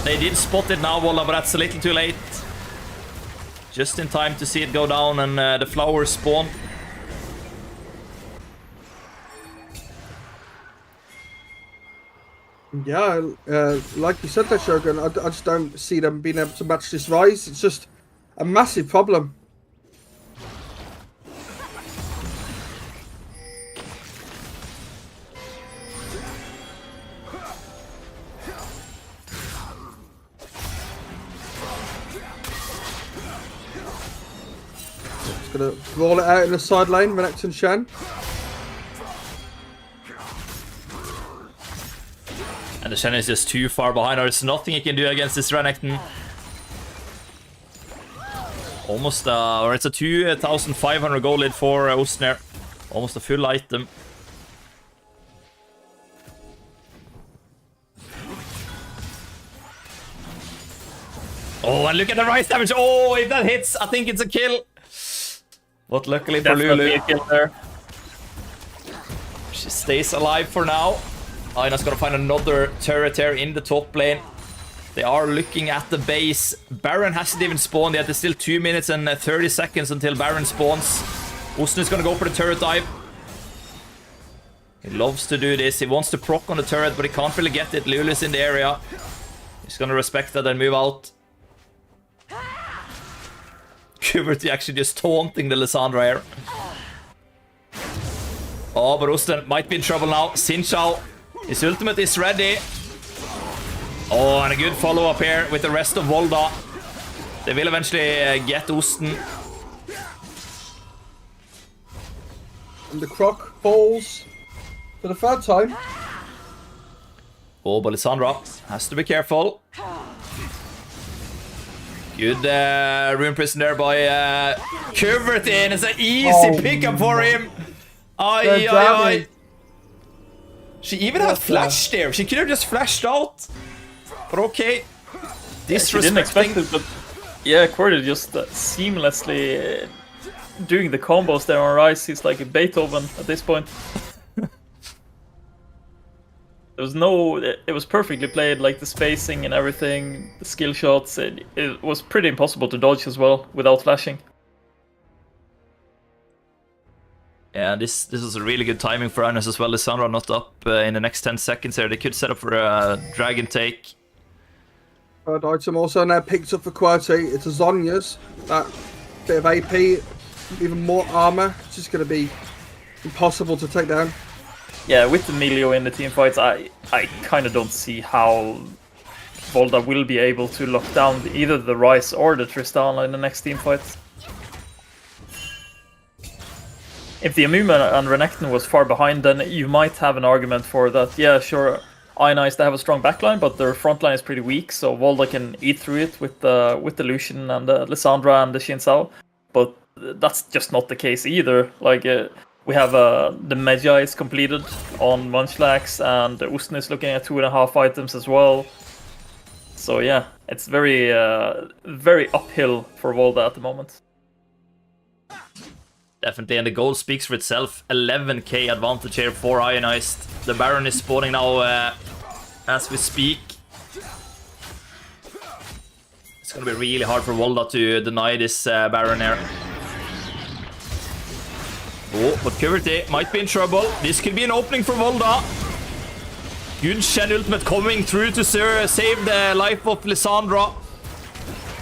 They did spot it now, Volda, but that's a little too late. Just in time to see it go down and the flowers spawn. Yeah, like you said there, Shogun, I just don't see them being able to match this Ryze. It's just a massive problem. Just gonna roll it out in the side lane, Renekton Shen. And the Shen is just too far behind. There's nothing he can do against this Renekton. Almost, or it's a 2,500 gold lead for Ostner. Almost a full item. Oh, and look at the rise damage. Oh, if that hits, I think it's a kill. But luckily for Definitely Lulu, a kill there. she stays alive for now. Aina's gonna find another turret here in the top lane. They are looking at the base. Baron hasn't even spawned yet. There's still 2 minutes and 30 seconds until Baron spawns. Ustin is gonna go for the turret dive. He loves to do this. He wants to proc on the turret, but he can't really get it. Lulu's in the area. He's gonna respect that and move out. Kuberty actually just taunting the Lissandra here. Oh, but Ustin might be in trouble now. Xin Zhao, his ultimate is ready. Oh, and a good follow-up here with the rest of Volda. They will eventually get Osten. And the croc falls for the third time. Oh, but Lissandra has to be careful. Good rune prison there by Kuberty. It's an easy pickup for him. Ay, ay, ay. She even had flash there. She could have just flashed out. But okay. She didn't expect it, but yeah, Cordy just seamlessly doing the combos there on Ryze. He's like a Beethoven at this point. There was no... It was perfectly played, like the spacing and everything, the skill shots. It was pretty impossible to dodge as well without flashing. Yeah, this is a really good timing for Ines as well. Lissandra not up in the next 10 seconds here. They could set up for a dragon take. Third item also now picked up for QWERTY. It's a Zhonya's. That bit of AP, even more armor. It's just going to be impossible to take down. Yeah, with the Melio in the team fights, I kind of don't see how Volda will be able to lock down either the Ryze or the Tristana in the next team fight. If the Amuma and Renekton was far behind, then you might have an argument for that. Yeah, sure, Ionized, they have a strong backline, but their front line is pretty weak, so Volda can eat through it with the Lucian and the Lissandra and the Xin Zhao. But that's just not the case either. Like, we have the Magi is completed on Munchlax, and Usten is looking at 2.5 items as well. So yeah, it's very, very uphill for Volda at the moment. Definitely, and the goal speaks for itself. 11k advantage here for Ionized. The Baron is spawning now as we speak. It's gonna be really hard for Volda to deny this Baron here. Oh, but QWERTY might be in trouble. This could be an opening for Volda. Good Shen ultimate coming through to save the life of Lissandra.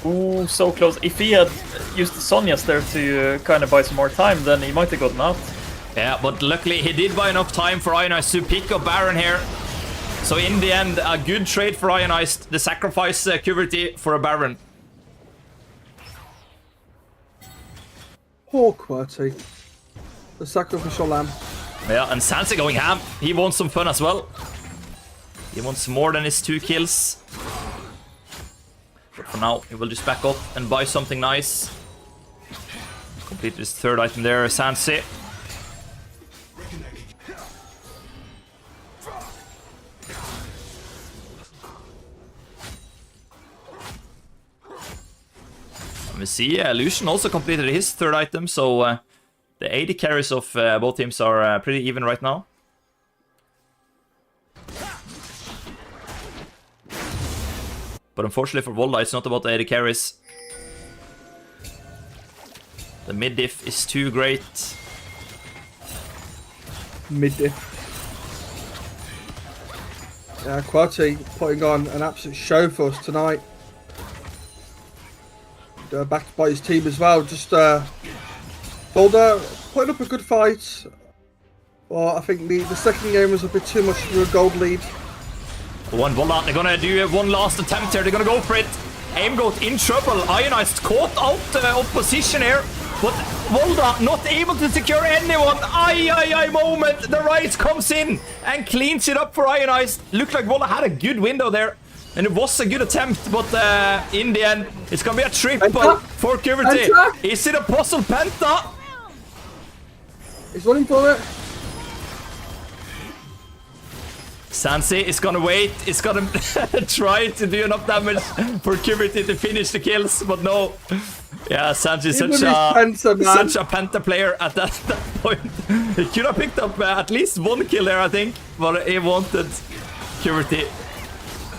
Ooh, so close. If he had used the Sonya's there to kind of buy some more time, then he might have gotten out. Yeah, but luckily he did buy enough time for Ionized to pick up Baron here. So in the end, a good trade for Ionized. The sacrifice QWERTY for a Baron. Poor QWERTY. The sacrificial lamb. Yeah, and Sansa going ham. He wants some fun as well. He wants more than his 2 kills. But for now, he will just back up and buy something nice. Complete his 3rd item there, Sansa. And we see Lucian also completed his 3rd item, so the AD carries of both teams are pretty even right now. But unfortunately for Volda, it's not about the AD carries. The mid diff is too great. Mid diff. Yeah, QWERTY putting on an absolute show for us tonight. Backed by his team as well. Just Volda putting up a good fight. Well, I think the second game was a bit too much for a gold lead. One Volda, they're gonna do one last attempt here. They're gonna go for it. Aim got in trouble. Ionized caught out of position here. But Volda not able to secure anyone. Ay moment. The Ryze comes in and cleans it up for Ionized. Looked like Volda had a good window there. And it was a good attempt, but in the end, it's gonna be a triple Penta? for Curity. Penta? Is it a puzzle Penta? He's running for it. Sansi is gonna wait. It's gonna try to do enough damage for Curity to finish the kills, but no. Yeah, Sansi is such a Penta player at that point. He could have picked up at least one kill there, I think, but he wanted Curity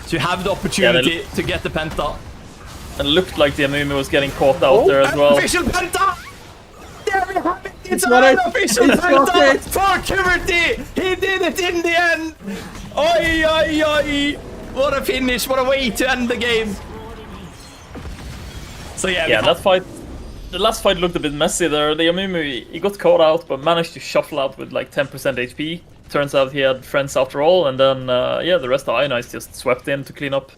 to have the opportunity to get the Penta. It looked like the Amumu was getting caught out there as well. Official Penta! There we have it! It's got an it. official He's got Penta it. for Curity! He did it in the end! Oi, oi, oi! What a finish, what a way to end the game! So yeah, that fight, the last fight looked a bit messy there. The Amumu, he got caught out, but managed to shuffle out with like 10% HP. Turns out he had friends after all, and then yeah, the rest of Ionized just swept in to clean up.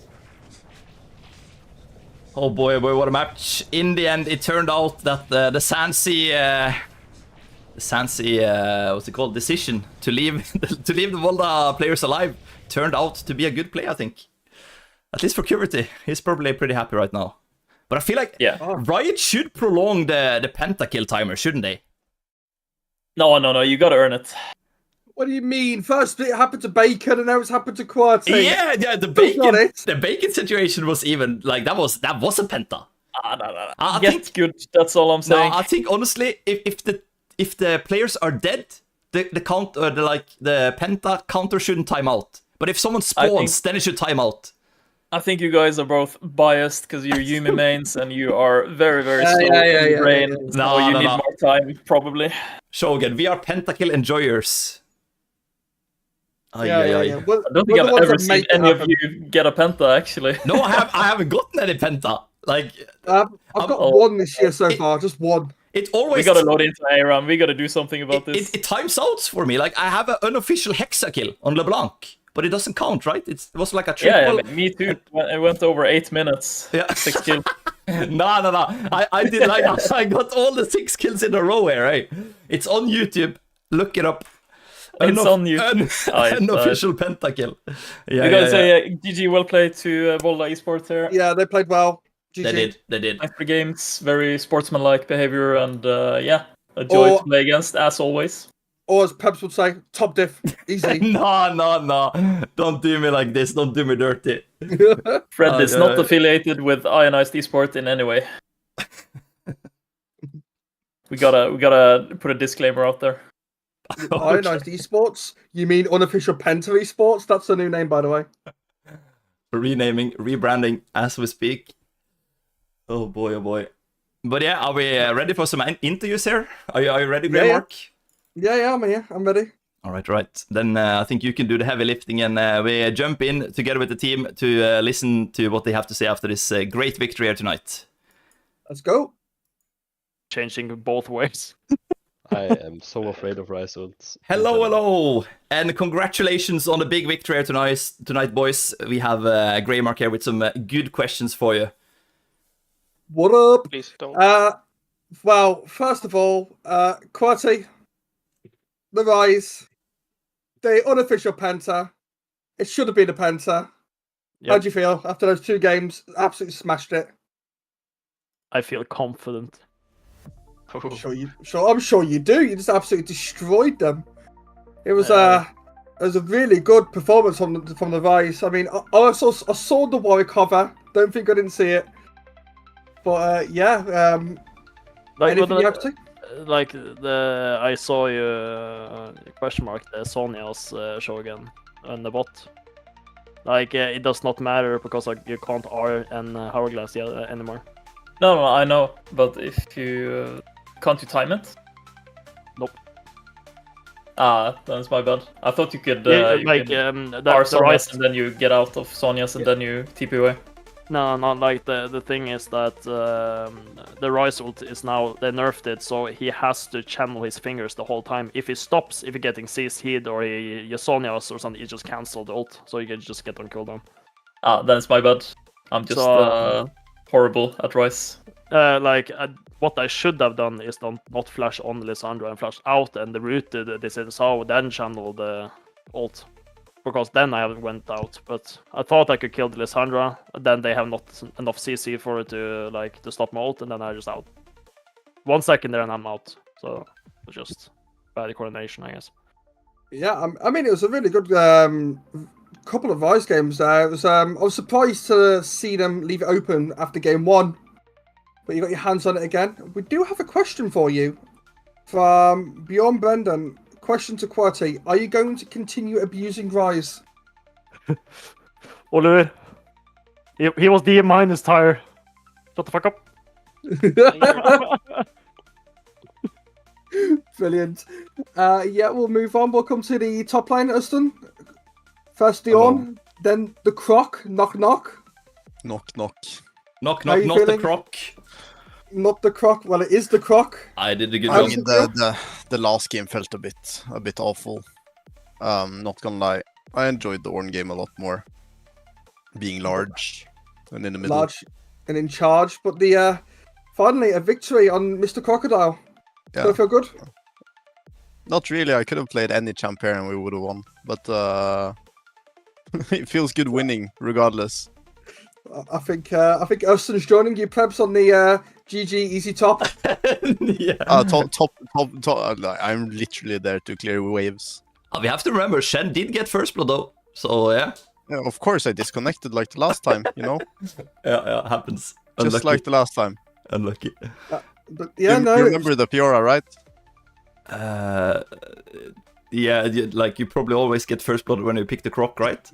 Oh boy, what a match. In the end, it turned out that the Sansi, what's it called, decision to leave the Volda players alive turned out to be a good play, I think. At least for Curity. He's probably pretty happy right now. But I feel like Riot should prolong the pentakill timer, shouldn't they? No, you gotta earn it. What do you mean? First it happened to Bacon, and now it's happened to Quati. Yeah, the Bacon situation was even like that was a penta. No. I Get think good. That's all I'm saying. No, I think honestly, if the players are dead, the penta counter shouldn't time out. But if someone spawns, then it should time out. I think you guys are both biased because you're Yumi mains and you are very, very slow in brain. No, you need more time, probably. Shogun, we are pentakill enjoyers. Yeah. I don't think I've ever seen any of you get a penta, actually. No, I haven't gotten any penta. Like, I've got one this year so far, just one. It always. We gotta load into ARAM. We gotta do something about this. It times out for me. Like, I have an unofficial hexa kill on LeBlanc, but it doesn't count, right? It was like a triple. Yeah, me too. It went over 8 minutes. Yeah. 6 kills. No. I did like I got all the 6 kills in a row here, right? It's on YouTube. Look it up. It's on you. Unofficial pentakill. Yeah, we gotta say GG, well played to Volda Esports here. Yeah, they played well. GG. They did. Nice for games, very sportsmanlike behavior, and yeah, a joy to play against, as always. Or as Peps would say, top diff, easy. No. Don't do me like this. Don't do me dirty. Fred is not affiliated with Ionized Esports in any way. we gotta put a disclaimer out there. Ionized Esports? You mean unofficial Penta Esports? That's the new name, by the way. Renaming, rebranding as we speak. Oh boy. But yeah, are we ready for some interviews here? Are you ready, Grey Mark? Yeah, I'm here. I'm ready. All right. Then I think you can do the heavy lifting, and we jump in together with the team to listen to what they have to say after this great victory here tonight. Let's go. Changing both ways. I am so afraid of Rice Ult. Hello, and congratulations on the big victory here tonight, boys. We have Grey Mark here with some good questions for you. What up? Please don't. Well, first of all, Quati, the Rise, the unofficial Penta. It should have been a Penta. Yep. How do you feel after those 2 games? Absolutely smashed it. I feel confident. I'm sure you do. You just absolutely destroyed them. It was a really good performance from the Rise. I mean, I saw the Warwick cover. Don't think I didn't see it. But yeah, anything you have to? Like I saw you question mark the Sonya's show again on the bot. Like it does not matter because like you can't R and hourglass anymore. No, I know, but if you can't you time it? Nope. That's my bad. I thought you could R Sonya's Rise, and then you get out of Sonya's and then you TP away. No, not like the thing is that the Rise ult is now, they nerfed it, so he has to channel his fingers the whole time. If he stops, if he getting seized hit or he Sonias or something, he just cancel the ult, so you can just get on cooldown. That's my bad. I'm just horrible at Rise. What I should have done is not flash on Lissandra and flash out and the root they said so then channel the ult. because then I haven't went out. But I thought I could kill the Lissandra, then they have not enough CC for it to stop my ult, and then I just out. 1 second there and I'm out. So it was just bad coordination, I guess. Yeah, I mean, it was a really good couple of Rise games there. It was, I was surprised to see them leave it open after game 1, but you got your hands on it again. We do have a question for you from Bjorn Brendan. Question to Quirty: are you going to continue abusing Rise? Oliver, he was DM his tire. Shut the fuck up. Brilliant. Yeah, we'll move on. We'll come to the top lane, Uston. First Dion, then the Croc. Knock knock. Knock, How knock, you not the feeling? Croc. Not the Croc. Well, it is the Croc. I did a good I job. mean, The last game felt a bit awful. Not gonna lie, I enjoyed the Ornn game a lot more. Being large and in the middle. Large and in charge, but the finally a victory on Mr. Crocodile. Yeah. So I feel good. Not really. I could have played any champ here and we would have won. But it feels good winning regardless. I think Uston's joining you, Prebz, on the GG easy top. Yeah. Top. I'm literally there to clear waves. We have to remember, Shen did get first blood though. So yeah. Yeah, of course, I disconnected like the last time. You know, Yeah, happens. just Unlucky. like the last time. Unlucky. But yeah, you, no. you remember the Fiora, right? Yeah, like you probably always get first blood when you pick the Croc, right?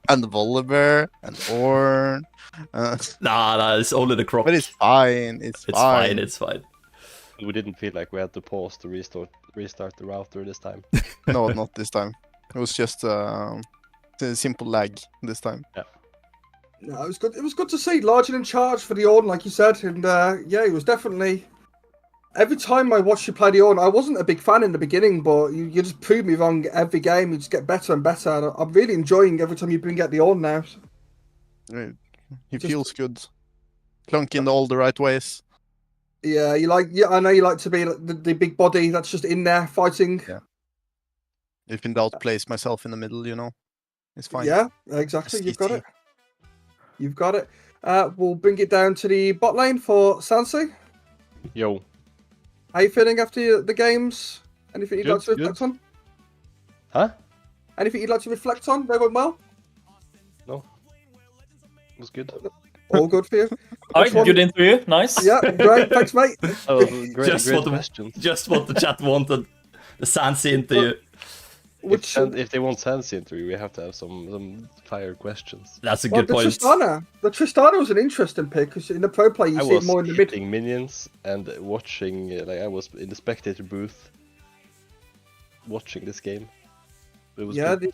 And the Volibear and Ornn. Nah, it's only the Croc. But it's fine. It's fine. It's fine. We didn't feel like we had to pause to restart the router this time. No, not this time. It was just a simple lag this time. No, it was good. It was good to see large and in charge for the Ornn, like you said, and yeah, it was definitely. Every time I watched you play the Ornn, I wasn't a big fan in the beginning, but you just prove me wrong every game. You just get better and better. And I'm really enjoying every time you bring out the Ornn now. He feels good. Clunk in all the right ways. Yeah, I know you like to be the big body that's just in there fighting. Yeah. If in doubt, place myself in the middle. You know, it's fine. Yeah, exactly. You've got SCT. it. You've got it. We'll bring it down to the bot lane for Sansi. Yo. How you feeling after the games? Anything you'd like to reflect on? Huh? Anything you'd like to reflect on? They went well? No. It was good. All good for you? Alright, good interview. Nice. Yeah, great. Thanks, mate. Oh, great Just what questions. Just what the chat wanted. The Sansi interview. If they want Sansi interview, we have to have some fire questions. That's a Well, good the point. Tristana was an interesting pick because in the pro play you I see it was more in the mid. hitting minions and watching, like I was in the spectator booth watching this game. It was Yeah, good.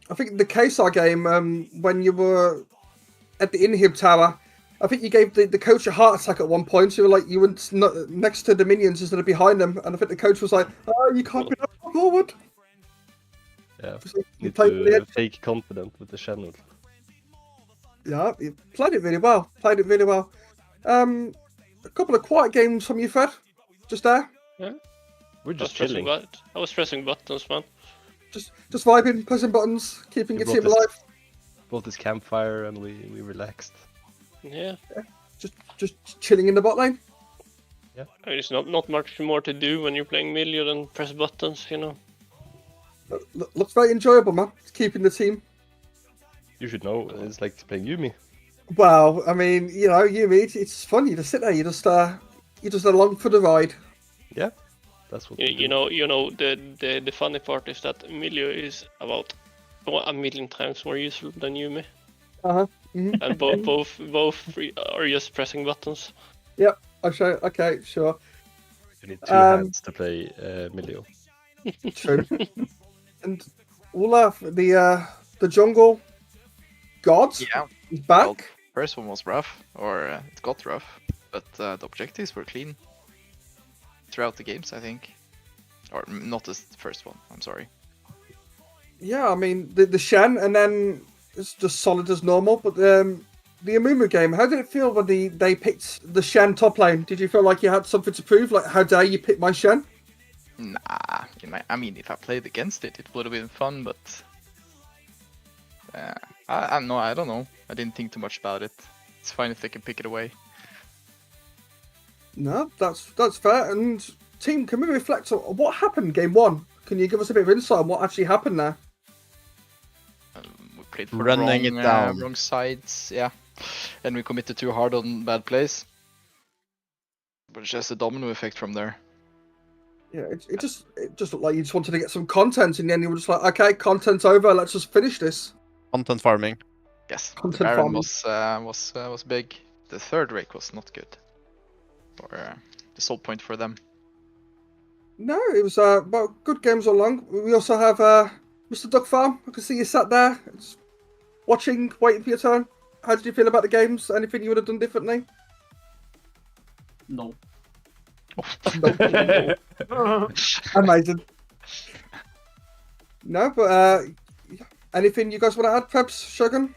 I think the KSR game when you were at the inhib tower, I think you gave the coach a heart attack at one point. So you were next to the minions instead of behind them, and I think the coach was like, "Oh, you can't be that forward." Yeah. You Need played with the to edge. take confident with the channel. Yeah, you played it really well. A couple of quiet games from you, Fred. Just there, We're just chilling. I was pressing buttons, man. just vibing, pressing buttons, keeping your We team brought alive. Brought this campfire and we relaxed. Yeah. Just chilling in the bot lane. I mean, it's not much more to do when you're playing Milio than press buttons, you know. Looks very enjoyable, man. It's keeping the team. You should know, it's like playing Yumi. Well, I mean, you know, it's fun. You just sit there. You just along for the ride. Yeah, that's what. You know, the funny part is that Milio is about 1,000,000 times more useful than Yumi, and both are just pressing buttons. Yep. Okay, sure. You need two hands to play Milio. True. And Olaf, the jungle god Yeah, is back. well, first one was rough, or it got rough, but the objectives were clean throughout the games, I think. Or not the first one, I'm sorry. Yeah, I mean the Shen, and then it's just solid as normal. But the Amumu game, how did it feel when they picked the Shen top lane? Did you feel like you had something to prove? Like, how dare you pick my Shen? Nah, I mean, if I played against it, it would have been fun, but I don't know. I didn't think too much about it. It's fine if they can pick it away. No, that's fair. And team, can we reflect on what happened game 1? Can you give us a bit of insight on what actually happened there? We played for Running it down. wrong sides, yeah, and we committed too hard on bad plays. But it's just a domino effect from there. Yeah, it just looked like you just wanted to get some content, and then you were just like, okay, content's over. Let's just finish this. Content farming. Yes, Content the Baron farming. was big. The third rake was not good, or the soul point for them. No, it was well, good games all along. We also have Mr. Duck Farm. I can see you sat there, watching, waiting for your turn. How did you feel about the games? Anything you would have done differently? No. Amazing. No, but anything you guys want to add, Pebs, Shogun?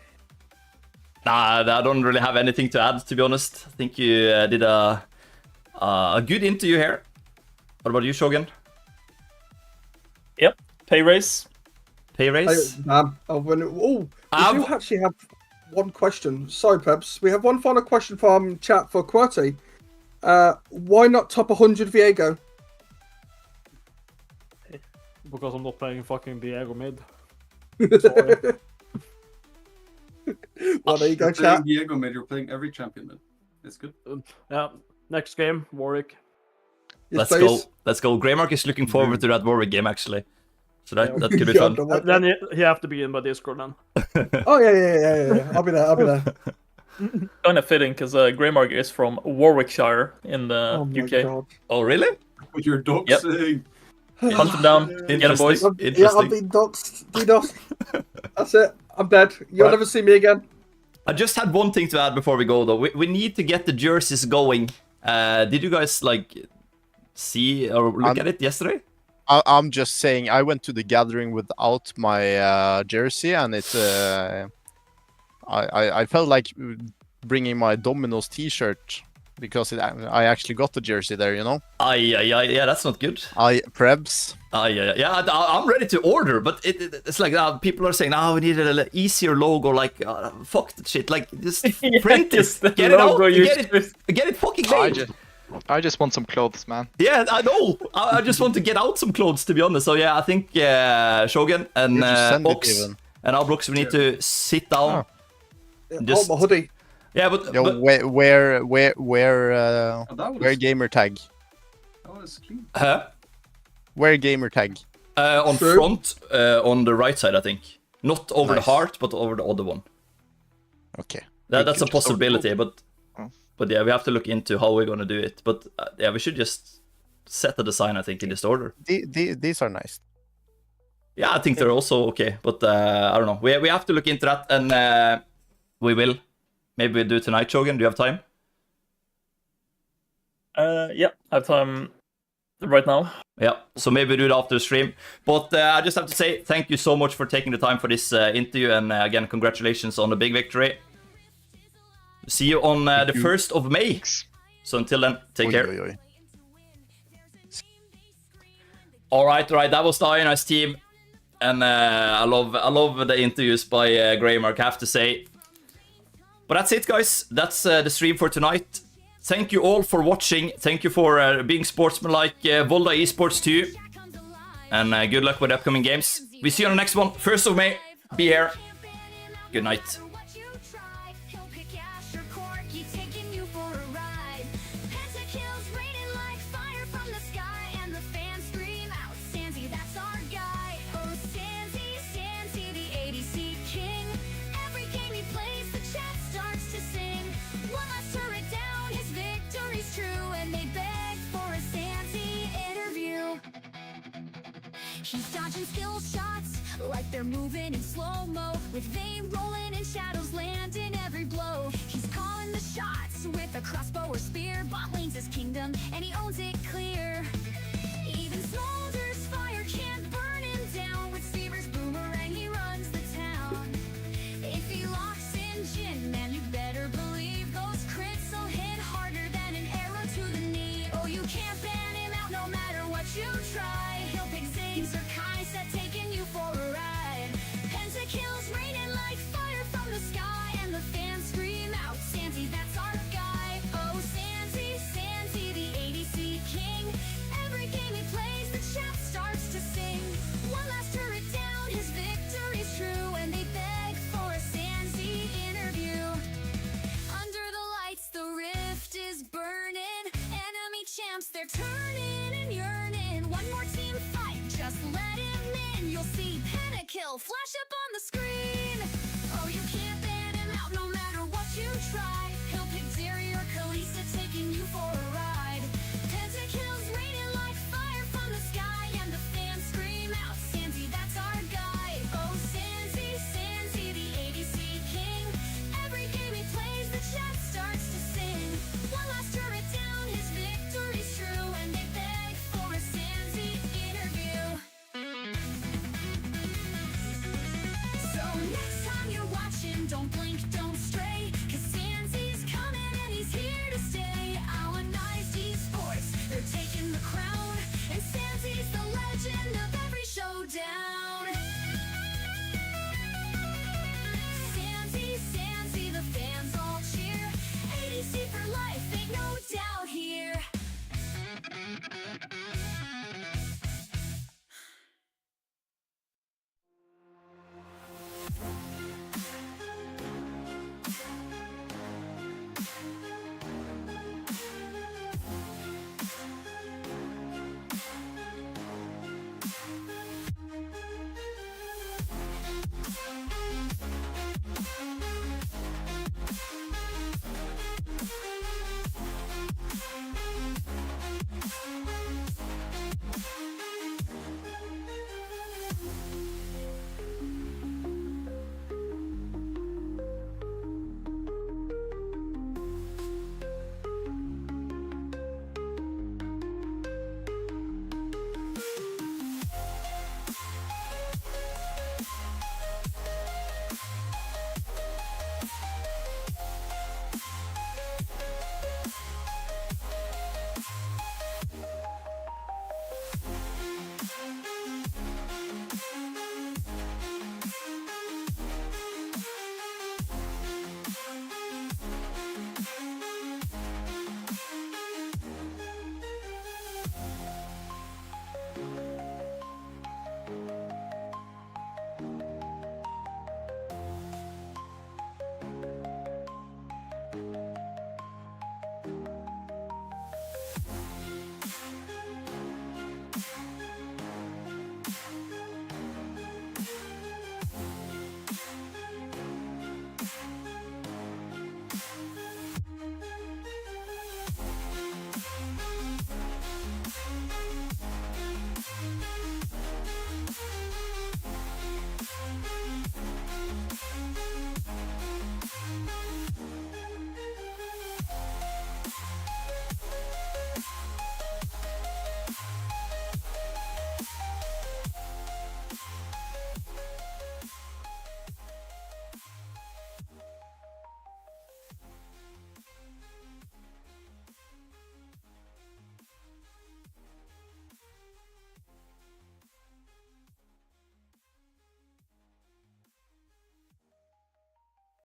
Nah, I don't really have anything to add, to be honest. I think you did a good interview here. What about you, Shogun? Yep, pay raise. Pay raise? We do actually have one question. Sorry, Pebs. We have one final question from chat for QWERTY. Why not top 100 Viego? Because I'm not playing fucking Viego mid. Sorry. Well, there you go, chat. Viego mid, you're playing every champion mid. It's good. Yeah, next game, Warwick. Yes, Let's go. Greymark is looking forward to that Warwick game, actually. So that could be fun. Then you have to be in by Discord then. Oh, yeah. I'll be there. Kind of fitting, because Greymark is from Warwickshire in the UK. God. Oh, really? What you're doxing. Yep. Hunt them down. Get them, boys. Yeah, I've been doxed. DDoS. That's it. I'm dead. You'll never see me again. I just had one thing to add before we go, though. We need to get the jerseys going. Did you guys, see or look at it yesterday? I'm just saying, I went to the gathering without my jersey, and it I felt like bringing my Domino's t-shirt because I actually got the jersey there, you know. Yeah, that's not good. Prebz. Yeah, I'm ready to order, but it's like people are saying, we need an easier logo. Like, fuck that shit. Like, just print it, get it out, get it fucking made. I just want some clothes, man. Yeah, I know. I just want to get out some clothes, to be honest. So yeah, I think Shogun and Ox and Albrox, we need to sit down. Just my hoodie. Yeah, but where gamer tag? That was clean. Huh? Where gamer tag? On front, on the right side, I think. Not over the heart, but over the other one. Okay. That's a possibility, but yeah, we have to look into how we're gonna do it. But yeah, we should just set the design, I think, in this order. These are nice. Yeah, I think they're also okay, but I don't know. We have to look into that, and we will. Maybe we'll do it tonight, Shogun. Do you have time? Yeah, I have time right now. Yeah, so maybe we do it after the stream. But I just have to say thank you so much for taking the time for this interview, and again, congratulations on the big victory. See you on the 1st of May. So until then, take care. All right, that was the Ionized team, and I love the interviews by Greymark, I have to say. But that's it, guys. That's the stream for tonight. Thank you all for watching. Thank you for being sportsmanlike. Volda Esports to you, and good luck with the upcoming games. We see you on the next one, 1st of May. Be here. Good night. He's dodging skill shots like they're moving in slow-mo, with vein rolling and shadows land in every blow. He's calling the shots with a crossbow or spear. Bot lane's his kingdom and he owns it clear. Even Smolder's fire can't burn him down. With Seaver's boomerang he runs the town. If he locks in Jin, man, you better believe those crits will hit harder than an arrow to the knee. Oh, you can't ban him out no matter what you try. they're turning and yearning. One more team fight, just let him in. You'll see Pentakill flash